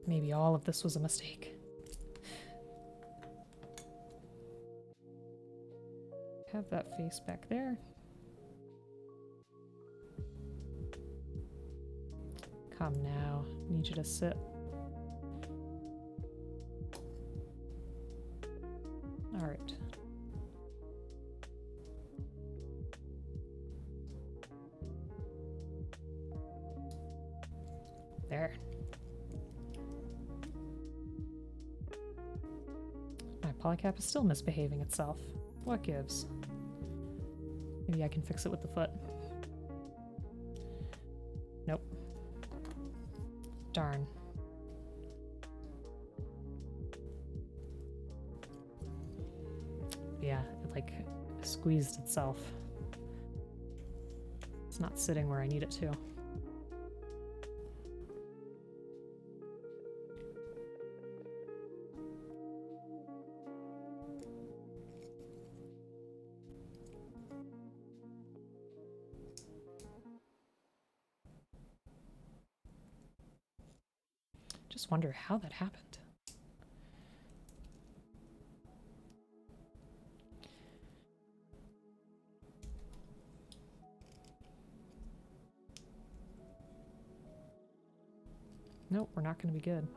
Maybe all of this was a mistake. Have that face back there. Come now. Need you to sit. All right. There. My polycap is still misbehaving itself. What gives? Maybe I can fix it with the foot. Nope. Darn. Yeah, it like squeezed itself. It's not sitting where I need it to. Just wonder how that happened. Nope, we're not going to be good.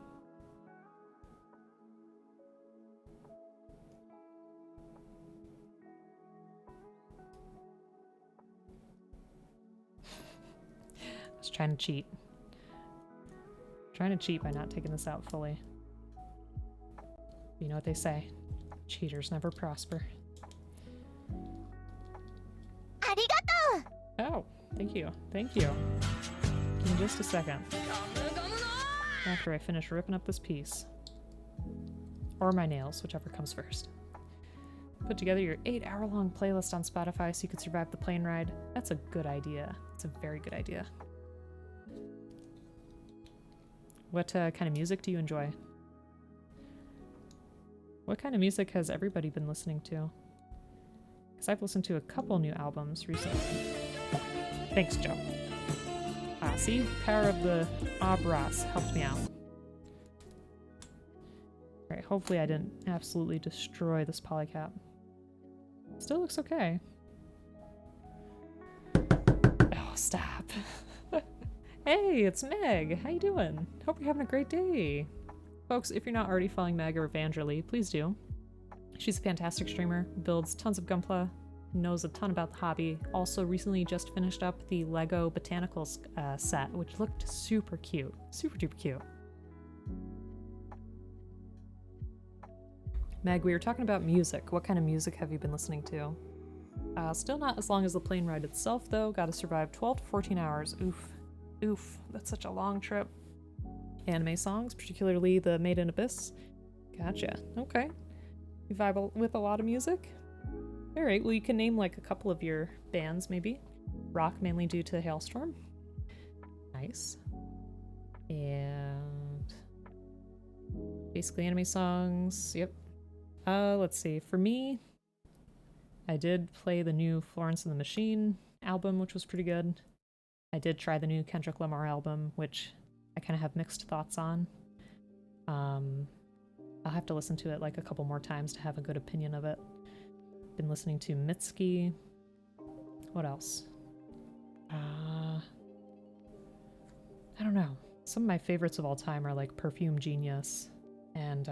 I was trying to cheat. Trying to cheat by not taking this out fully. You know what they say. Cheaters never prosper. Arigato! Oh, thank you. Thank you. Give me just a second. After I finish ripping up this piece. Or my nails, whichever comes first. Put together your 8-hour-long playlist on Spotify so you could survive the plane ride. That's a good idea. It's a very good idea. What kind of music do you enjoy? What kind of music has everybody been listening to? Because I've listened to a couple new albums recently. Thanks, Joe. See? Power of the Obras helped me out. Alright, hopefully I didn't absolutely destroy this polycap. Still looks okay. Oh, stop. Hey, it's Meg! How you doing? Hope you're having a great day! Folks, if you're not already following Meg or Evangelion, please do. She's a fantastic streamer, builds tons of gunpla, knows a ton about the hobby, also recently just finished up the Lego Botanicals set, which looked super cute. Super duper cute. Meg, we were talking about music. What kind of music have you been listening to? Still not as long as the plane ride itself, though. Gotta survive 12 to 14 hours. Oof. Oof, that's such a long trip. Anime songs, particularly the Made in Abyss. Gotcha. Okay. You vibe with a lot of music? Alright, well you can name like a couple of your bands, maybe. Rock, mainly due to Hailstorm. Nice. And... basically anime songs, yep. Let's see. For me, I did play the new Florence and the Machine album, which was pretty good. I did try the new Kendrick Lamar album, which I kind of have mixed thoughts on. I'll have to listen to it like a couple more times to have a good opinion of it. Been listening to Mitski. What else? I don't know. Some of my favorites of all time are like Perfume Genius and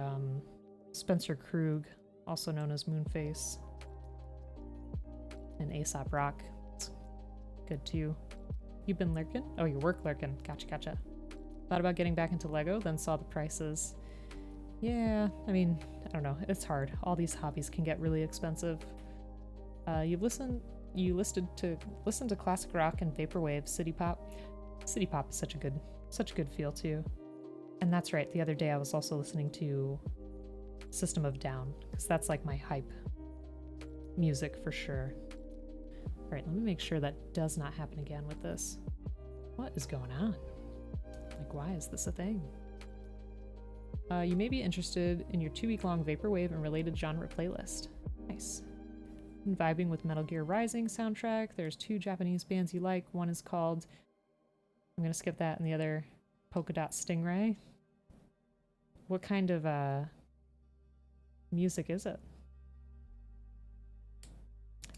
Spencer Krug, also known as Moonface, and Aesop Rock. It's good too. You've been lurking? Oh, you work lurking. Gotcha, gotcha. Thought about getting back into Lego, then saw the prices. Yeah, I mean, I don't know. It's hard. All these hobbies can get really expensive. You listen to classic rock and vaporwave, city pop. City pop is such a good feel too. And that's right, the other day I was also listening to System of Down, because that's like my hype music for sure. All right, let me make sure that does not happen again with this. What is going on? Like, why is this a thing? You may be interested in your 2-week-long Vaporwave and related genre playlist. Nice. And vibing with Metal Gear Rising soundtrack. There's 2 Japanese bands you like. One is called, I'm gonna skip that, and the other Polka Dot Stingray. What kind of music is it?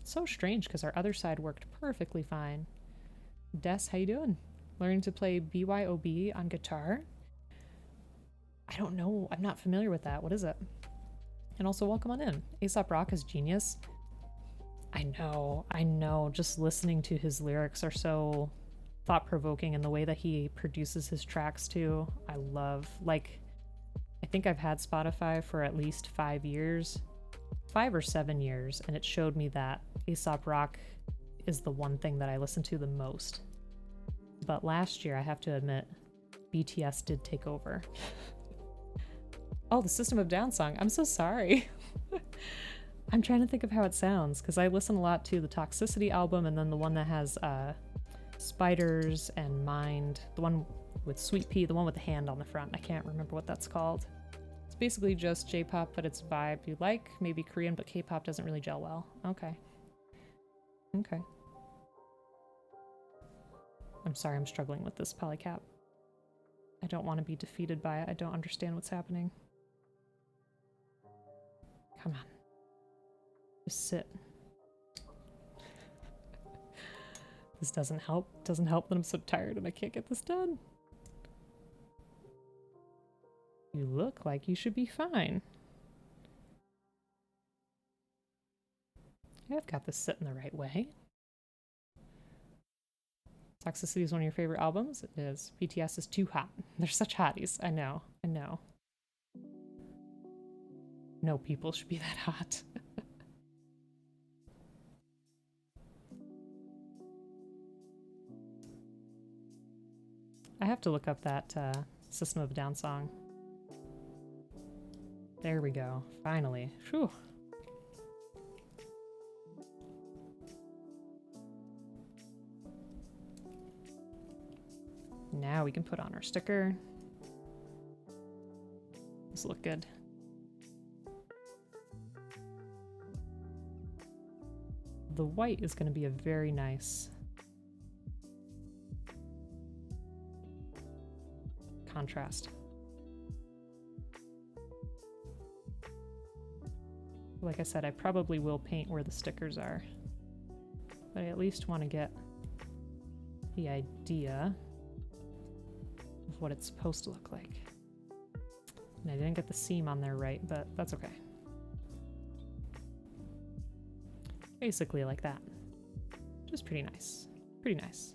It's so strange because our other side worked perfectly fine. Des, how you doing? Learning to play BYOB on guitar? I don't know. I'm not familiar with that. What is it? And also, welcome on in. Aesop Rock is genius. I know. Just listening to his lyrics are so thought-provoking, and the way that he produces his tracks too. I love. Like, I think I've had Spotify for at least 5 years. 5 or 7 years, and it showed me that Aesop Rock is the one thing that I listen to the most. But last year, I have to admit, BTS did take over. Oh, the System of Down song. I'm so sorry. I'm trying to think of how it sounds, because I listen a lot to the Toxicity album, and then the one that has Spiders and Mind, the one with Sweet Pea, the one with the hand on the front. I can't remember what that's called. It's basically just J-pop, but it's a vibe you like. Maybe Korean, but K-pop doesn't really gel well. Okay. Okay. I'm sorry, I'm struggling with this polycap. I don't want to be defeated by it. I don't understand what's happening. Come on. Just sit. This doesn't help. Doesn't help that I'm so tired and I can't get this done. You look like you should be fine. I've got this sitting the right way. Toxicity is one of your favorite albums? It is. BTS is too hot. They're such hotties. I know. I know. No people should be that hot. I have to look up that System of a Down song. There we go. Finally. Phew. Now we can put on our sticker. This will look good. The white is going to be a very nice contrast. Like I said, I probably will paint where the stickers are, but I at least want to get the idea of what it's supposed to look like. And I didn't get the seam on there right, but that's okay. Basically like that. Just pretty nice. Pretty nice.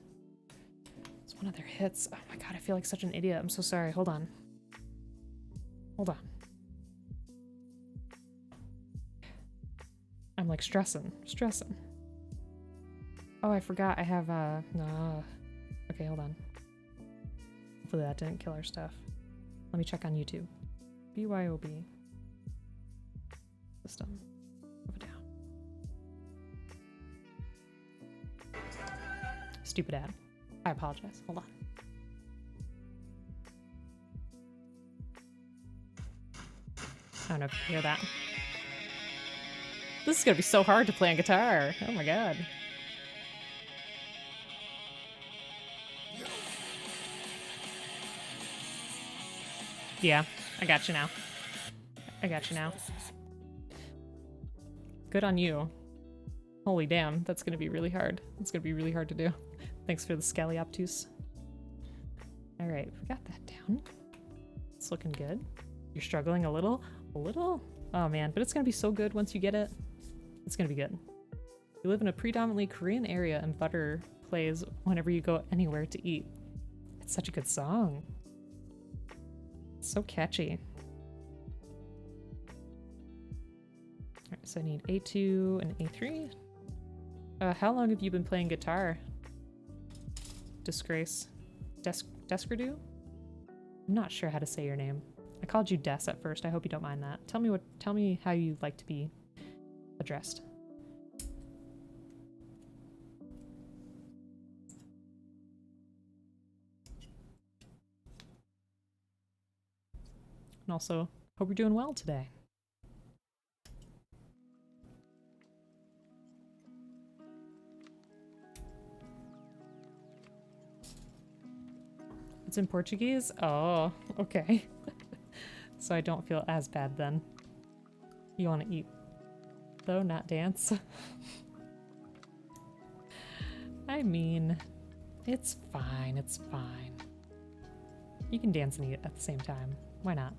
It's one of their hits. Oh my god, I feel like such an idiot. I'm so sorry. Hold on. Hold on. I'm like stressing. Oh, I forgot I have okay, hold on. Hopefully that didn't kill our stuff. Let me check on YouTube. BYOB. System of a Down. Stupid ad. I apologize. Hold on. I don't know if you can hear that. This is gonna be so hard to play on guitar. Oh my god. Yeah, I got you now. Good on you. Holy damn, that's gonna be really hard. It's gonna be really hard to do. Thanks for the scally obtuse. Alright, we got that down. It's looking good. You're struggling a little? A little? Oh man, but it's gonna be so good once you get it. It's gonna be good. You live in a predominantly Korean area and butter plays whenever you go anywhere to eat. It's such a good song. It's so catchy. Alright, so I need A2 and A3. How long have you been playing guitar? Disgrace. Descredu? I'm not sure how to say your name. I called you Des at first. I hope you don't mind that. Tell me how you like to be addressed. And also, hope you're doing well today. It's in Portuguese? Oh, okay. So I don't feel as bad then. You want to eat, though, not dance? I mean, it's fine, it's fine. You can dance and eat at the same time. Why not?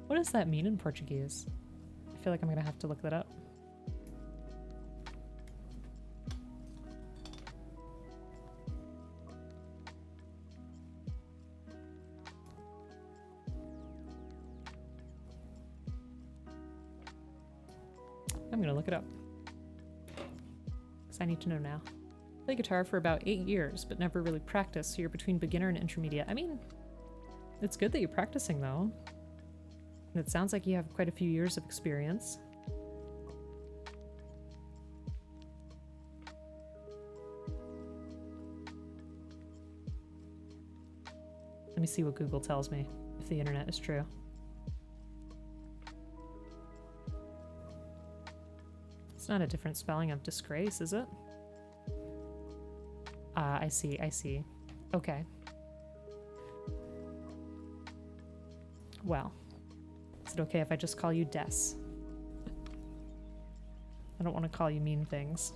What does that mean in Portuguese? I feel like I'm gonna have to look that up. I'm gonna look it up. Because I need to know now. I played guitar for about 8 years, but never really practiced, so you're between beginner and intermediate. I mean, it's good that you're practicing though. And it sounds like you have quite a few years of experience. Let me see what Google tells me, if the internet is true. It's not a different spelling of disgrace, is it? Ah, I see, I see. Okay. Well, is it okay if I just call you Des? I don't want to call you mean things.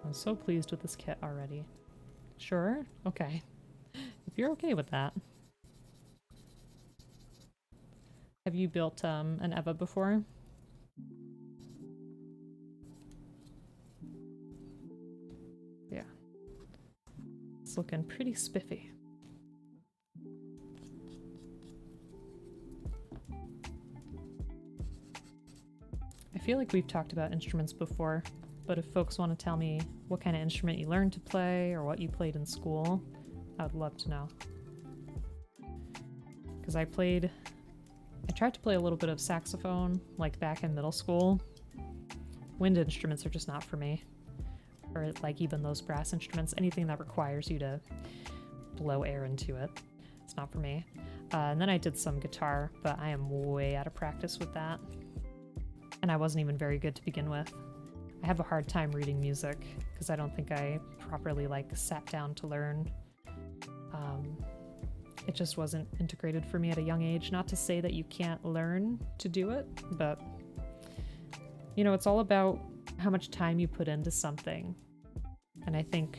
I'm so pleased with this kit already. Sure? Okay. If you're okay with that. Have you built an EVA before? Yeah. It's looking pretty spiffy. I feel like we've talked about instruments before, but if folks want to tell me what kind of instrument you learned to play or what you played in school, I would love to know. Because I tried to play a little bit of saxophone, like back in middle school. Wind instruments are just not for me. Or like even those brass instruments, anything that requires you to blow air into it. It's not for me. And then I did some guitar, but I am way out of practice with that. And I wasn't even very good to begin with. I have a hard time reading music because I don't think I properly sat down to learn. It just wasn't integrated for me at a young age. Not to say that you can't learn to do it, but you know, it's all about how much time you put into something. And I think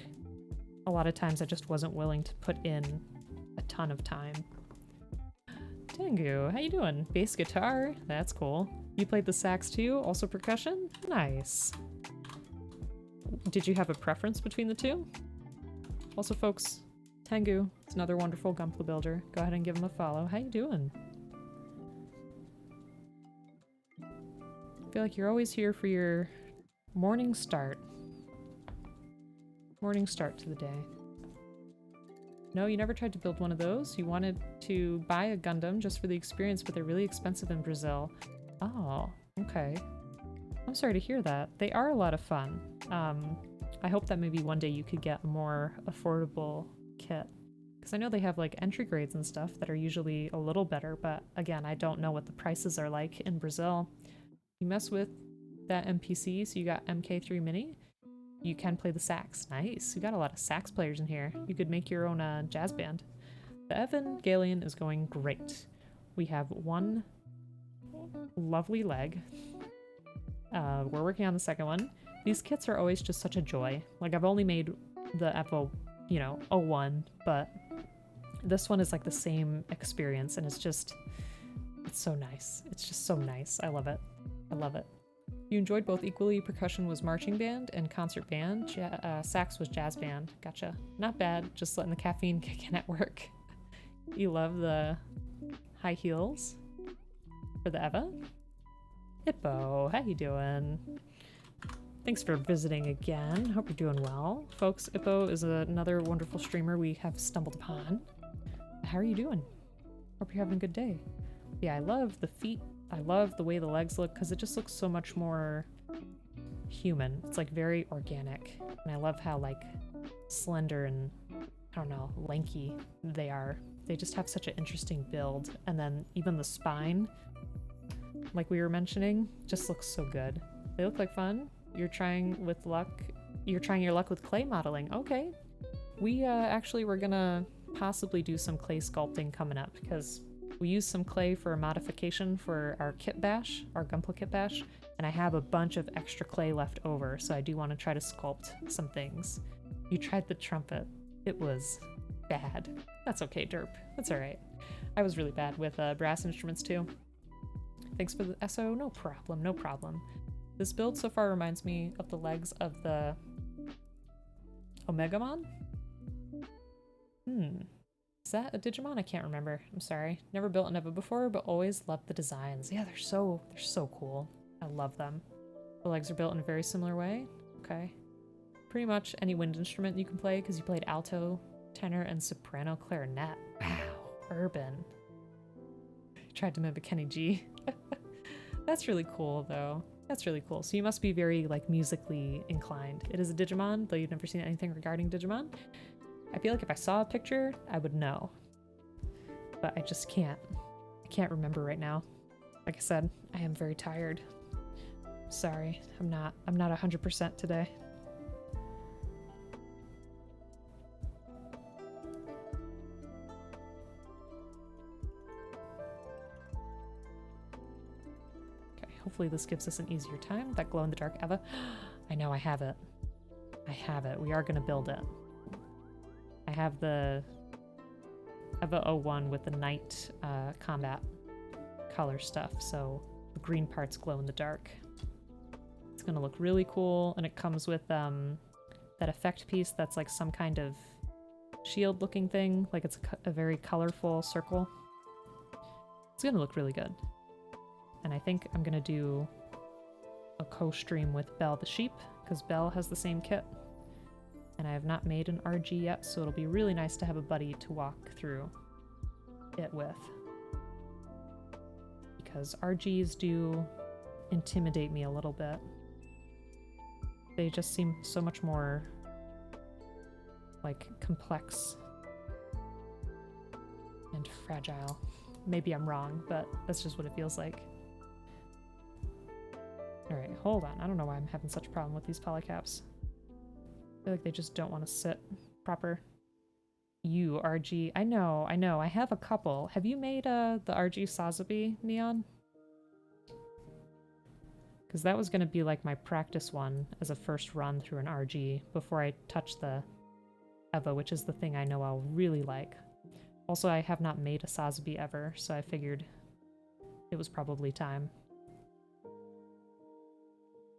a lot of times I just wasn't willing to put in a ton of time. Tengu, how you doing? Bass guitar? That's cool. You played the sax too? Also percussion? Nice. Did you have a preference between the two? Also folks, Tengu is another wonderful gunpla builder. Go ahead and give him a follow. How you doing? I feel like you're always here for your morning start. Morning start to the day. No, you never tried to build one of those? You wanted to buy a Gundam just for the experience, but they're really expensive in Brazil. Oh, okay. I'm sorry to hear that. They are a lot of fun. I hope that maybe one day you could get a more affordable kit. Because I know they have entry grades and stuff that are usually a little better, but again, I don't know what the prices are like in Brazil. You mess with that MPC, so you got MK3 Mini. You can play the sax. Nice. We got a lot of sax players in here. You could make your own jazz band. The Evangelion is going great. We have one lovely leg. We're working on the second one. These kits are always just such a joy. Like, I've only made the FO, you know, 01, but this one is like the same experience, and it's so nice. It's just so nice. I love it. I love it. You enjoyed both equally. Percussion was marching band and concert band. Sax was jazz band. Gotcha. Not bad. Just letting the caffeine kick in at work. You love the high heels for the Eva? Hippo, how you doing? Thanks for visiting again. Hope you're doing well. Folks, Hippo is another wonderful streamer we have stumbled upon. How are you doing? Hope you're having a good day. Yeah, I love the feet. I love the way the legs look because it just looks so much more human. It's like very organic. And I love how like slender and, I don't know, lanky they are. They just have such an interesting build. And then even the spine, like we were mentioning, just looks so good. They look like fun. You're trying your luck with clay modeling. Okay. We actually were gonna possibly do some clay sculpting coming up because we used some clay for a modification for our kit bash, our gunpla kit bash, and I have a bunch of extra clay left over, so I do want to try to sculpt some things. You tried the trumpet. It was bad. That's okay, derp. That's alright. I was really bad with brass instruments too. Thanks for the SO. No problem, no problem. This build so far reminds me of the legs of the Omegamon? Is that a Digimon? I can't remember. I'm sorry. Never built an EVA before, but always loved the designs. Yeah, they're so cool. I love them. The legs are built in a very similar way. Okay. Pretty much any wind instrument you can play because you played alto, tenor, and soprano clarinet. Wow. Urban. Tried to mimic Kenny G. That's really cool, though. That's really cool. So you must be very, like, musically inclined. It is a Digimon, though you've never seen anything regarding Digimon. I feel like if I saw a picture, I would know. But I just can't. I can't remember right now. Like I said, I am very tired. Sorry, I'm not 100% today. Hopefully this gives us an easier time. That glow-in-the-dark EVA. I know, I have it. I have it. We are going to build it. I have the EVA-01 with the night combat color stuff, so the green parts glow in the dark. It's going to look really cool, and it comes with that effect piece that's like some kind of shield-looking thing. Like it's a very colorful circle. It's going to look really good. And I think I'm going to do a co-stream with Belle the Sheep, because Belle has the same kit. And I have not made an RG yet, so it'll be really nice to have a buddy to walk through it with. Because RGs do intimidate me a little bit. They just seem so much more, like, complex and fragile. Maybe I'm wrong, but that's just what it feels like. Alright, hold on. I don't know why I'm having such a problem with these polycaps. I feel like they just don't want to sit proper. You, RG. I know. I have a couple. Have you made the RG Sazabi Neon? Because that was going to be like my practice one as a first run through an RG before I touch the EVA, which is the thing I know I'll really like. Also, I have not made a Sazabi ever, so I figured it was probably time.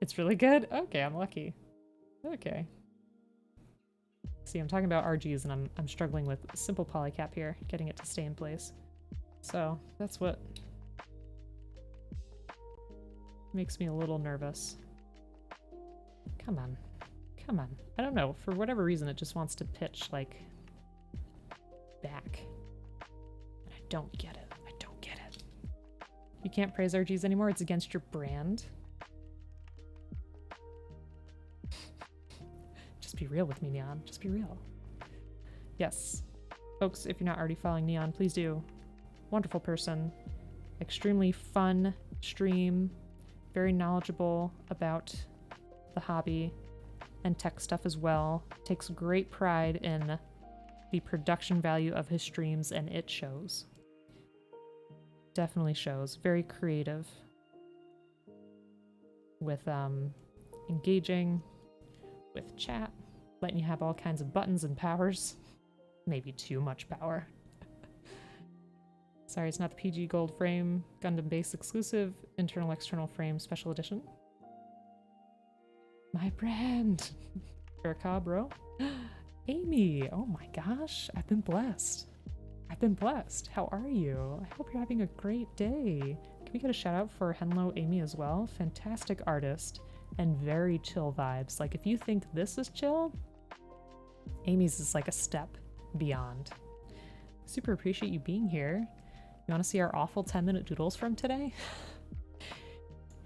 It's really good? Okay, I'm lucky. Okay. See, I'm talking about RGs and I'm struggling with simple polycap here, getting it to stay in place. So, that's what makes me a little nervous. Come on. Come on. I don't know, for whatever reason it just wants to pitch, like, back. And I don't get it. I don't get it. You can't praise RGs anymore? It's against your brand? Just be real with me, Neon. Just be real. Yes. Folks, if you're not already following Neon, please do. Wonderful person. Extremely fun stream. Very knowledgeable about the hobby and tech stuff as well. Takes great pride in the production value of his streams, and it shows. Definitely shows. Very creative. With engaging with chat, letting you have all kinds of buttons and powers. Maybe too much power. Sorry, it's not the PG Gold Frame Gundam Base exclusive, internal external frame special edition. My brand. Uraka, bro. Amy, oh my gosh, I've been blessed. I've been blessed. How are you? I hope you're having a great day. Can we get a shout out for Henlo Amy as well? Fantastic artist and very chill vibes. Like if you think this is chill, Amy's is like a step beyond. Super appreciate you being here. You want to see our awful 10-minute doodles from today?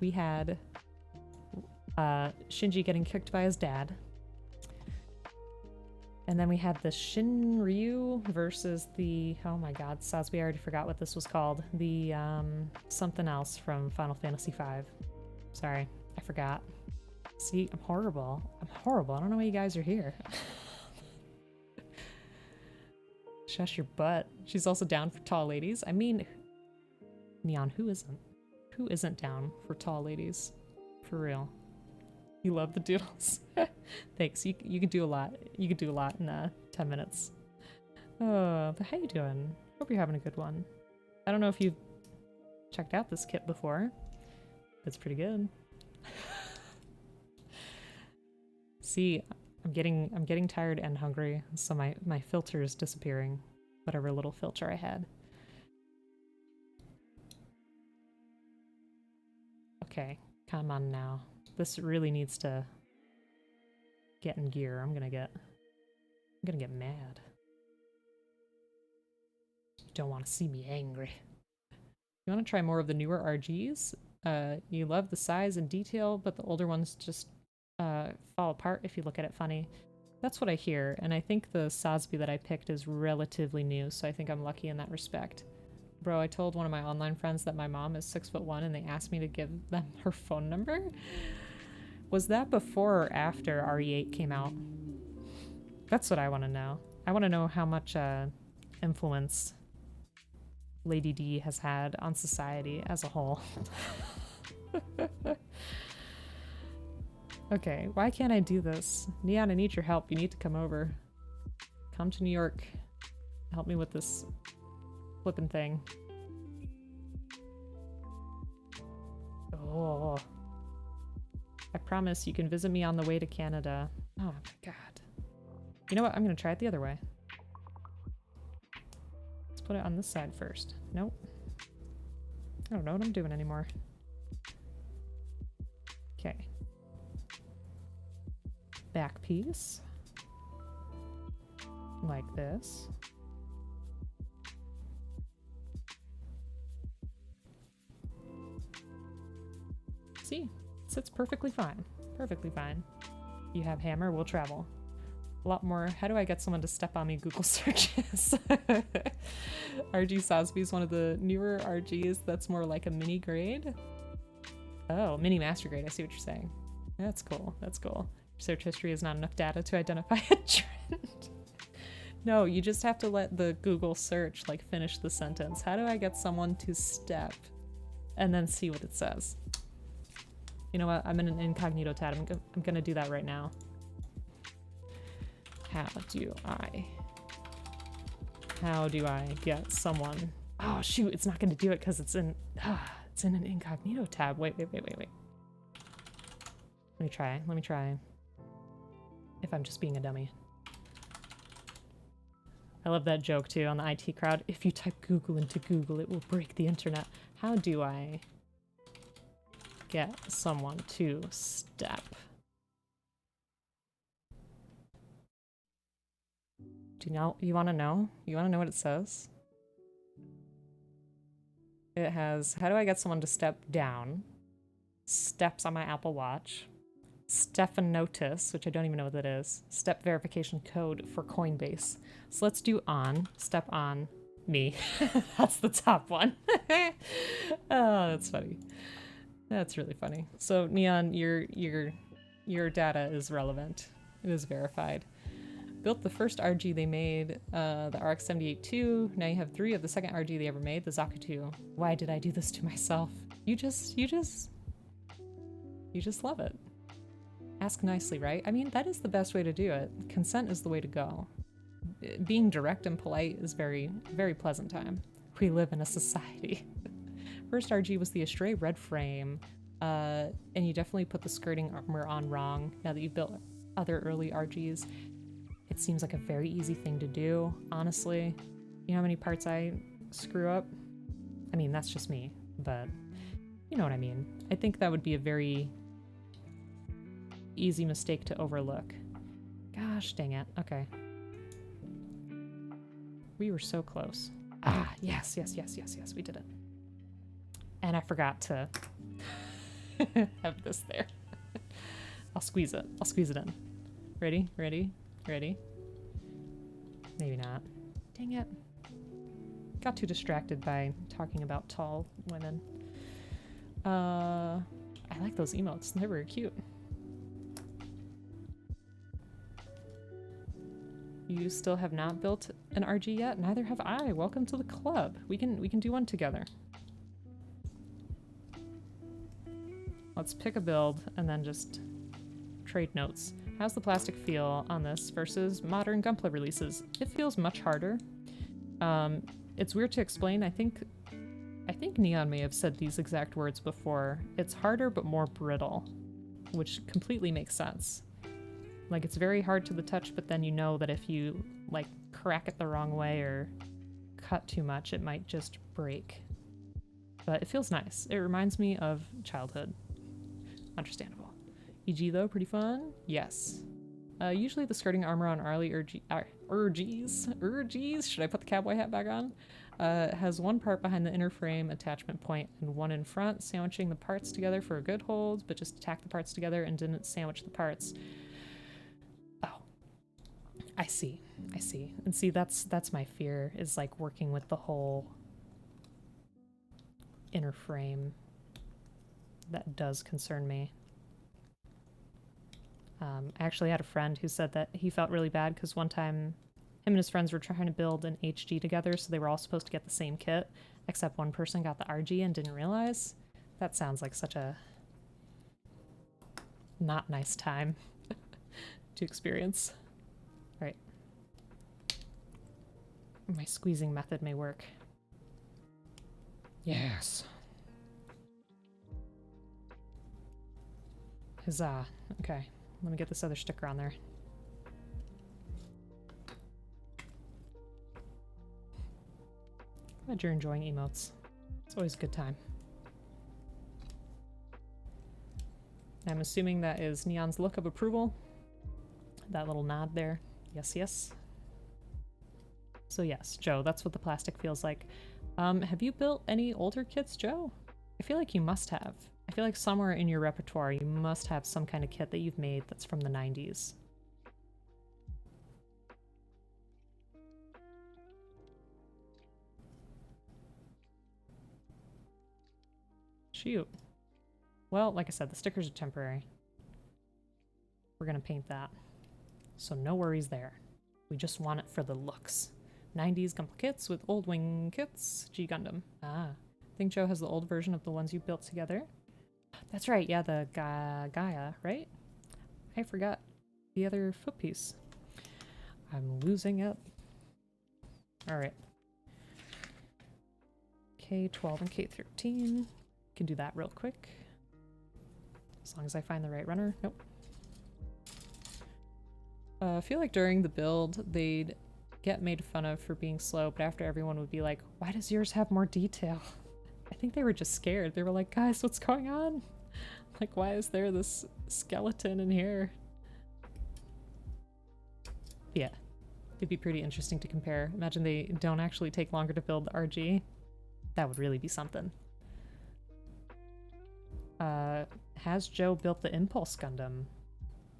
We had Shinji getting kicked by his dad. And then we had the Shinryu versus the, oh my god, Sasbi, I already forgot what this was called. The, something else from Final Fantasy V. Sorry, I forgot. See, I'm horrible. I'm horrible. I don't know why you guys are here. Shush your butt. She's also down for tall ladies. I mean, Neon, who isn't? Who isn't down for tall ladies? For real. You love the doodles. Thanks. You can do a lot. You can do a lot in 10 minutes. Oh, but how you doing? Hope you're having a good one. I don't know if you've checked out this kit before. It's pretty good. See, I'm getting tired and hungry, so my filter is disappearing. Whatever little filter I had. Okay, come on now. This really needs to get in gear. I'm gonna get mad. You don't want to see me angry. You want to try more of the newer RGs? You love the size and detail, but the older ones just fall apart if you look at it funny. That's what I hear, and I think the Sasbi that I picked is relatively new, so I think I'm lucky in that respect. Bro, I told one of my online friends that my mom is 6'1" and they asked me to give them her phone number. Was that before or after RE8 came out? That's what I want to know. I want to know how much influence Lady D has had on society as a whole. Okay, why can't I do this? Neon, I need your help. You need to come over. Come to New York. Help me with this flippin' thing. Oh. I promise you can visit me on the way to Canada. Oh my god. You know what? I'm gonna try it the other way. Let's put it on this side first. Nope. I don't know what I'm doing anymore. Okay. Back piece. Like this. See? It sits perfectly fine. Perfectly fine. You have hammer, we'll travel. A lot more. How do I get someone to step on me? Google searches. RG Sasbi is one of the newer RGs that's more like a mini grade. Oh, mini master grade. I see what you're saying. That's cool. That's cool. Search history is not enough data to identify a trend. No, you just have to let the Google search like finish the sentence. How do I get someone to step and then see what it says? You know what? I'm in an incognito tab. I'm gonna do that right now. How do I get someone? Oh shoot, it's not gonna do it because it's in an incognito tab. Wait. Let me try. If I'm just being a dummy. I love that joke too on the IT crowd. If you type Google into Google, it will break the internet. How do I get someone to step? Do you know? You want to know? You want to know what it says? It has, how do I get someone to step down? Steps on my Apple Watch. Stephanotis, which I don't even know what that is. Step verification code for Coinbase. So let's do on. Step on me. That's the top one. Oh, that's funny. That's really funny. So Neon, your data is relevant. It is verified. built the first RG they made, the RX-78-2. Now you have 3 of the second RG they ever made, the Zakutu. Why did I do this to myself? You just love it. Ask nicely, right? I mean, that is the best way to do it. Consent is the way to go. Being direct and polite is very, very pleasant time. We live in a society. First RG was the Astray red frame, and you definitely put the skirting armor on wrong now that you've built other early RGs. It seems like a very easy thing to do, honestly. You know how many parts I screw up? I mean, that's just me, but you know what I mean. I think that would be a very easy mistake to overlook. Gosh dang it. Okay. We were so close. Ah, yes, we did it. And I forgot to have this there. I'll squeeze it. I'll squeeze it in. Ready? Ready? Ready? Maybe not. Dang it. Got too distracted by talking about tall women. I like those emotes. They were cute. You still have not built an RG yet? Neither have I. Welcome to the club. We can do one together. Let's pick a build and then just trade notes. How's the plastic feel on this versus modern gunpla releases? It feels much harder. It's weird to explain. I think Neon may have said these exact words before. It's harder but more brittle, which completely makes sense. Like, it's very hard to the touch, but then you know that if you, like, crack it the wrong way or cut too much, it might just break. But it feels nice. It reminds me of childhood. Understandable. EG, though, pretty fun? Yes. Usually the skirting armor on early Urgies, should I put the cowboy hat back on? Has one part behind the inner frame attachment point and one in front, sandwiching the parts together for a good hold, but just tacked the parts together and didn't sandwich the parts. I see. And see, that's my fear, is like working with the whole inner frame. That does concern me. I actually had a friend who said that he felt really bad because one time him and his friends were trying to build an HG together, so they were all supposed to get the same kit, except one person got the RG and didn't realize. That sounds like such a not nice time to experience. Right. My squeezing method may work. Yes. Huzzah. Okay. Let me get this other sticker on there. Glad you're enjoying emotes. It's always a good time. I'm assuming that is Neon's look of approval. That little nod there. Yes, yes. So yes, Joe, that's what the plastic feels like. Have you built any older kits, Joe? I feel like you must have. I feel like somewhere in your repertoire you must have some kind of kit that you've made that's from the 90s. Shoot. Well, like I said, the stickers are temporary. We're gonna paint that. So no worries there. We just want it for the looks. 90s gunpla kits with old wing kits. G Gundam. Ah. I think Joe has the old version of the ones you built together. That's right, yeah, the Gaia, right? I forgot the other foot piece. I'm losing it. Alright. K12 and K13. Can do that real quick. As long as I find the right runner. Nope. I feel like during the build, they'd get made fun of for being slow, but after everyone would be like, why does yours have more detail? I think they were just scared. They were like, guys, what's going on? Like, why is there this skeleton in here? Yeah, it'd be pretty interesting to compare. Imagine they don't actually take longer to build the RG. That would really be something. Has Joe built the Impulse Gundam?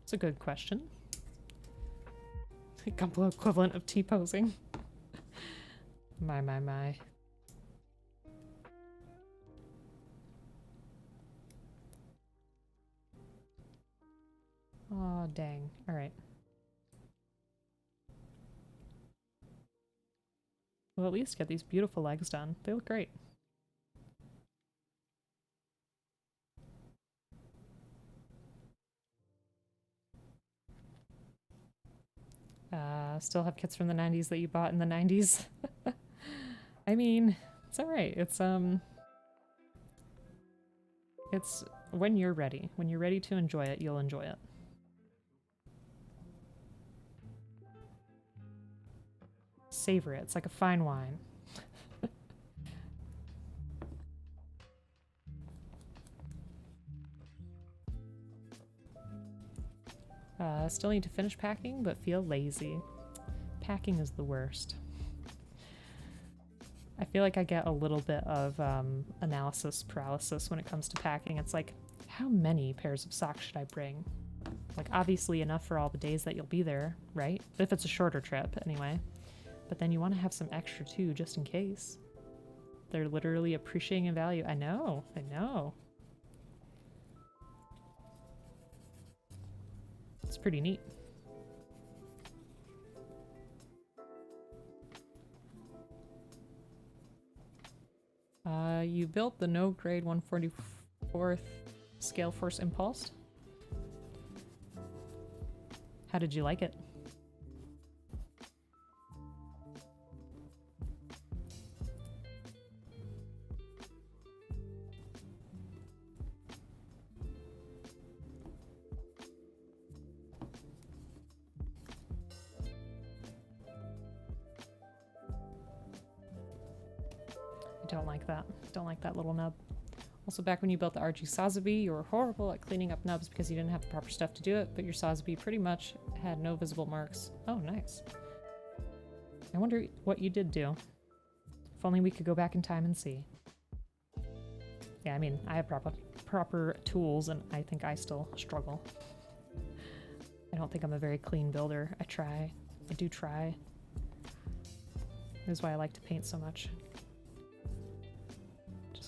It's a good question. Gunpla equivalent of T-posing. My. Oh, dang. Alright. We'll at least get these beautiful legs done. They look great. Still have kits from the 90s that you bought in the 90s. I mean, it's alright. It's when you're ready. When you're ready to enjoy it, you'll enjoy it. Savor it. It's like a fine wine. Still need to finish packing, but feel lazy. Packing is the worst. I feel like I get a little bit of analysis paralysis when it comes to packing. It's like, how many pairs of socks should I bring? Like, obviously enough for all the days that you'll be there, right? If it's a shorter trip, anyway. But then you want to have some extra too, just in case. They're literally appreciating in value. I know, I know. It's pretty neat. You built the no grade 144th scale force impulse. How did you like it? Don't like that. Don't like that little nub. Also, back when you built the RG Sazabi, you were horrible at cleaning up nubs because you didn't have the proper stuff to do it, but your Sazabi pretty much had no visible marks. Oh, nice. I wonder what you did do. If only we could go back in time and see. Yeah, I mean, I have proper tools, and I think I still struggle. I don't think I'm a very clean builder. I try. I do try. This is why I like to paint so much.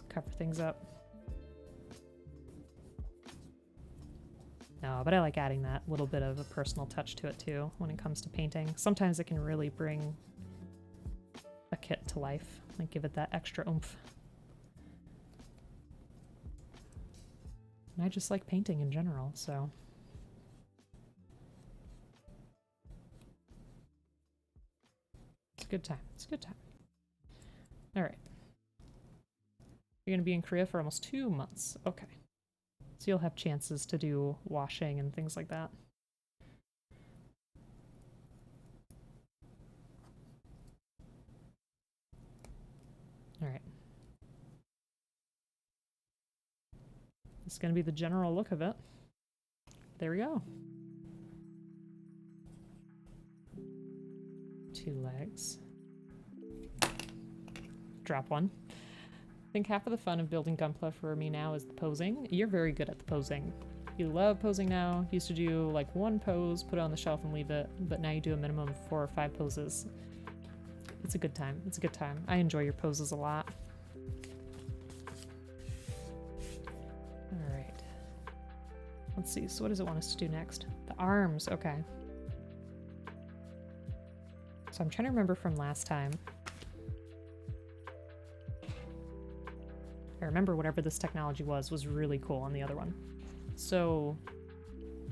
Cover things up. No, but I like adding that little bit of a personal touch to it too when it comes to painting. Sometimes it can really bring a kit to life, like give it that extra oomph. And I just like painting in general, so. It's a good time. It's a good time. All right. You're going to be in Korea for almost 2 months. Okay. So you'll have chances to do washing and things like that. All right. This is going to be the general look of it. There we go. 2 legs. Drop one. I think half of the fun of building gunpla for me now is the posing. You're very good at the posing. You love posing now. Used to do like 1 pose, put it on the shelf and leave it, but now you do a minimum of 4 or 5 poses. It's a good time. It's a good time. I enjoy your poses a lot. All right. Let's see. So what does it want us to do next? The arms. Okay. So I'm trying to remember from last time. I remember whatever this technology was really cool on the other one. So,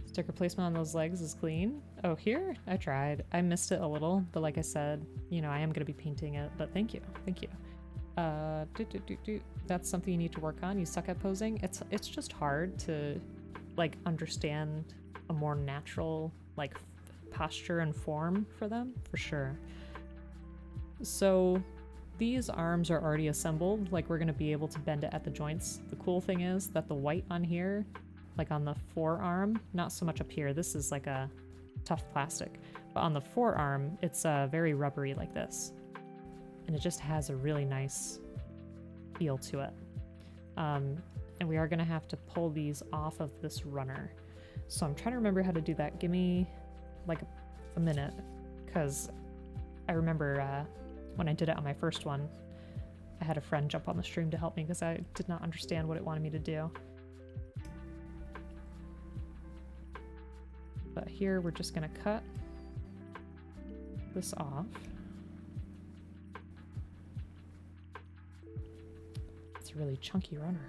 sticker placement on those legs is clean. Oh, here? I tried. I missed it a little, but like I said, you know, I am going to be painting it, but thank you. Thank you. That's something you need to work on. You suck at posing. It's just hard to, like, understand a more natural, like, posture and form for them, for sure. So, these arms are already assembled, like we're going to be able to bend it at the joints. The cool thing is that the white on here, like on the forearm, not so much up here, this is like a tough plastic, but on the forearm, it's very rubbery like this. And it just has a really nice feel to it. And we are going to have to pull these off of this runner. So I'm trying to remember how to do that. Give me like a minute, because I remember when I did it on my first one, I had a friend jump on the stream to help me because I did not understand what it wanted me to do. But here we're just going to cut this off. a really chunky runner.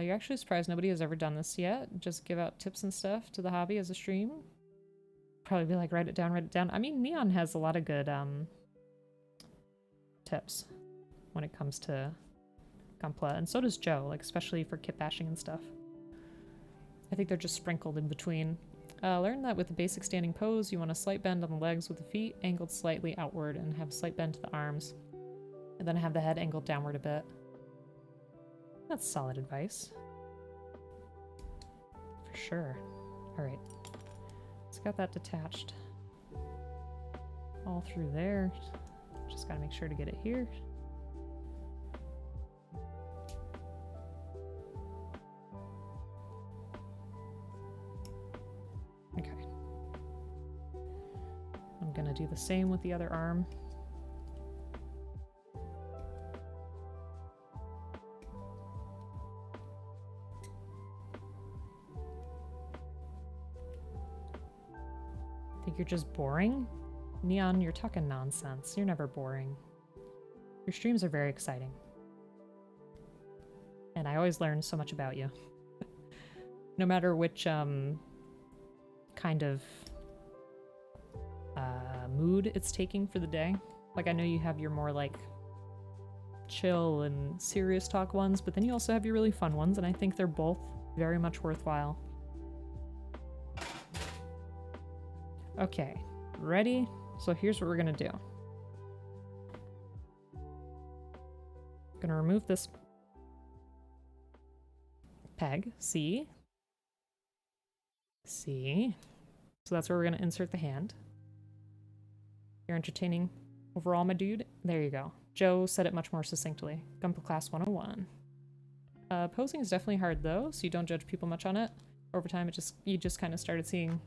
You're actually surprised nobody has ever done this yet. Just give out tips and stuff to the hobby as a stream. Probably be like, write it down, write it down. I mean, Neon has a lot of good tips when it comes to gunpla, and so does Joe, like especially for kit bashing and stuff. I think they're just sprinkled in between. Learn that with the basic standing pose, you want a slight bend on the legs with the feet angled slightly outward and have a slight bend to the arms. And then have the head angled downward a bit. That's solid advice. For sure. Alright. It's got that detached. All through there. Just gotta make sure to get it here. Okay. I'm gonna do the same with the other arm. Think you're just boring? Neon, you're talking nonsense. You're never boring. Your streams are very exciting. And I always learn so much about you. No matter which kind of mood it's taking for the day. Like, I know you have your more like chill and serious talk ones, but then you also have your really fun ones, and I think they're both very much worthwhile. Okay, ready? So here's what we're gonna do. Gonna remove this peg, see? See? So that's where we're gonna insert the hand. You're entertaining overall, my dude. There you go. Joe said it much more succinctly. Gunpla Class 101. Posing is definitely hard though, so you don't judge people much on it. Over time, you just kind of started seeing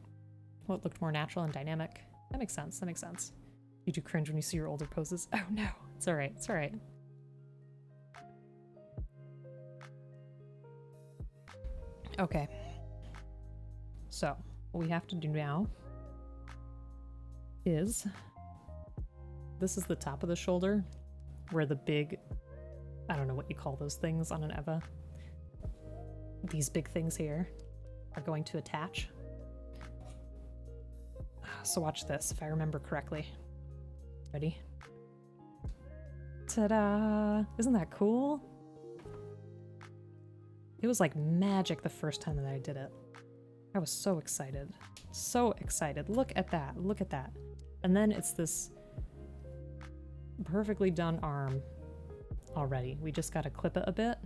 what looked more natural and dynamic. That makes sense, that makes sense. You do cringe when you see your older poses. Oh no, it's alright, it's alright. Okay. So, what we have to do now is, this is the top of the shoulder, where the big, I don't know what you call those things on an EVA. These big things here are going to attach. So watch this, if I remember correctly. Ready? Ta-da! Isn't that cool? It was like magic the first time that I did it. I was so excited. So excited. Look at that. Look at that. And then it's this perfectly done arm already. We just gotta clip it a bit.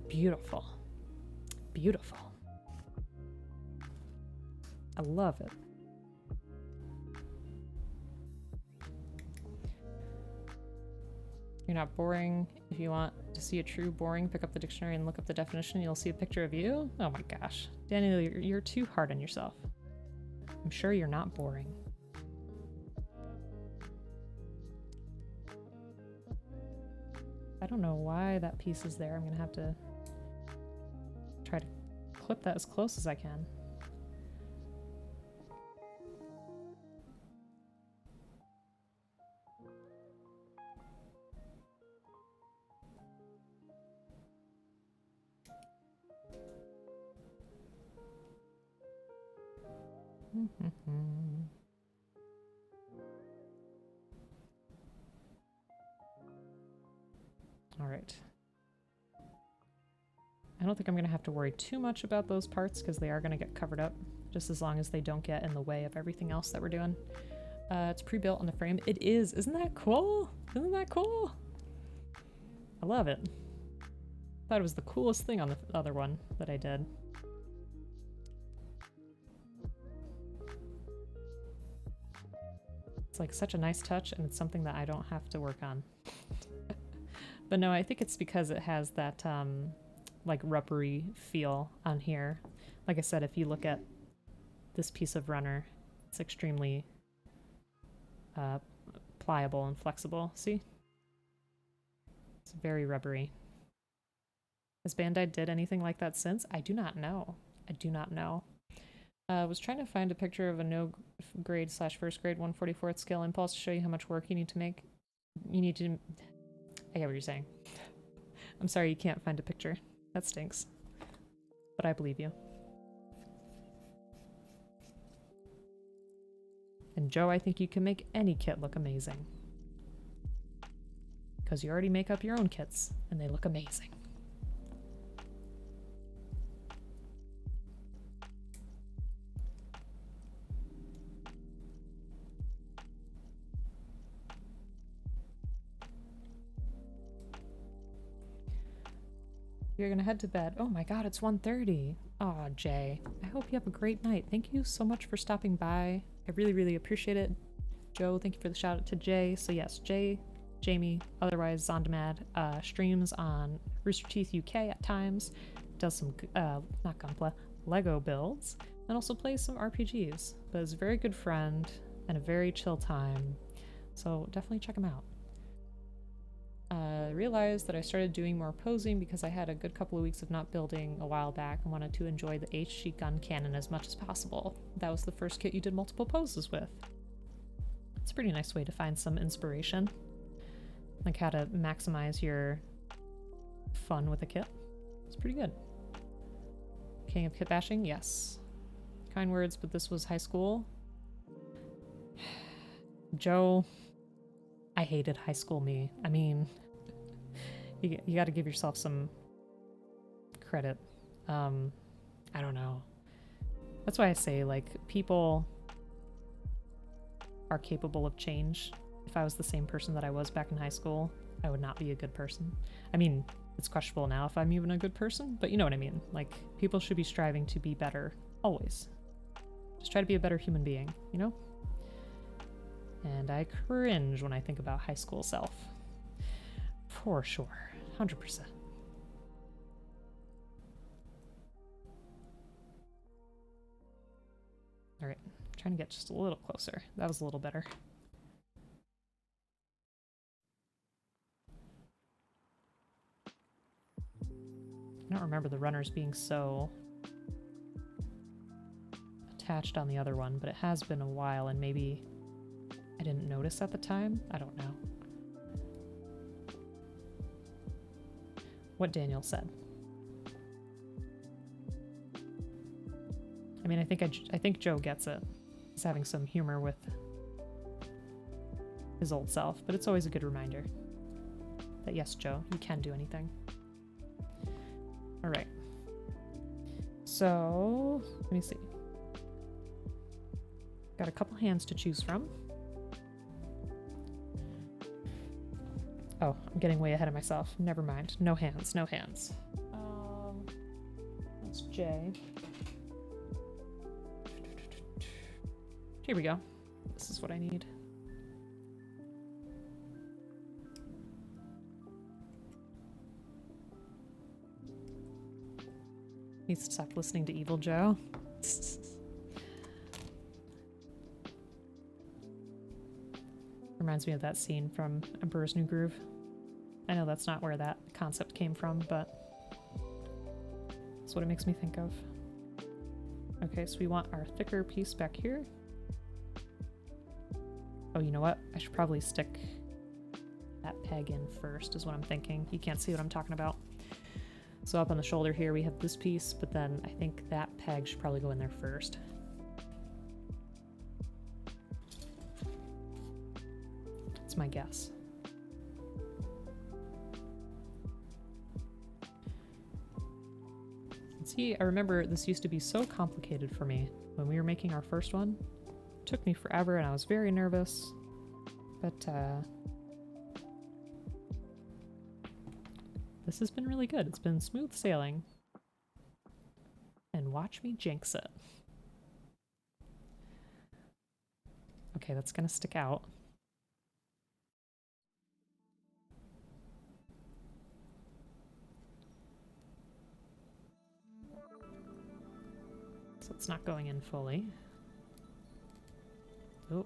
Beautiful. Beautiful. I love it. You're not boring. If you want to see a true boring, pick up the dictionary and look up the definition. You'll see a picture of you. Oh my gosh. Daniel, you're too hard on yourself. I'm sure you're not boring. I don't know why that piece is there. I'm gonna have to try to clip that as close as I can. All right. I don't think I'm going to have to worry too much about those parts because they are going to get covered up, just as long as they don't get in the way of everything else that we're doing. It's pre-built on the frame. It is. Isn't that cool? Isn't that cool? I love it. Thought it was the coolest thing on the other one that I did. It's like such a nice touch, and it's something that I don't have to work on. But no, I think it's because it has that like rubbery feel on here. Like I said, if you look at this piece of runner, it's extremely pliable and flexible. See? It's very rubbery. Has Bandai did anything like that since? I do not know. I do not know. Was trying to find a picture of a no grade / first grade 1/44th scale impulse to show you how much work you need to make. You need to... I get what you're saying. I'm sorry you can't find a picture. That stinks. But I believe you. And Joe, I think you can make any kit look amazing. Because you already make up your own kits, and they look amazing. You're gonna head to bed. Oh my god, it's 1:30. Aw, Jay. I hope you have a great night. Thank you so much for stopping by. I really, really appreciate it. Joe, thank you for the shout out to Jay. So yes, Jay, Jamie, otherwise Zondamad, streams on Rooster Teeth UK at times, does some, not gunpla, Lego builds, and also plays some RPGs. But is a very good friend and a very chill time. So definitely check him out. Realized that I started doing more posing because I had a good couple of weeks of not building a while back and wanted to enjoy the HG gun cannon as much as possible. That was the first kit you did multiple poses with. It's a pretty nice way to find some inspiration. Like how to maximize your fun with a kit. It's pretty good. King of kit bashing? Yes. Kind words, but this was high school. Joe, I hated high school me. I mean, you got to give yourself some credit. I don't know. That's why I say, like, people are capable of change. If I was the same person that I was back in high school, I would not be a good person. I mean, it's questionable now if I'm even a good person, but you know what I mean. Like, people should be striving to be better, always. Just try to be a better human being, you know? And I cringe when I think about high school self. For sure. 100%. Alright, trying to get just a little closer. That was a little better. I don't remember the runners being so attached on the other one, but it has been a while and maybe I didn't notice at the time. I don't know. What Daniel said. I mean, I think Joe gets it. He's having some humor with his old self, but it's always a good reminder that yes, Joe, you can do anything. All right. So, let me see. Got a couple hands to choose from. Oh, I'm getting way ahead of myself. Never mind. No hands, no hands. That's J. Here we go. This is what I need. Needs to stop listening to Evil Joe. Reminds me of that scene from Emperor's New Groove. I know that's not where that concept came from, but that's what it makes me think of. Okay, so we want our thicker piece back here. Oh, you know what? I should probably stick that peg in first is what I'm thinking. You can't see what I'm talking about. So up on the shoulder here we have this piece, but then I think that peg should probably go in there first. That's my guess. See, I remember this used to be so complicated for me when we were making our first one. It took me forever and I was very nervous, but this has been really good. It's been smooth sailing. And watch me jinx it. Okay, that's gonna stick out. So it's not going in fully. Oh.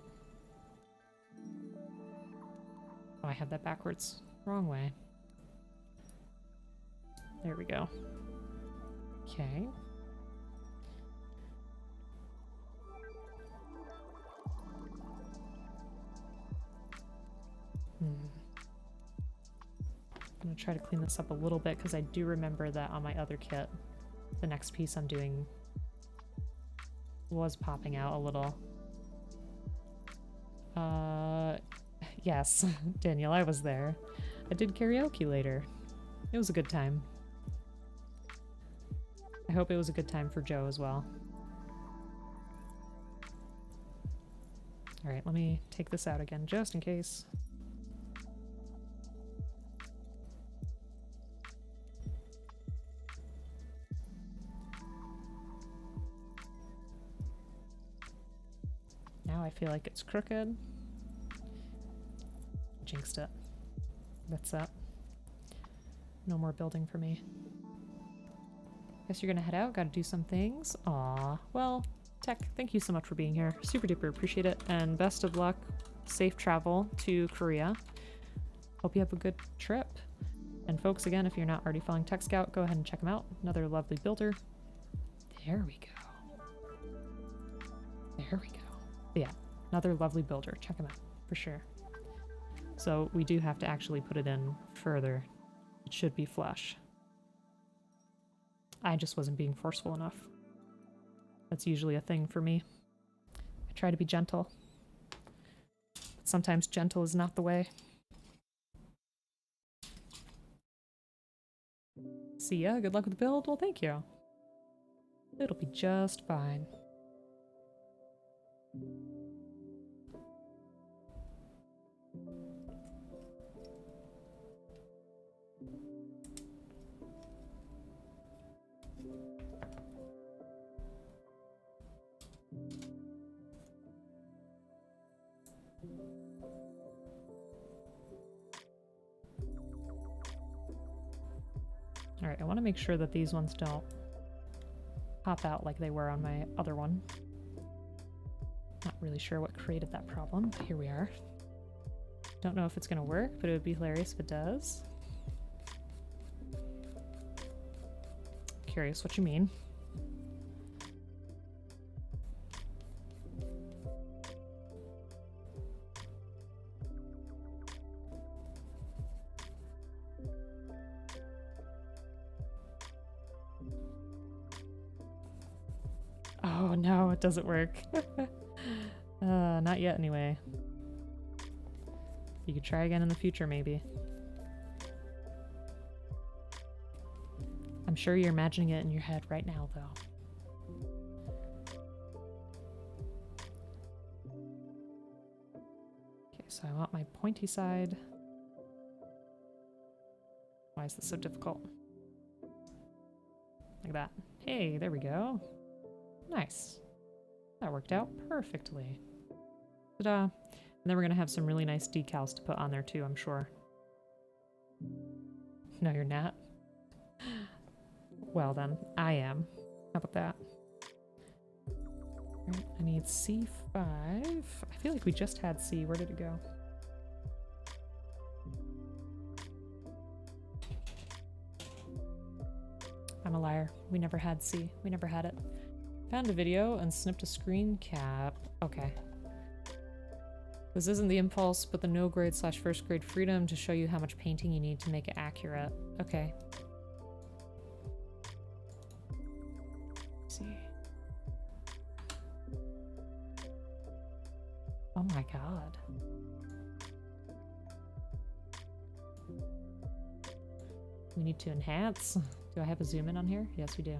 Oh, I have that backwards. Wrong way. There we go. Okay. I'm gonna try to clean this up a little bit because I do remember that on my other kit, the next piece I'm doing was popping out a little. Yes, Daniel, I was there. I did karaoke later. It was a good time. I hope it was a good time for Joe as well. Alright, let me take this out again just in case. Now I feel like it's crooked. Jinxed it. That's it. No more building for me. Guess you're gonna head out, gotta do some things. Aw, well, Tech, thank you so much for being here. Super duper appreciate it, and best of luck. Safe travel to Korea. Hope you have a good trip. And folks, again, if you're not already following Tech Scout, go ahead and check him out. Another lovely builder. There we go. There we go. But yeah, another lovely builder. Check him out, for sure. So we do have to actually put it in further. It should be flush. I just wasn't being forceful enough. That's usually a thing for me. I try to be gentle. But sometimes gentle is not the way. See ya, good luck with the build. Well, thank you. It'll be just fine. Alright, I want to make sure that these ones don't pop out like they were on my other one. Not really sure what created that problem, but here we are. Don't know if it's going to work, but it would be hilarious if it does. Curious what you mean. Oh no, it doesn't work. Not yet anyway. You could try again in the future, maybe. I'm sure you're imagining it in your head right now, though. Okay, so I want my pointy side. Why is this so difficult? Like that. Hey, there we go. Nice. That worked out perfectly. Ta-da. And then we're going to have some really nice decals to put on there too, I'm sure. No, you're not. Well then, I am. How about that? Right, I need C5. I feel like we just had C. Where did it go? I'm a liar. We never had C. We never had it. Found a video and snipped a screen cap. Okay. This isn't the impulse, but the no grade / first grade freedom to show you how much painting you need to make it accurate. Okay. Let's see. Oh my god. We need to enhance. Do I have a zoom in on here? Yes, we do.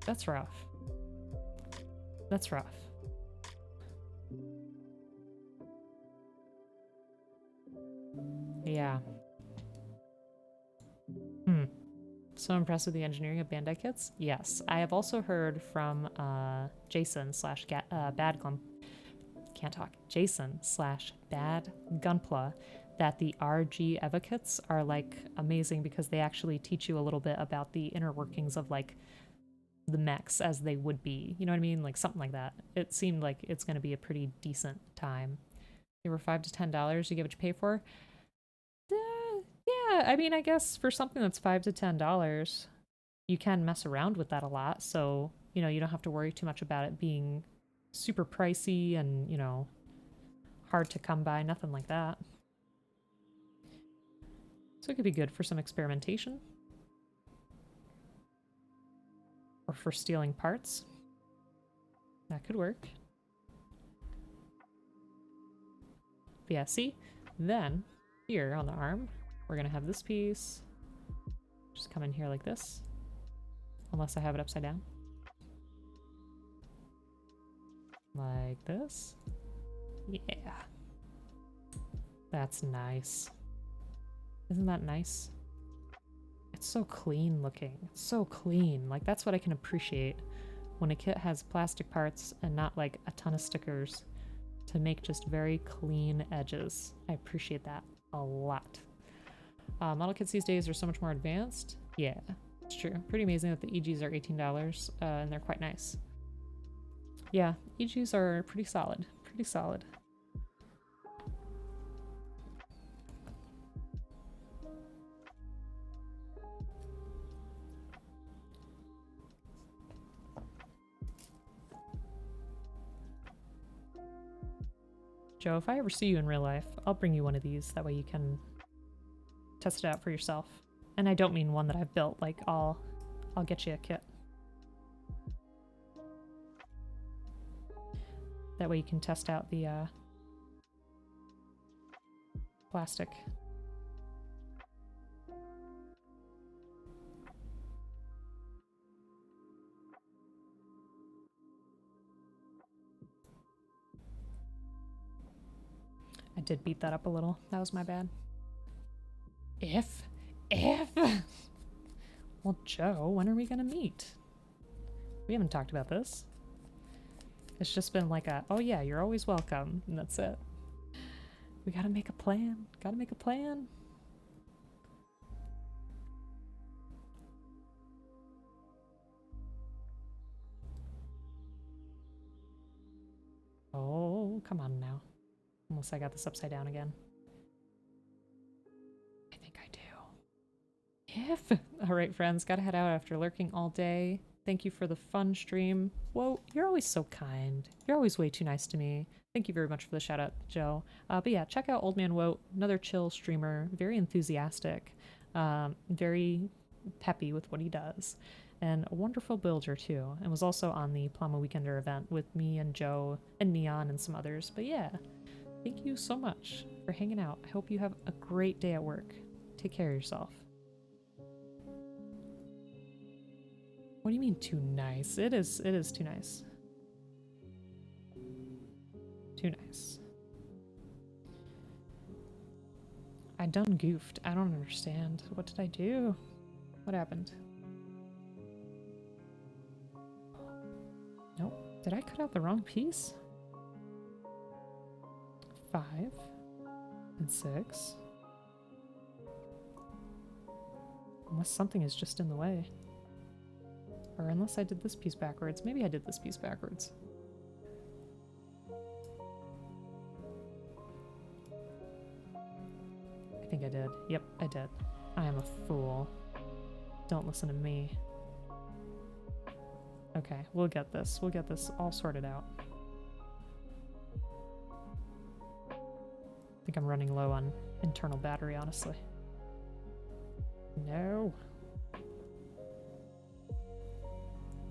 That's rough. That's rough. Yeah. So impressed with the engineering of Bandai kits? Yes. I have also heard from Jason / Bad Glum. Can't talk. Jason / Bad Gunpla that the RG EVA kits are like amazing because they actually teach you a little bit about the inner workings of like the mechs as they would be. You know what I mean? Like something like that. It seemed like it's going to be a pretty decent time. They were $5 to $10. You get what you pay for. Yeah, I mean, I guess for something that's $5 to $10, you can mess around with that a lot. So you know, you don't have to worry too much about it being super pricey and, you know, hard to come by, nothing like that. So it could be good for some experimentation. Or for stealing parts. That could work. But yeah, see? Then, here on the arm, we're gonna have this piece. Just come in here like this. Unless I have it upside down. Like this. Yeah. That's nice. Isn't that nice? It's so clean looking. It's so clean. Like, that's what I can appreciate when a kit has plastic parts and not like a ton of stickers to make just very clean edges. I appreciate that a lot. Model kits these days are so much more advanced. Yeah, it's true. Pretty amazing that the EGs are $18 and they're quite nice. Yeah, EGs are pretty solid. Pretty solid. Joe, if I ever see you in real life, I'll bring you one of these. That way you can test it out for yourself. And I don't mean one that I've built. Like, I'll get you a kit. That way you can test out the plastic. I did beat that up a little. That was my bad. If. Well, Joe, when are we gonna meet? We haven't talked about this. It's just been like a, oh yeah, you're always welcome, and that's it. We gotta make a plan. Gotta make a plan. Oh, come on now. Unless I got this upside down again. I think I do. If. Alright, friends, gotta head out after lurking all day. Thank you for the fun stream. Whoa, you're always so kind. You're always way too nice to me. Thank you very much for the shout out, Joe. But yeah, check out Old Man Woat, another chill streamer, very enthusiastic, very peppy with what he does, and a wonderful builder too, and was also on the Plamo Weekender event with me and Joe and Neon and some others. But yeah, thank you so much for hanging out. I hope you have a great day at work. Take care of yourself. What do you mean too nice? It is too nice. Too nice. I done goofed. I don't understand. What did I do? What happened? Nope. Did I cut out the wrong piece? 5 and 6. Unless something is just in the way. Or unless I did this piece backwards. Maybe I did this piece backwards. I think I did. Yep, I did. I am a fool. Don't listen to me. Okay, we'll get this. We'll get this all sorted out. I think I'm running low on internal battery, honestly. No.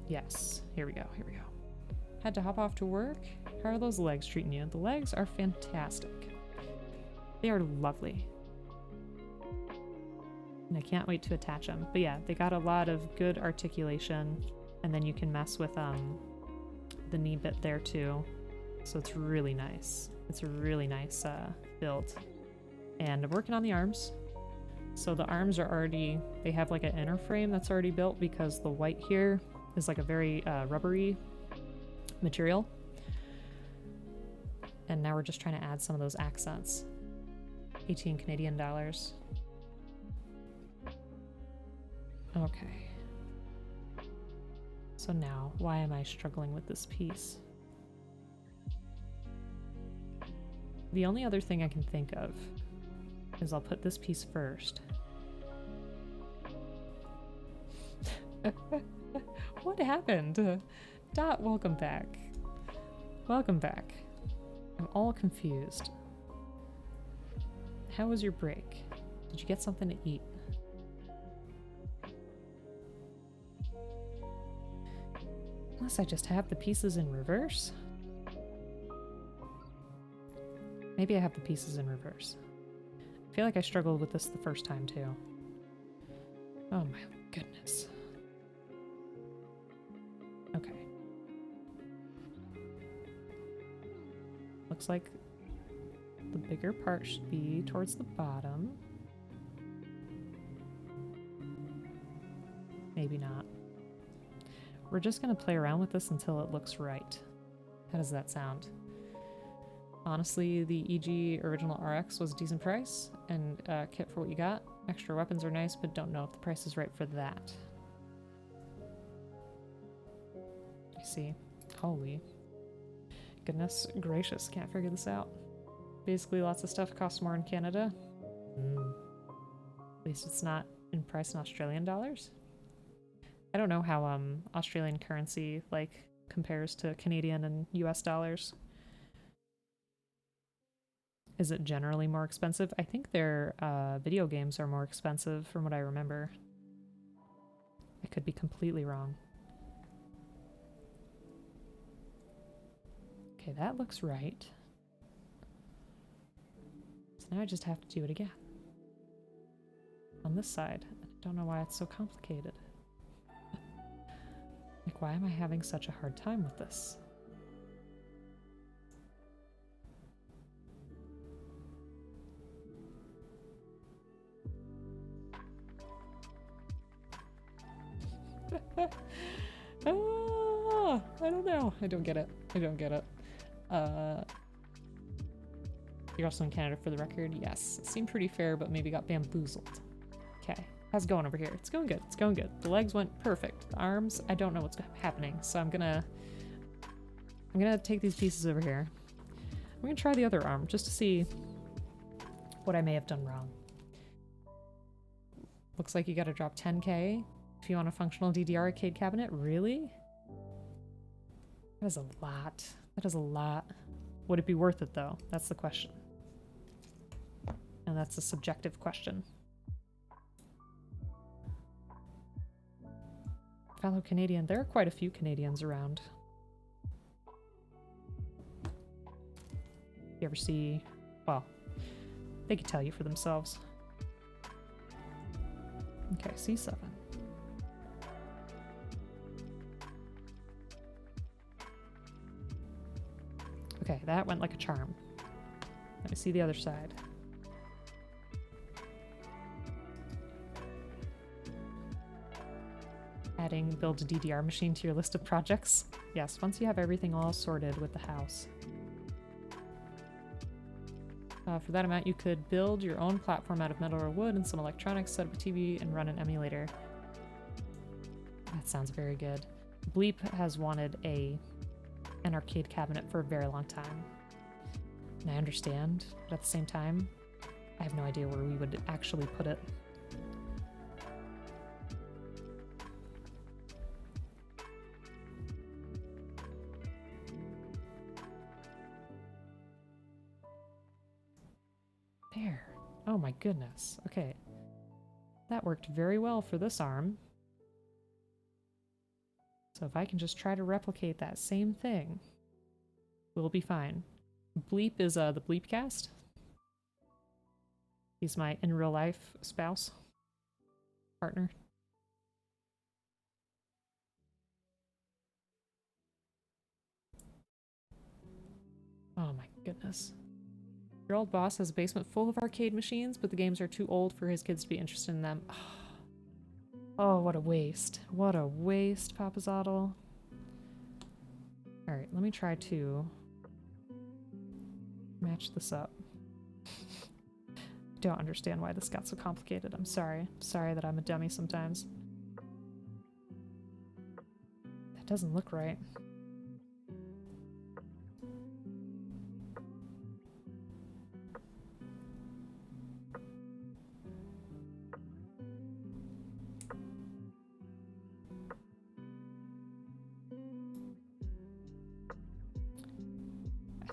Yes, here we go, here we go. Had to hop off to work. How are those legs treating you? The legs are fantastic. They are lovely. And I can't wait to attach them. But yeah, they got a lot of good articulation, and then you can mess with the knee bit there too. So it's really nice. It's a really nice build. And I'm working on the arms. So the arms are already, they have like an inner frame that's already built because the white here is like a very rubbery material. And now we're just trying to add some of those accents. 18 Canadian dollars. Okay. So now, why am I struggling with this piece? The only other thing I can think of is I'll put this piece first. What happened? Dot, welcome back. Welcome back. I'm all confused. How was your break? Did you get something to eat? Unless I just have the pieces in reverse? Maybe I have the pieces in reverse. I feel like I struggled with this the first time too. Oh my goodness. Okay. Looks like the bigger part should be towards the bottom. Maybe not. We're just gonna play around with this until it looks right. How does that sound? Honestly, the EG Original RX was a decent price, and kit for what you got. Extra weapons are nice, but don't know if the price is right for that. I see. Holy. Goodness gracious, can't figure this out. Basically, lots of stuff costs more in Canada. At least it's not in price in Australian dollars. I don't know how Australian currency like compares to Canadian and US dollars. Is it generally more expensive? I think their video games are more expensive from what I remember. I could be completely wrong. Okay, that looks right. So now I just have to do it again. On this side. I don't know why it's so complicated. Like, why am I having such a hard time with this? I don't know. I don't get it. I don't get it. You're also in Canada for the record? Yes. It seemed pretty fair, but maybe got bamboozled. Okay. How's it going over here? It's going good. It's going good. The legs went perfect. The arms, I don't know what's happening, so I'm gonna take these pieces over here. I'm gonna try the other arm just to see what I may have done wrong. Looks like you gotta drop 10k if you want a functional DDR arcade cabinet. Really? That is a lot. That is a lot. Would it be worth it though? That's the question. And that's a subjective question. Fellow Canadian. There are quite a few Canadians around. You ever see... Well, they could tell you for themselves. Okay, C7. Okay, that went like a charm. Let me see the other side. Adding build a DDR machine to your list of projects. Yes, once you have everything all sorted with the house. For that amount, you could build your own platform out of metal or wood and some electronics, set up a TV, and run an emulator. That sounds very good. Bleep has wanted an arcade cabinet for a very long time. And I understand, but at the same time, I have no idea where we would actually put it. There. Oh my goodness. Okay. That worked very well for this arm. So if I can just try to replicate that same thing, we'll be fine. Bleep is the Bleepcast. He's my in real life spouse, partner. Oh my goodness. Your old boss has a basement full of arcade machines, but the games are too old for his kids to be interested in them. Oh, what a waste. What a waste, Papazoddle. Alright, let me try to match this up. Don't understand why this got so complicated. I'm sorry. Sorry that I'm a dummy sometimes. That doesn't look right.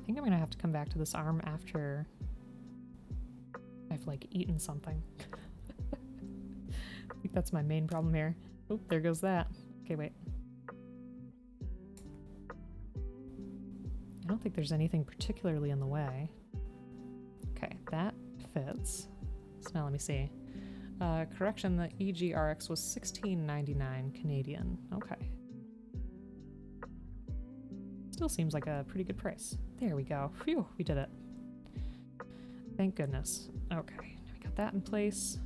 think I'm gonna have to come back to this arm after I've like eaten something. I think that's my main problem here. Oh, there goes that. Okay, wait. I don't think there's anything particularly in the way. Okay, that fits. So now let me see. Correction, the EGRX was $16.99 Canadian. Okay. Still seems like a pretty good price. There we go. Phew, we did it. Thank goodness. Okay, we got that in place.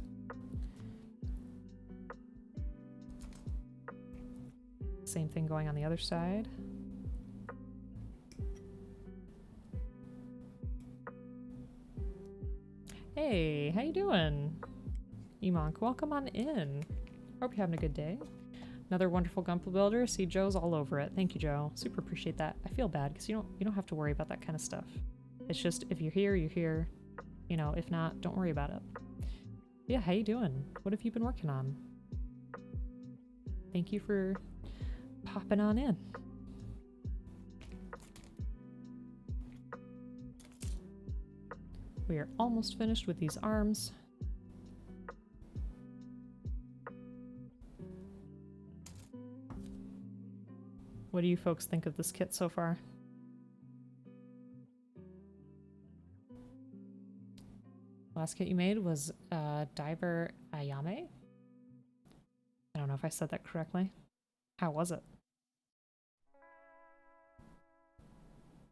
Same thing going on the other side. Hey, how you doing? Emonk, welcome on in. Hope you're having a good day. Another wonderful gunpla builder. See, Joe's all over it. Thank you, Joe. Super appreciate that. I feel bad because you don't have to worry about that kind of stuff. It's just if you're here, you're here. You know, if not, don't worry about it. Yeah, how you doing? What have you been working on? Thank you for popping on in. We are almost finished with these arms. What do you folks think of this kit so far? Last kit you made was Diver Ayame. I don't know if I said that correctly. How was it?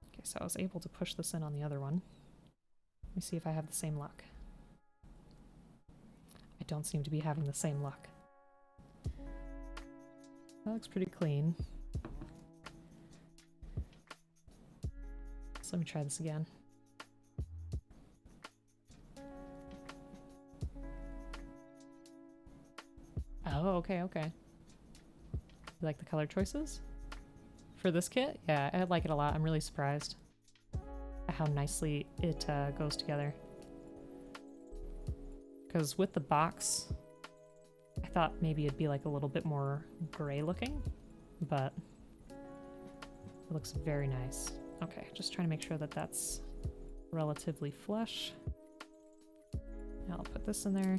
Okay, so I was able to push this in on the other one. Let me see if I have the same luck. I don't seem to be having the same luck. That looks pretty clean. So let me try this again. Oh, okay, okay. You like the color choices? For this kit? Yeah, I like it a lot. I'm really surprised at how nicely it goes together. Because with the box, I thought maybe it'd be like a little bit more gray looking, but it looks very nice. Okay, just trying to make sure that that's relatively flush. Now I'll put this in there.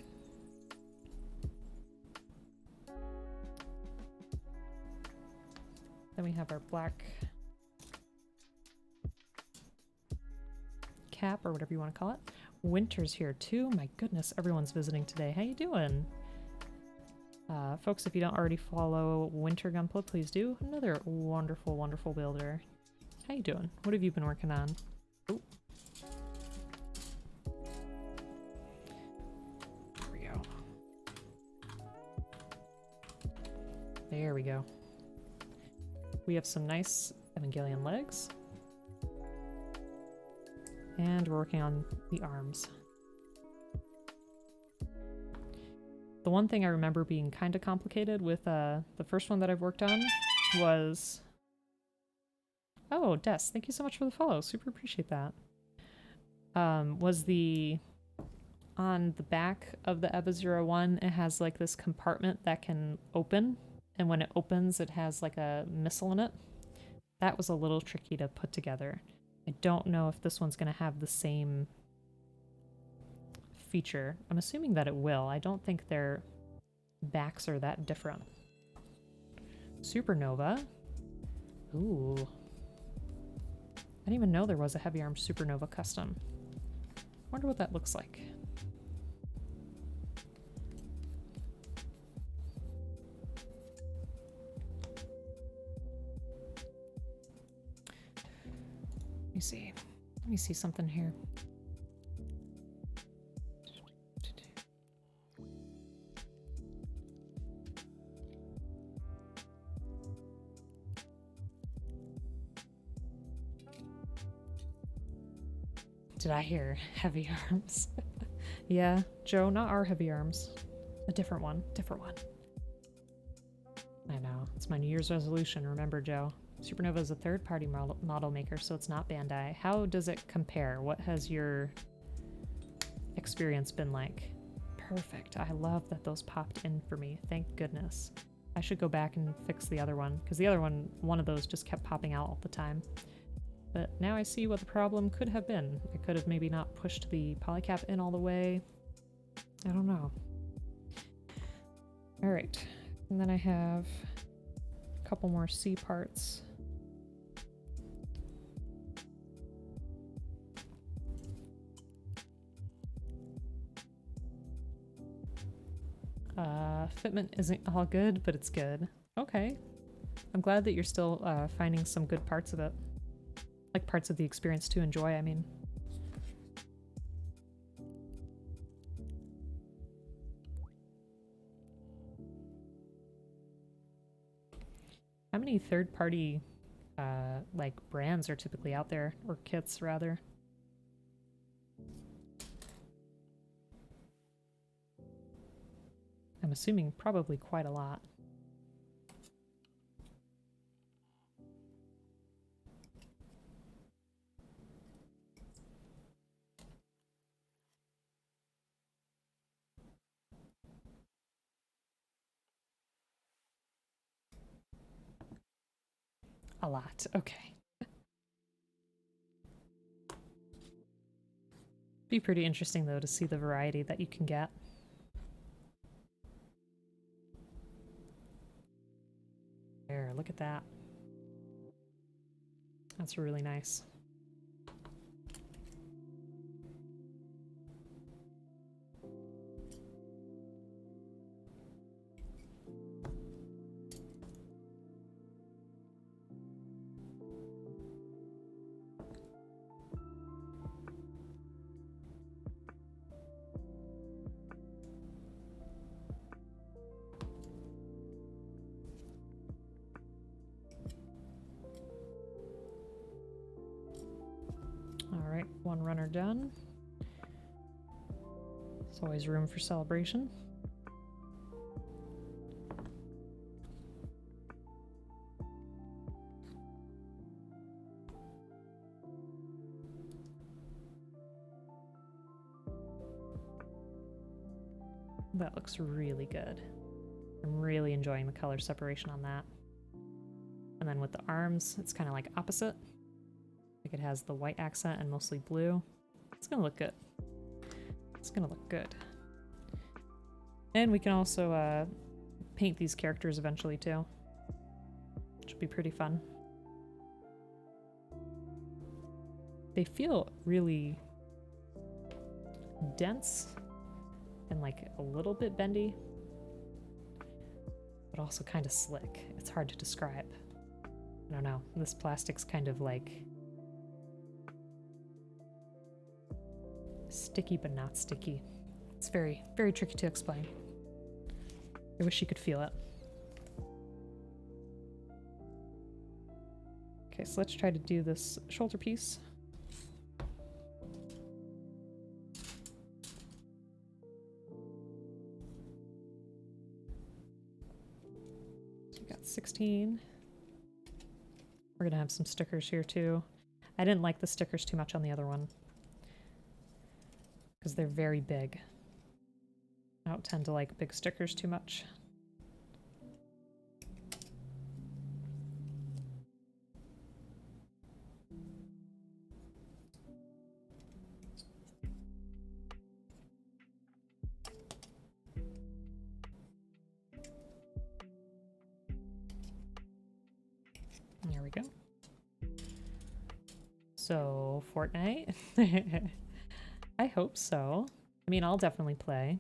Then we have our black cap, or whatever you want to call it. Winter's here too. My goodness, everyone's visiting today. How you doing? Folks, if you don't already follow Winter Gunpla, please do. Another wonderful, wonderful builder. How you doing? What have you been working on? Ooh. There we go. There we go. We have some nice Evangelion legs. And we're working on the arms. The one thing I remember being kind of complicated with the first one that I've worked on was... Oh, Des, thank you so much for the follow. Super appreciate that. Was on the back of the EVA-01, it has like this compartment that can open. And when it opens, it has like a missile in it. That was a little tricky to put together. I don't know if this one's going to have the same feature. I'm assuming that it will. I don't think their backs are that different. Supernova. Ooh. I didn't even know there was a heavy arm Supernova custom. Wonder what that looks like. Let me see something here. Did I hear heavy arms? Yeah, Joe, not our heavy arms. A different one. Different one. I know. It's my New Year's resolution. Remember, Joe. Supernova is a third-party model maker, so it's not Bandai. How does it compare? What has your experience been like? Perfect. I love that those popped in for me. Thank goodness. I should go back and fix the other one, because the other one of those just kept popping out all the time. But now I see what the problem could have been. I could have maybe not pushed the polycap in all the way. I don't know. Alright, and then I have a couple more C parts. Fitment isn't all good, but it's good. Okay. I'm glad that you're still finding some good parts of it. Like parts of the experience to enjoy, I mean. How many third-party like brands are typically out there, or kits rather? I'm assuming probably quite a lot. A lot, okay. Be pretty interesting though to see the variety that you can get. There, look at that. That's really nice. Alright, one runner done. There's always room for celebration. That looks really good. I'm really enjoying the color separation on that. And then with the arms, it's kind of like opposite. Like it has the white accent and mostly blue. It's gonna look good. It's gonna look good. And we can also paint these characters eventually too, which will be pretty fun. They feel really dense and like a little bit bendy, but also kind of slick. It's hard to describe. I don't know. This plastic's kind of like sticky but not sticky. It's very, very tricky to explain. I wish you could feel it. Okay, so let's try to do this shoulder piece. So we got 16. We're gonna have some stickers here too. I didn't like the stickers too much on the other one because they're very big. I don't tend to like big stickers too much. There we go. So, Fortnite? I hope so. I mean, I'll definitely play.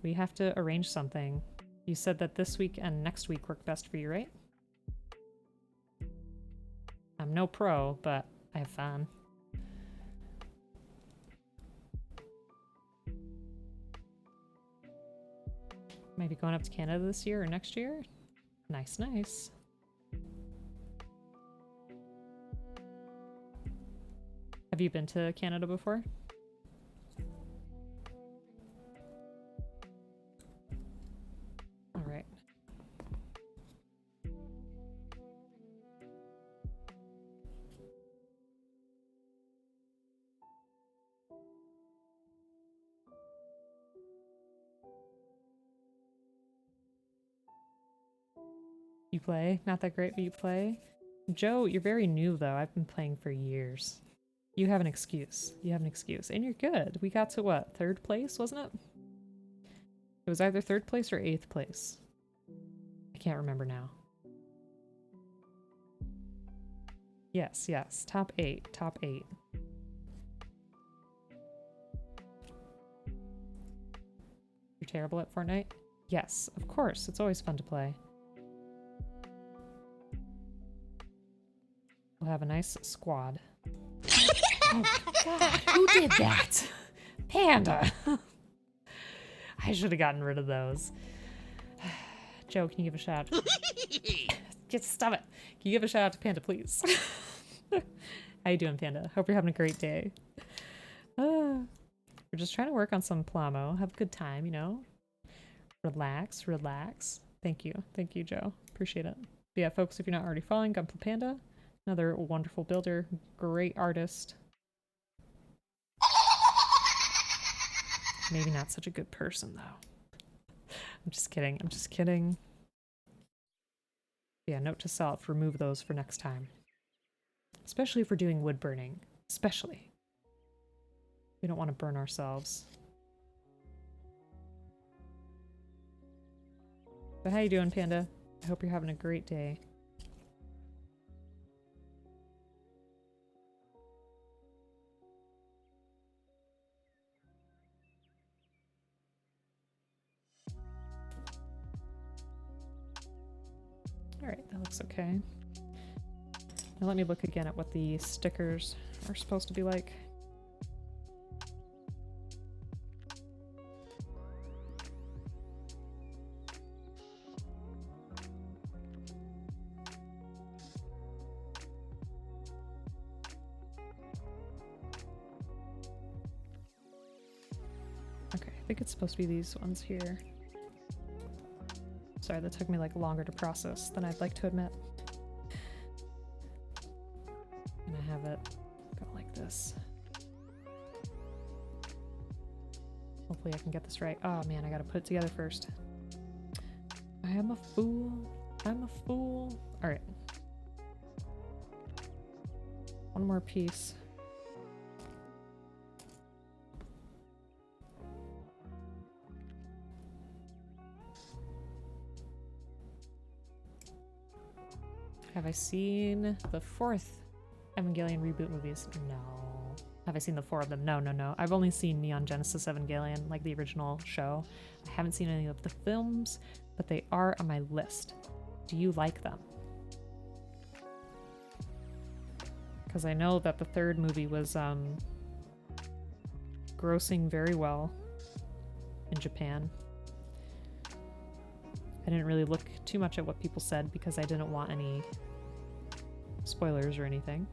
We have to arrange something. You said that this week and next week work best for you, right? I'm no pro, but I have fun. Maybe going up to Canada this year or next year? Nice, nice. Have you been to Canada before? All right. You play? Not that great, but you play? Joe, you're very new though. I've been playing for years. You have an excuse. You have an excuse. And you're good. We got to what? 3rd place, wasn't it? It was either 3rd place or 8th place. I can't remember now. Yes, yes. Top 8. Top 8. You're terrible at Fortnite? Yes, of course. It's always fun to play. We'll have a nice squad. Oh God, who did that? Panda! I should have gotten rid of those. Joe, can you give a shout? Just stop it. Can you give a shout out to Panda, please? How you doing, Panda? Hope you're having a great day. We're just trying to work on some Plamo. Have a good time, you know? Relax, relax. Thank you. Thank you, Joe. Appreciate it. But yeah, folks, if you're not already following Gunpla Panda, another wonderful builder, great artist. Maybe not such a good person, though. I'm just kidding. I'm just kidding. Yeah, note to self, remove those for next time. Especially if we're doing wood burning. Especially. We don't want to burn ourselves. But how you doing, Panda? I hope you're having a great day. Alright, that looks okay. Now let me look again at what the stickers are supposed to be like. Okay, I think it's supposed to be these ones here. Sorry, that took me like longer to process than I'd like to admit. And I have it go like this. Hopefully I can get this right. Oh man, I gotta put it together first. I am a fool. I'm a fool. Alright. One more piece. Have I seen the 4th Evangelion reboot movies? No. Have I seen the 4 of them? No, no, no. I've only seen Neon Genesis Evangelion, like the original show. I haven't seen any of the films, but they are on my list. Do you like them? Because I know that the 3rd movie was grossing very well in Japan. I didn't really look too much at what people said because I didn't want any spoilers or anything.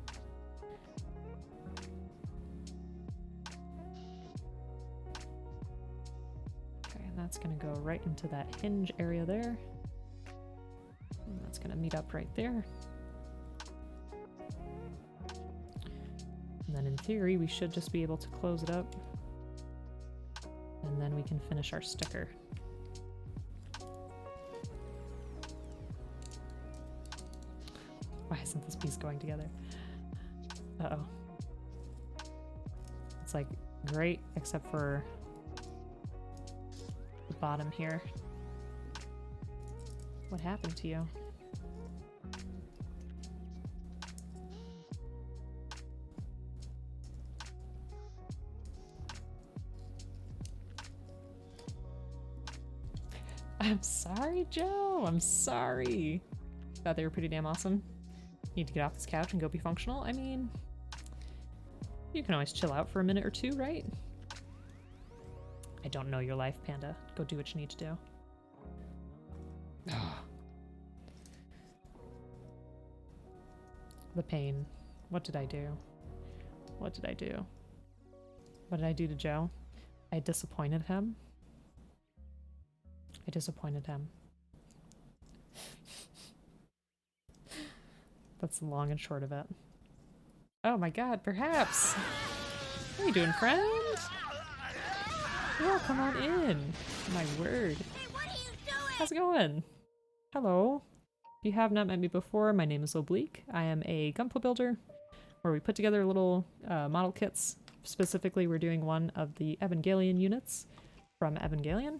Okay, and that's gonna go right into that hinge area there. And that's gonna meet up right there. And then in theory, we should just be able to close it up. And then we can finish our sticker. Why isn't this piece going together? Uh-oh. It's like great, except for the bottom here. What happened to you? I'm sorry, Joe. I'm sorry. Thought they were pretty damn awesome. Need to get off this couch and go be functional? I mean, you can always chill out for a minute or two, right? I don't know your life, Panda. Go do what you need to do. The pain. What did I do? What did I do? What did I do to Joe? I disappointed him. I disappointed him. That's the long and short of it. Oh my god, perhaps! How you doing, friend? Yeah, come on in. My word. Hey, what are you doing? How's it going? Hello. If you have not met me before, my name is Oblique. I am a gunpla builder where we put together little model kits. Specifically, we're doing one of the Evangelion units from Evangelion.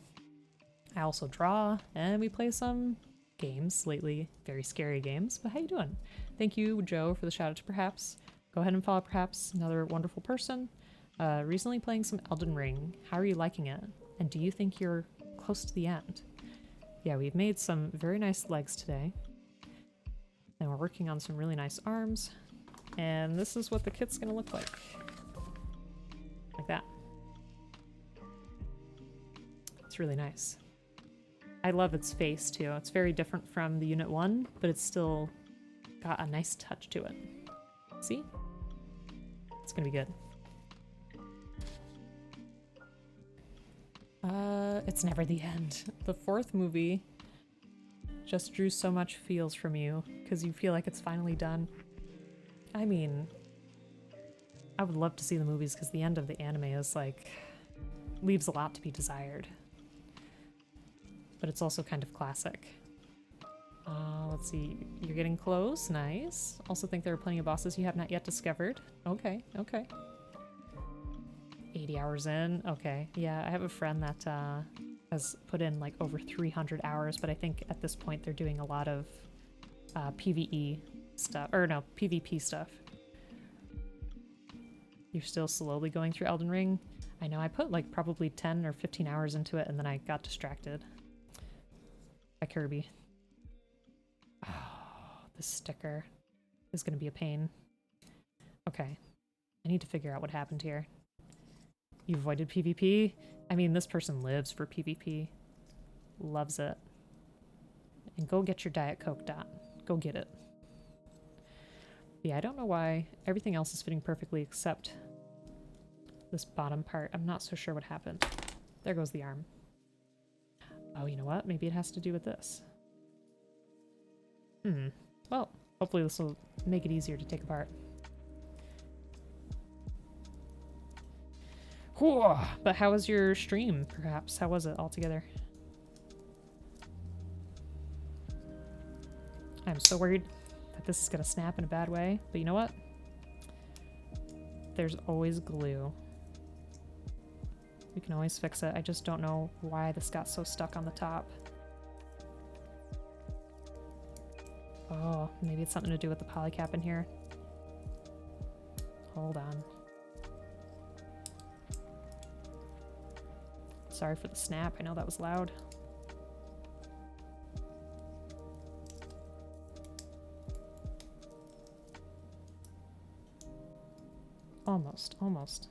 I also draw, and we play some games lately. Very scary games, but how you doing? Thank you, Joe, for the shout out to Perhaps. Go ahead and follow Perhaps, another wonderful person. Recently playing some Elden Ring. How are you liking it? And do you think you're close to the end? Yeah, we've made some very nice legs today. And we're working on some really nice arms. And this is what the kit's gonna look like. Like that. It's really nice. I love its face too. It's very different from the Unit 1, but it's still got a nice touch to it. See? It's gonna be good. It's never the end. The fourth movie just drew so much feels from you because you feel like it's finally done. I mean, I would love to see the movies because the end of the anime is like, leaves a lot to be desired. But it's also kind of classic. Let's see, you're getting close, nice. Also think there are plenty of bosses you have not yet discovered. Okay, okay. 80 hours in, okay. Yeah, I have a friend that has put in like over 300 hours, but I think at this point they're doing a lot of PvE stuff, or no, PvP stuff. You're still slowly going through Elden Ring? I know, I put like probably 10 or 15 hours into it and then I got distracted by Kirby. Oh, this sticker is gonna be a pain. Okay, I need to figure out what happened here. You avoided PvP? I mean, this person lives for PvP. Loves it. And go get your Diet Coke, Dot. Go get it. Yeah, I don't know why everything else is fitting perfectly except this bottom part. I'm not so sure what happened. There goes the arm. Oh, you know what? Maybe it has to do with this. Well, hopefully this will make it easier to take apart. Whew. But how was your stream, perhaps? How was it altogether? I'm so worried that this is gonna snap in a bad way, but you know what? There's always glue. We can always fix it. I just don't know why this got so stuck on the top. Oh, maybe it's something to do with the polycap in here. Hold on. Sorry for the snap. I know that was loud. Almost, almost.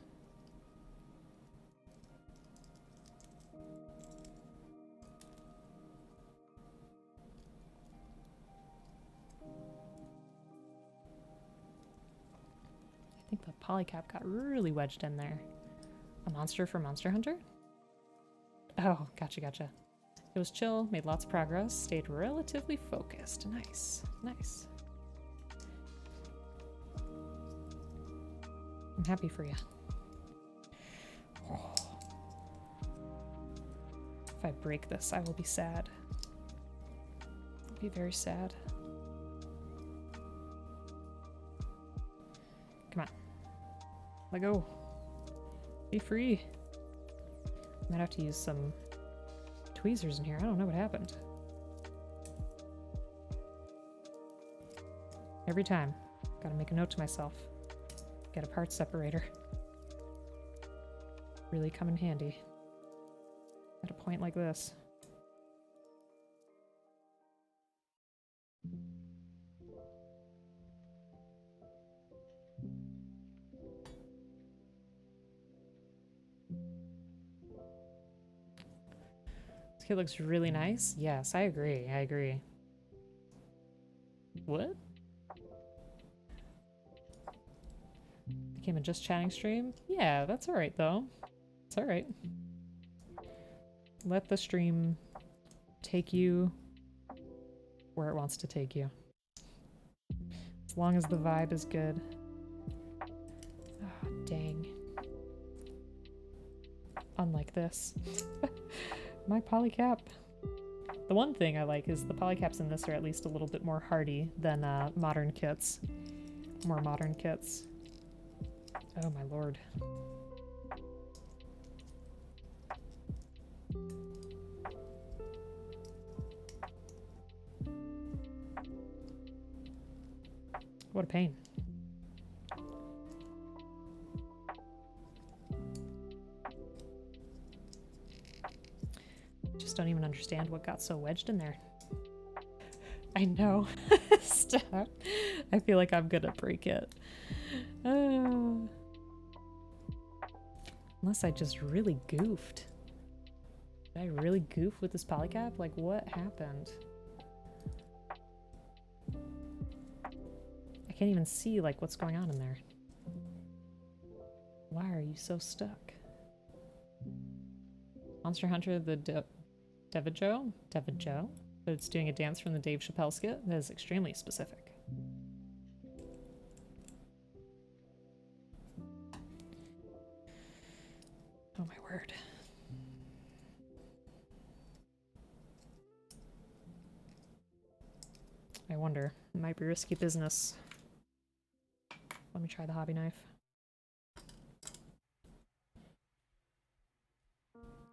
I think the polycap got really wedged in there. A monster for Monster Hunter? Oh, gotcha, gotcha. It was chill, made lots of progress, stayed relatively focused. Nice, nice. I'm happy for you. Oh. If I break this, I will be sad. I'll be very sad. Come on. Let go. Be free. Might have to use some tweezers in here. I don't know what happened. Every time. Gotta make a note to myself. Get a part separator. Really come in handy. At a point like this. This kid looks really nice. Yes, I agree. I agree. What? Became a just chatting stream? Yeah, that's alright though. It's alright. Let the stream take you where it wants to take you. As long as the vibe is good. Oh, dang. Unlike this. My polycap. The one thing I like is the polycaps in this are at least a little bit more hardy than modern kits. More modern kits. Oh my lord. What a pain. Just don't even understand what got so wedged in there. I know. Stop. I feel like I'm gonna break it. Unless I just really goofed. Did I really goof with this polycap? Like, what happened? I can't even see, like, what's going on in there. Why are you so stuck? Monster Hunter, the Devajo? Devajo? But it's doing a dance from the Dave Chappelle skit? That is extremely specific. Oh my word. I wonder. It might be risky business. Let me try the hobby knife.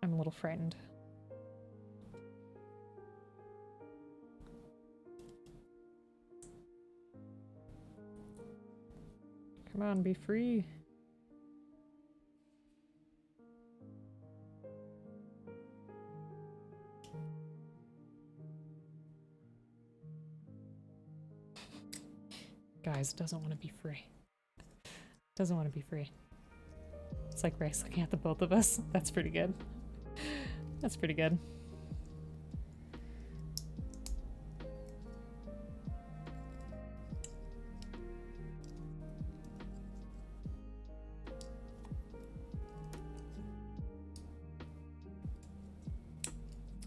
I'm a little frightened. Come on, be free. Guys, doesn't want to be free. Doesn't want to be free. It's like Race looking at the both of us. That's pretty good. That's pretty good.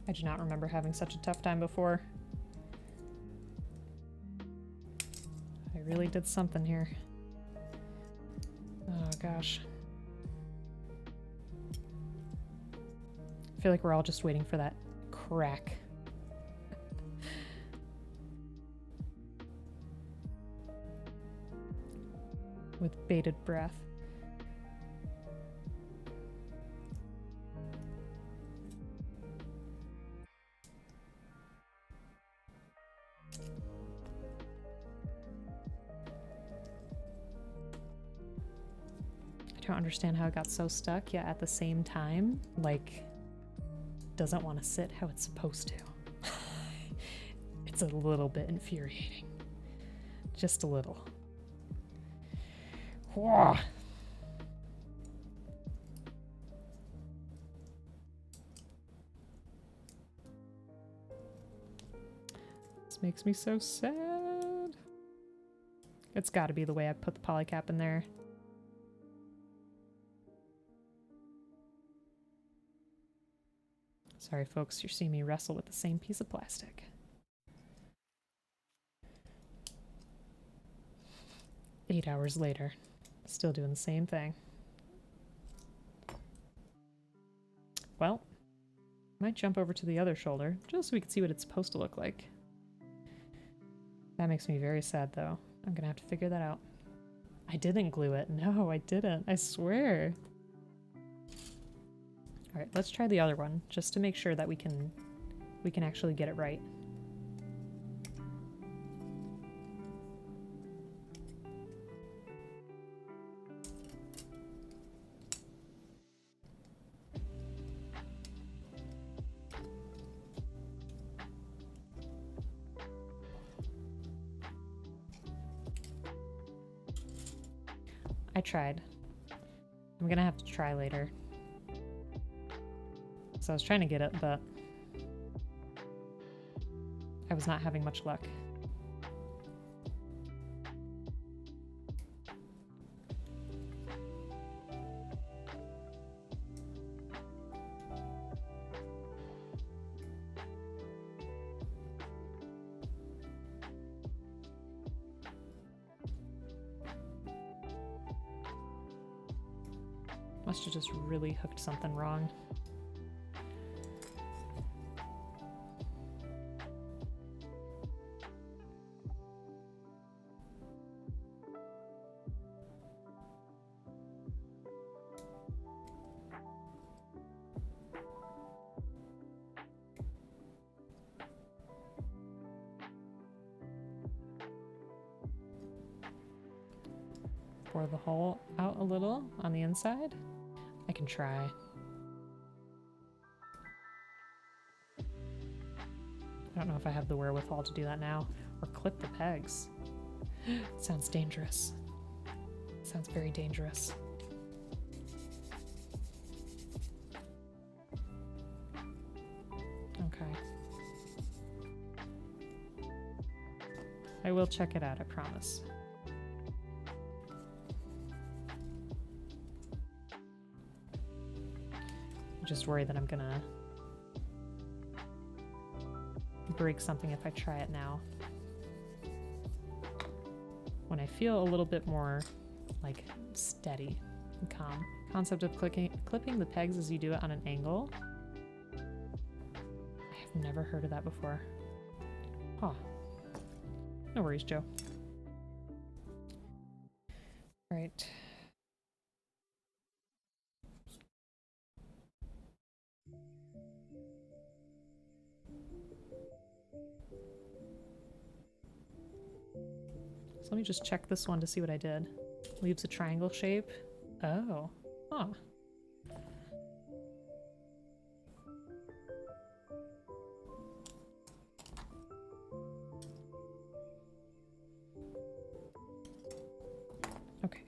I do not remember having such a tough time before. I really did something here. Oh gosh. I feel like we're all just waiting for that crack. With bated breath. I don't understand how it got so stuck, yet at the same time, like, doesn't want to sit how it's supposed to. It's a little bit infuriating. Just a little. Whoa. This makes me so sad. It's got to be the way I put the polycap in there. Sorry, folks, you're seeing me wrestle with the same piece of plastic. 8 hours later, still doing the same thing. Well, might jump over to the other shoulder, just so we can see what it's supposed to look like. That makes me very sad, though. I'm gonna have to figure that out. I didn't glue it. No, I didn't. I swear. All right, let's try the other one, just to make sure that we can actually get it right. I tried. I'm gonna have to try later. So I was trying to get it, but I was not having much luck. Must have just really hooked something wrong. bore the hole out a little on the inside? I can try. I don't know if I have the wherewithal to do that now. Or clip the pegs. Sounds dangerous. Sounds very dangerous. Okay. I will check it out, I promise. I'm just worried that I'm gonna break something if I try it now. When I feel a little bit more like steady and calm. Concept of clipping the pegs as you do it on an angle. I've never heard of that before. Huh. No worries, Joe. All right. So let me just check this one to see what I did. Leaves a triangle shape. Oh. Huh. Okay.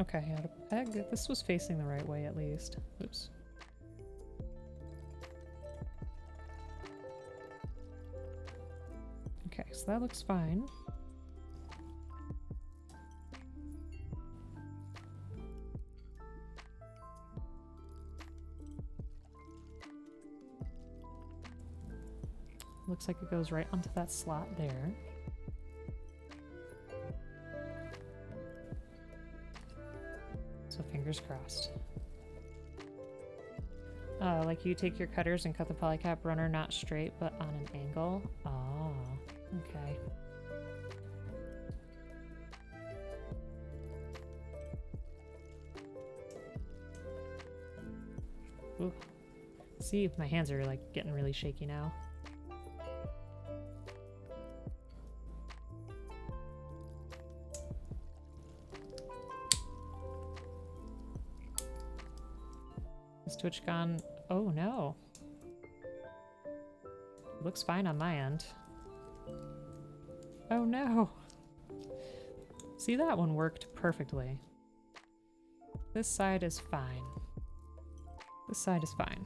Okay, I had a peg. This was facing the right way at least. Oops. Okay, so that looks fine. Looks like it goes right onto that slot there. So fingers crossed. Like you take your cutters and cut the polycap runner not straight but on an angle. Oh, okay. Ooh. See, my hands are like getting really shaky now. Is Twitch gone? Oh no. Looks fine on my end. Oh no. See, that one worked perfectly. This side is fine. This side is fine.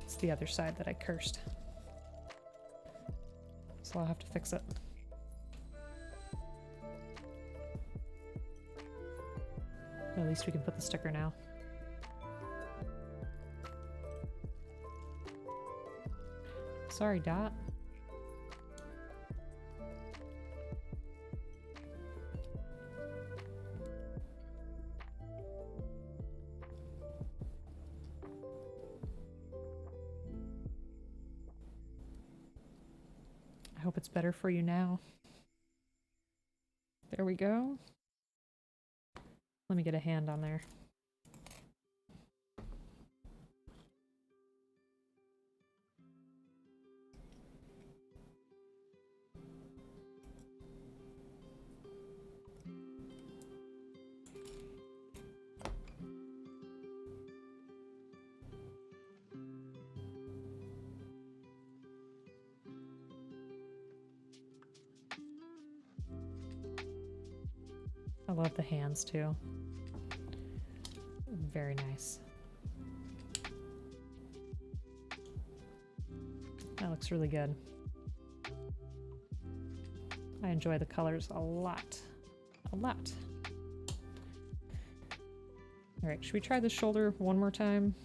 It's the other side that I cursed. So I'll have to fix it. At least we can put the sticker now. Sorry, Dot. I hope it's better for you now. There we go. Let me get a hand on there. I love the hands too. Very nice. That looks really good. I enjoy the colors a lot. A lot. All right, should we try the shoulder one more time?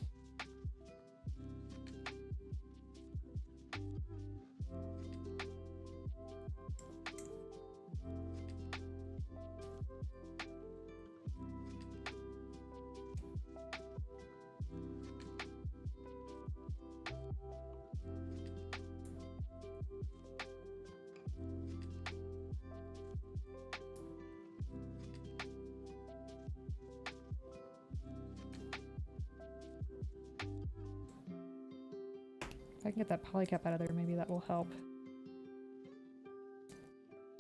If I can get that polycap out of there, maybe that will help.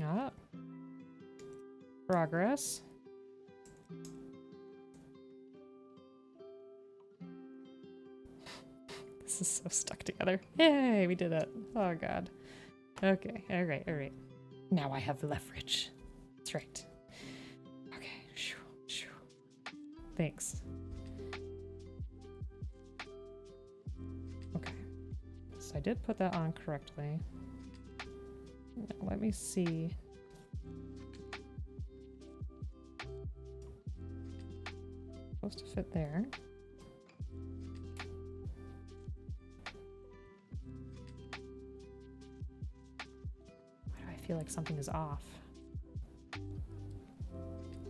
Ah. Progress. This is so stuck together. Yay, we did it. Oh god. Okay, alright, alright. Now I have leverage. That's right. Okay, shoo, shoo. Thanks. Okay. So I did put that on correctly. Now let me see. Supposed to fit there. Why do I feel like something is off?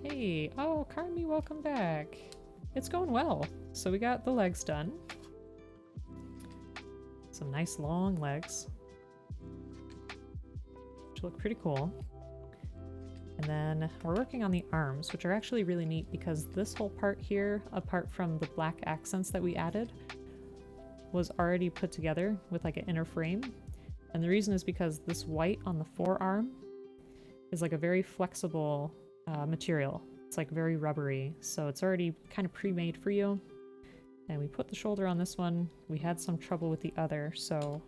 Hey, oh, Carmi, welcome back. It's going well. So we got the legs done. Some nice long legs, which look pretty cool. And then we're working on the arms, which are actually really neat because this whole part here, apart from the black accents that we added, was already put together with like an inner frame. And the reason is because this white on the forearm is like a very flexible material. It's like very rubbery, so it's already kind of pre-made for you. And we put the shoulder on this one. We had some trouble with the other, so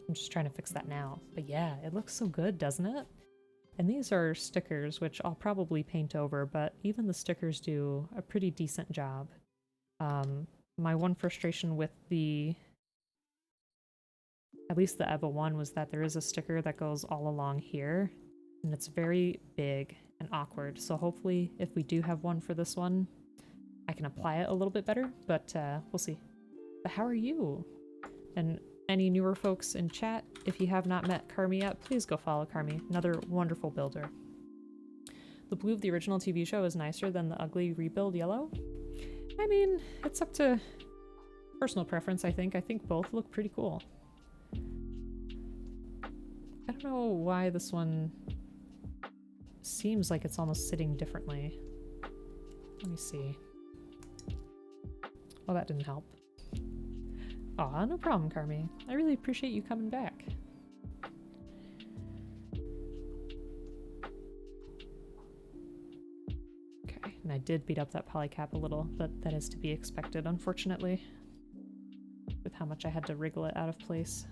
I'm just trying to fix that now. But yeah, it looks so good, doesn't it? And these are stickers, which I'll probably paint over, but even the stickers do a pretty decent job. My one frustration with at least the EVA-01 was that there is a sticker that goes all along here, and it's very big and awkward. So hopefully if we do have one for this one, I can apply it a little bit better, but we'll see. But how are you? And any newer folks in chat, if you have not met Carmi yet, please go follow Carmi. Another wonderful builder. The blue of the original TV show is nicer than the ugly rebuild yellow. I mean, it's up to personal preference, I think. I think both look pretty cool. I don't know why this one seems like it's almost sitting differently. Let me see. Oh, that didn't help. Aw, no problem, Carmi. I really appreciate you coming back. Okay, and I did beat up that polycap a little, but that is to be expected, unfortunately, with how much I had to wriggle it out of place.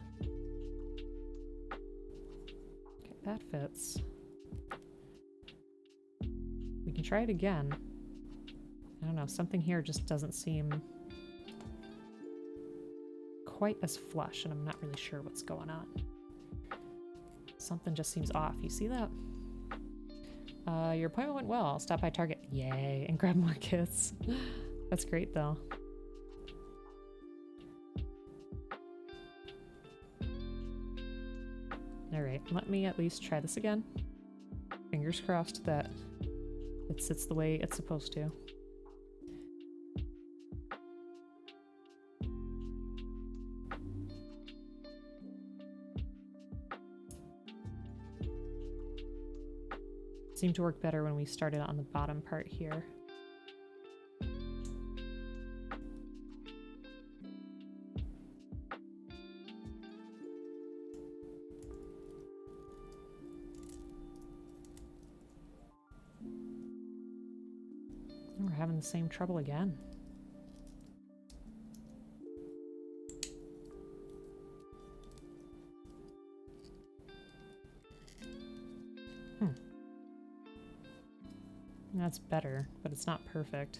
Okay, that fits. We can try it again. I don't know, something here just doesn't seem quite as flush, and I'm not really sure what's going on. Something just seems off. You see that? Your appointment went well. Stop by Target. Yay, and grab more kits. That's great, though. Alright, let me at least try this again. Fingers crossed that it sits the way it's supposed to. Seemed to work better when we started on the bottom part here. We're having the same trouble again. That's better, but it's not perfect.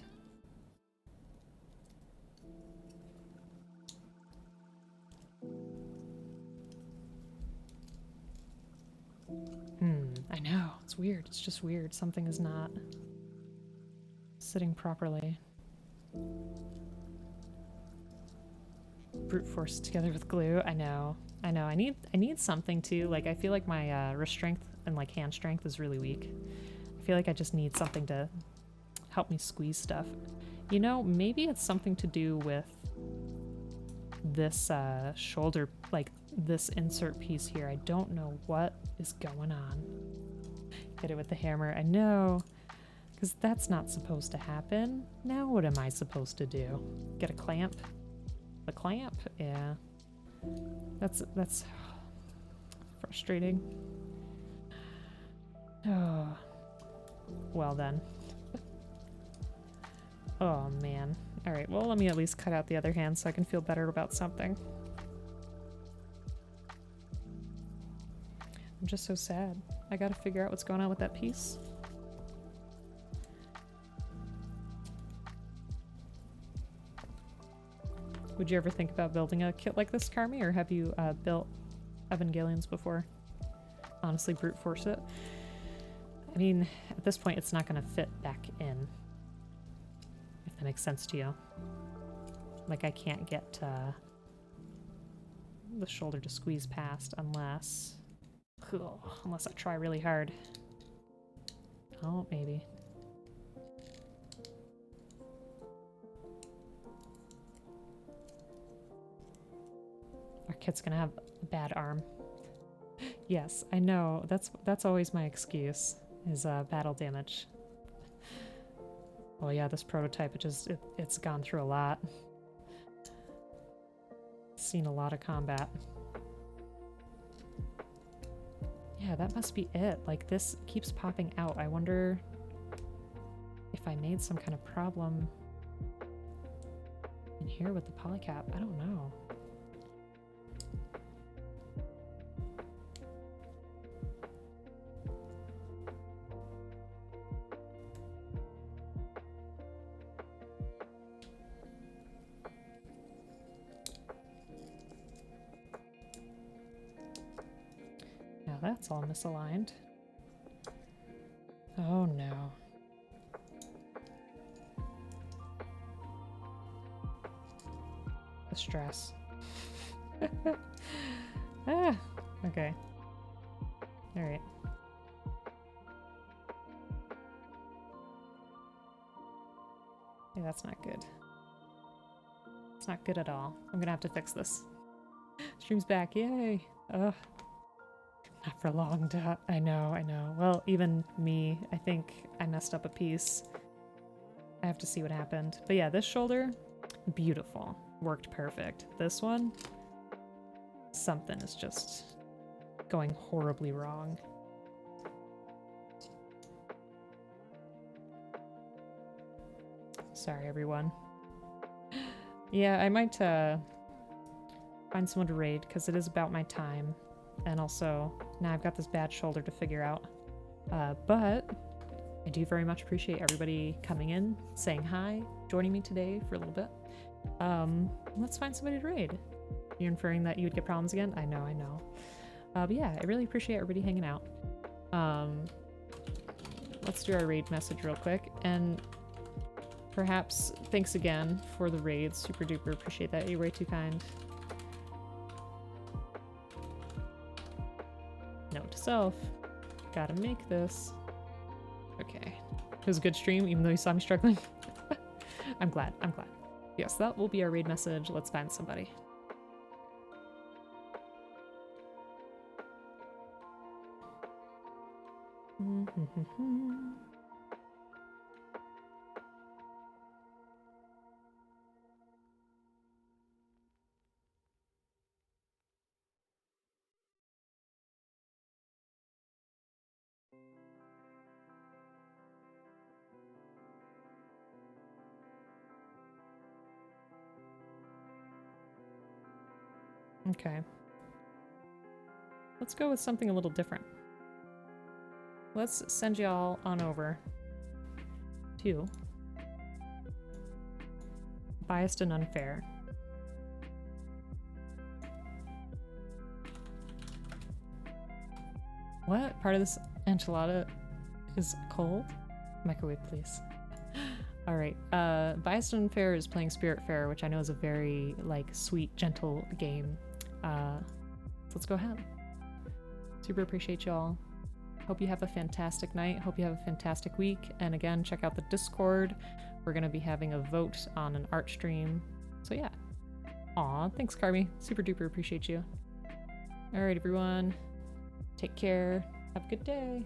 I know, it's weird. It's just weird. Something is not sitting properly. Brute force together with glue. I know. I need something too. Like, I feel like my wrist strength and like hand strength is really weak. I feel like I just need something to help me squeeze stuff. You know, maybe it's something to do with this shoulder, like this insert piece here. I don't know what is going on. Hit it with the hammer. I know, because that's not supposed to happen. Now what am I supposed to do? Get a clamp? A clamp? Yeah. That's frustrating. Oh. Well then. Oh man. Alright, well let me at least cut out the other hand so I can feel better about something. I'm just so sad. I gotta figure out what's going on with that piece. Would you ever think about building a kit like this, Carmi, or have you built Evangelions before? Honestly, brute force it. I mean, at this point, it's not going to fit back in. If that makes sense to you. Like, I can't get the shoulder to squeeze past unless... unless I try really hard. Oh, maybe. Our kit's gonna have a bad arm. Yes, I know. That's always my excuse, is battle damage. Well, yeah, this prototype, it's gone through a lot. Seen a lot of combat. Yeah, that must be it. Like, this keeps popping out. I wonder if I made some kind of problem in here with the polycap. I don't know. Now that's all misaligned. Oh no. The stress. Ah, okay. Alright. Yeah, that's not good. It's not good at all. I'm gonna have to fix this. Stream's back, yay! Ugh. Not for long, I know, I know. Well, even me, I think I messed up a piece. I have to see what happened. But yeah, this shoulder, beautiful. Worked perfect. This one, something is just going horribly wrong. Sorry, everyone. Yeah, I might find someone to raid, because it is about my time. And also, now I've got this bad shoulder to figure out. But I do very much appreciate everybody coming in, saying hi, joining me today for a little bit. Let's find somebody to raid. You're inferring that you would get problems again? I know, I know. But yeah, I really appreciate everybody hanging out. Let's do our raid message real quick. And perhaps thanks again for the raid. Super duper appreciate that. You're way too kind. Note to self. Gotta make this. Okay. It was a good stream, even though you saw me struggling. I'm glad. I'm glad. Yes, that will be our raid message. Let's find somebody. Okay. Let's go with something a little different. Let's send y'all on over to Biased and Unfair. What? Part of this enchilada is cold? Microwave, please. Alright, Biased and Unfair is playing Spiritfarer, which I know is a very, like, sweet, gentle game. So let's go ahead. Super appreciate y'all. Hope you have a fantastic night. Hope you have a fantastic week. And again, check out the Discord. We're going to be having a vote on an art stream. So yeah. Aw, thanks, Carmi. Super duper appreciate you. Alright, everyone. Take care. Have a good day.